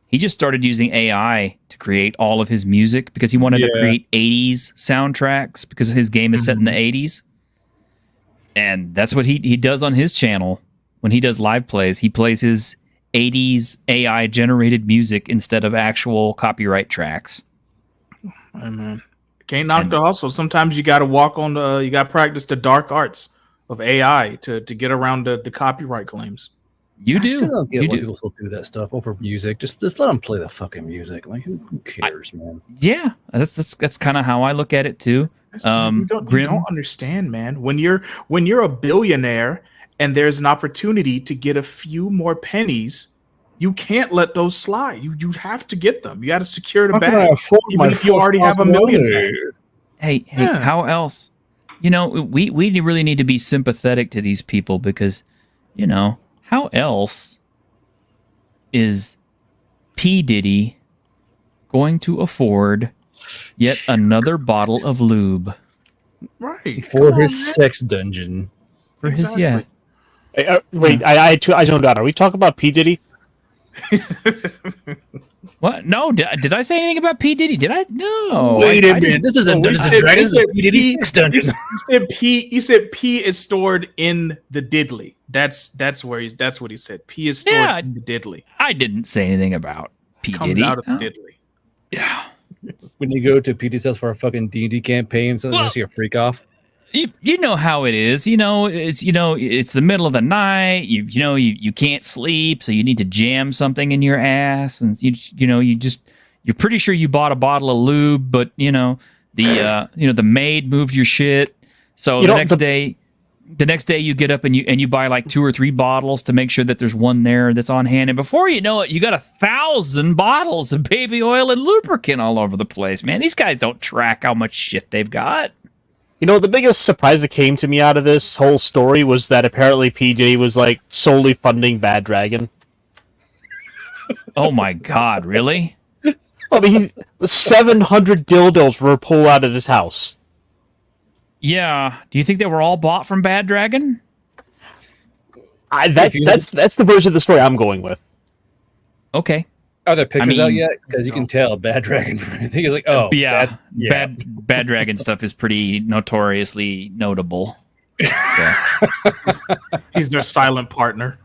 [SPEAKER 1] he just started using AI to create all of his music because he wanted to create 80s soundtracks because his game is set in the 80s. And that's what he does on his channel when he does live plays. He plays his 80s AI generated music instead of actual copyright tracks.
[SPEAKER 4] Hey, man. Can't knock the hustle. Sometimes you got to you got to practice the dark arts of AI to get around the copyright claims.
[SPEAKER 1] You do.
[SPEAKER 3] I still don't get why people still do that stuff over music. Just let them play the fucking music. Like, who cares, man?
[SPEAKER 1] Yeah, that's kind of how I look at it too.
[SPEAKER 4] You don't understand, man. When you're a billionaire and there's an opportunity to get a few more pennies, you can't let those slide. You have to get them. You got to secure the bag, even if you already have $1 million.
[SPEAKER 1] Hey, how else? We really need to be sympathetic to these people because, how else is P. Diddy going to afford yet another bottle of lube?
[SPEAKER 4] Right.
[SPEAKER 3] For his sex dungeon.
[SPEAKER 1] For his, yeah.
[SPEAKER 6] Hey, wait, I zoned out. Are we talking about P. Diddy?
[SPEAKER 1] What? No, did I say anything about P. Diddy? Did I? No.
[SPEAKER 3] Wait a minute. This is a Dungeons and Dragons. P. Diddy sex dungeon.
[SPEAKER 4] You said P is stored in the diddly. That's what he said. P is stored in the diddly.
[SPEAKER 1] I didn't say anything about P.
[SPEAKER 4] Comes
[SPEAKER 1] Diddy.
[SPEAKER 4] out of the diddly.
[SPEAKER 1] Yeah.
[SPEAKER 3] When you go to PD's house for a fucking D&D campaign, so you see a freak off.
[SPEAKER 1] You know how it is. It's the middle of the night. You can't sleep, so you need to jam something in your ass, and you're pretty sure you bought a bottle of lube, but the maid moved your shit. So the next day you get up and you buy like 2 or 3 bottles to make sure that there's one there that's on hand, and before you know it, you got 1,000 bottles of baby oil and lubricant all over the place. Man, these guys don't track how much shit they've got.
[SPEAKER 6] The biggest surprise that came to me out of this whole story was that apparently PJ was like solely funding Bad Dragon.
[SPEAKER 1] Oh my god, really?
[SPEAKER 6] I mean, 700 dildos were pulled out of his house.
[SPEAKER 1] Yeah. Do you think they were all bought from Bad Dragon?
[SPEAKER 6] That's the version of the story I'm going with.
[SPEAKER 1] Okay.
[SPEAKER 3] Are there pictures out yet? Because you can tell Bad Dragon from anything. It's like,
[SPEAKER 1] Bad Dragon stuff is pretty notoriously notable.
[SPEAKER 4] He's their silent partner.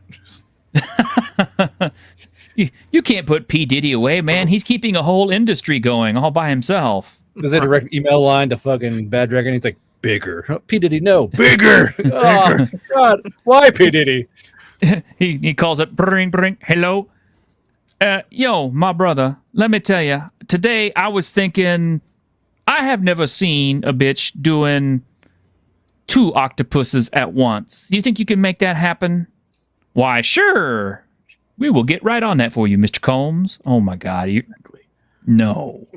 [SPEAKER 1] You can't put P. Diddy away, man. He's keeping a whole industry going all by himself.
[SPEAKER 3] There's a direct email line to fucking Bad Dragon. He's like, bigger. Oh, P. Diddy, no. Bigger! Oh, God. Why P. Diddy?
[SPEAKER 1] he calls it, bring, hello. Yo, my brother, let me tell you, today I was thinking I have never seen a bitch doing 2 octopuses at once. Do you think you can make that happen? Why, sure. We will get right on that for you, Mr. Combs. Oh my God. No.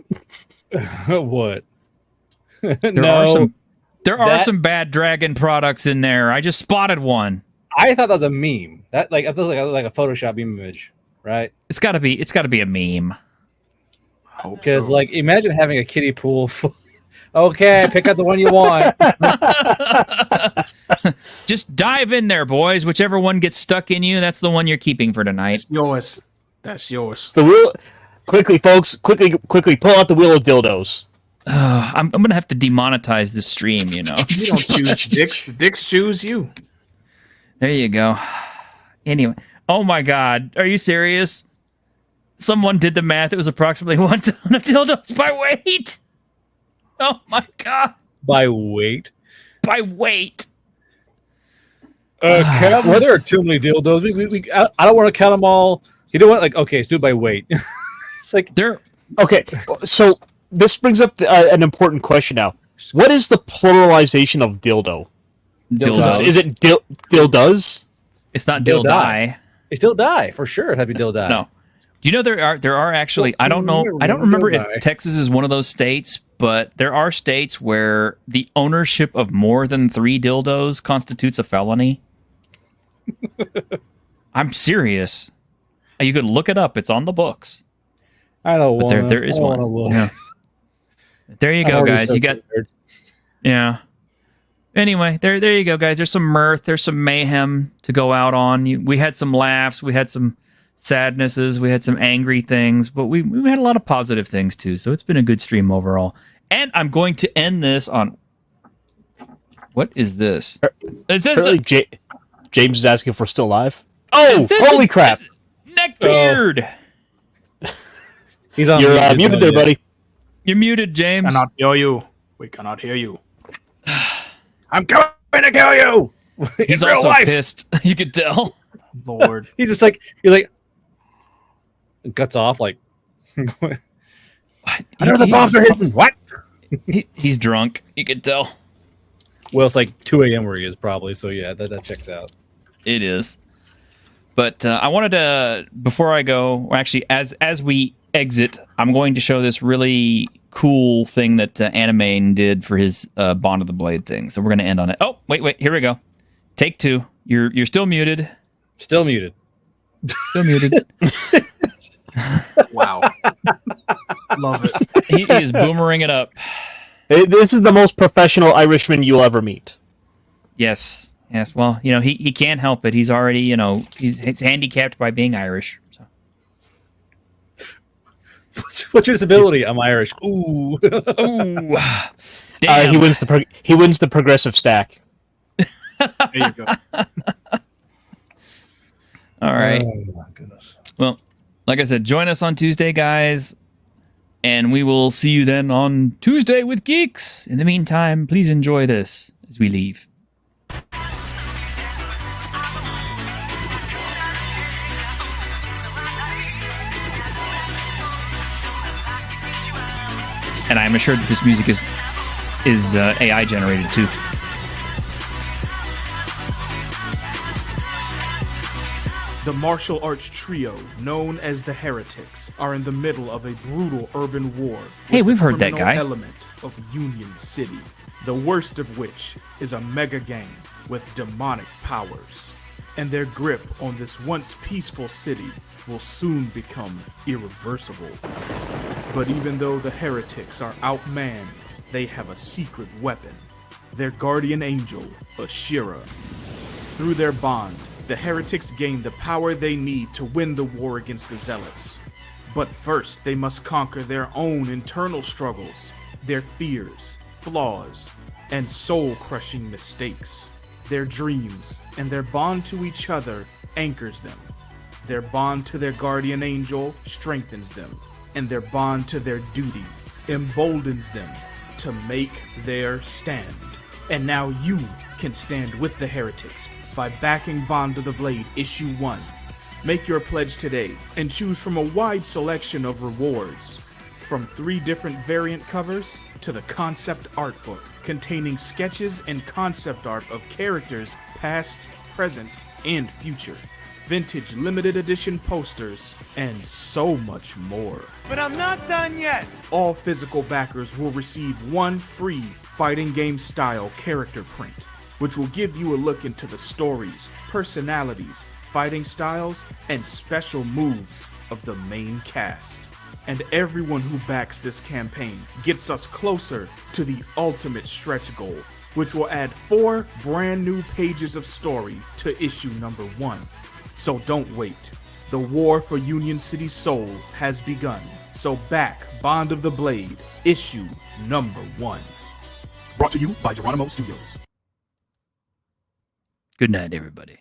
[SPEAKER 3] What?
[SPEAKER 1] There are some bad dragon products in there. I just spotted one.
[SPEAKER 3] I thought that was a meme. That like a Photoshop meme image, right?
[SPEAKER 1] It's got to be a meme.
[SPEAKER 3] Because like imagine having a kiddie pool. Okay, pick out the one you want.
[SPEAKER 1] Just dive in there, boys. Whichever one gets stuck in you, that's the one you're keeping for tonight.
[SPEAKER 4] That's yours.
[SPEAKER 6] The wheel. Quickly, folks. Quickly, pull out the wheel of dildos.
[SPEAKER 1] I'm gonna have to demonetize this stream. You know.
[SPEAKER 4] You don't choose dicks. Dicks choose you.
[SPEAKER 1] There you go. Anyway, oh my God, are you serious? Someone did the math. It was approximately 1 ton of dildos by weight. Oh my God.
[SPEAKER 3] By weight?
[SPEAKER 1] By weight.
[SPEAKER 3] Well, there are too many dildos. I don't want to count them all. You don't want okay, let's do it by weight. It's like
[SPEAKER 1] they're
[SPEAKER 6] okay. So this brings up an important question now. What is the pluralization of dildo?
[SPEAKER 1] Dildos.
[SPEAKER 6] Is it dildos?
[SPEAKER 1] It's not dildi.
[SPEAKER 3] It's dildi for sure. Happy dildi.
[SPEAKER 1] No. Do you know there are actually? I don't know. I don't remember if Texas is one of those states, but there are states where the ownership of more than 3 dildos constitutes a felony. I'm serious. You could look it up. It's on the books.
[SPEAKER 3] I don't want.
[SPEAKER 1] But there is one. Yeah. There you go, guys. You got. Yeah. Anyway, there you go, guys. There's some mirth. There's some mayhem to go out on. We had some laughs. We had some sadnesses. We had some angry things, but we had a lot of positive things too. So it's been a good stream overall. And I'm going to end this on. What is this? Is this
[SPEAKER 6] James is asking if we're still live? Oh, holy crap!
[SPEAKER 1] Neckbeard.
[SPEAKER 3] He's on.
[SPEAKER 6] You're muted there, buddy.
[SPEAKER 1] You're muted, James.
[SPEAKER 4] Cannot hear you. We cannot hear you.
[SPEAKER 3] I'm coming to kill you.
[SPEAKER 1] He's also pissed. You could tell.
[SPEAKER 4] Lord.
[SPEAKER 3] He's just like guts off like.
[SPEAKER 1] What?
[SPEAKER 3] I know the bombs are hitting. What?
[SPEAKER 1] He's drunk. You could tell.
[SPEAKER 3] Well, it's like 2 a.m. where he is probably. So yeah, that checks out.
[SPEAKER 1] It is. But I wanted to, before I go, actually, as we exit, I'm going to show this really cool thing that Animaine did for his Bond of the Blade thing. So we're going to end on it. Oh, wait, here we go. Take 2. You're still muted.
[SPEAKER 3] Still muted.
[SPEAKER 1] Still muted.
[SPEAKER 4] Wow. Love it.
[SPEAKER 1] He is boomering it up.
[SPEAKER 6] This is the most professional Irishman you'll ever meet. Yes.
[SPEAKER 1] Well, he can't help it. He's already, he's handicapped by being Irish. So.
[SPEAKER 3] What's your disability? I'm Irish. Ooh.
[SPEAKER 1] Ooh. Damn.
[SPEAKER 6] He wins the progressive stack.
[SPEAKER 4] There you go.
[SPEAKER 1] All right.
[SPEAKER 3] Oh my goodness.
[SPEAKER 1] Well, like I said, join us on Tuesday, guys. And we will see you then on Tuesday with Geeks. In the meantime, please enjoy this as we leave. And I'm assured that this music is AI generated too.
[SPEAKER 4] The martial arts trio, known as the Heretics, are in the middle of a brutal urban war.
[SPEAKER 1] Hey,
[SPEAKER 4] with
[SPEAKER 1] we've
[SPEAKER 4] the
[SPEAKER 1] heard that
[SPEAKER 4] criminal
[SPEAKER 1] guy.
[SPEAKER 4] Element of Union City, the worst of which is a mega gang with demonic powers. And their grip on this once peaceful city will soon become irreversible. But even though the Heretics are outmanned, they have a secret weapon, their guardian angel, Ashira. Through their bond, the Heretics gain the power they need to win the war against the Zealots. But first, they must conquer their own internal struggles, their fears, flaws, and soul-crushing mistakes. Their dreams and their bond to each other anchors them. Their bond to their guardian angel strengthens them, and their bond to their duty emboldens them to make their stand. And now you can stand with the Heretics by backing Bond of the Blade Issue 1. Make your pledge today and choose from a wide selection of rewards. From 3 different variant covers to the concept art book containing sketches and concept art of characters past, present, and future, vintage limited edition posters, and so much more.
[SPEAKER 12] But I'm not done yet.
[SPEAKER 4] All physical backers will receive 1 free fighting game style character print, which will give you a look into the stories, personalities, fighting styles, and special moves of the main cast. And everyone who backs this campaign gets us closer to the ultimate stretch goal, which will add 4 brand new pages of story to issue number 1. So don't wait. The war for Union City Soul has begun. So back Bond of the Blade, issue number 1. Brought to you by Geronimo Studios.
[SPEAKER 1] Good night, everybody.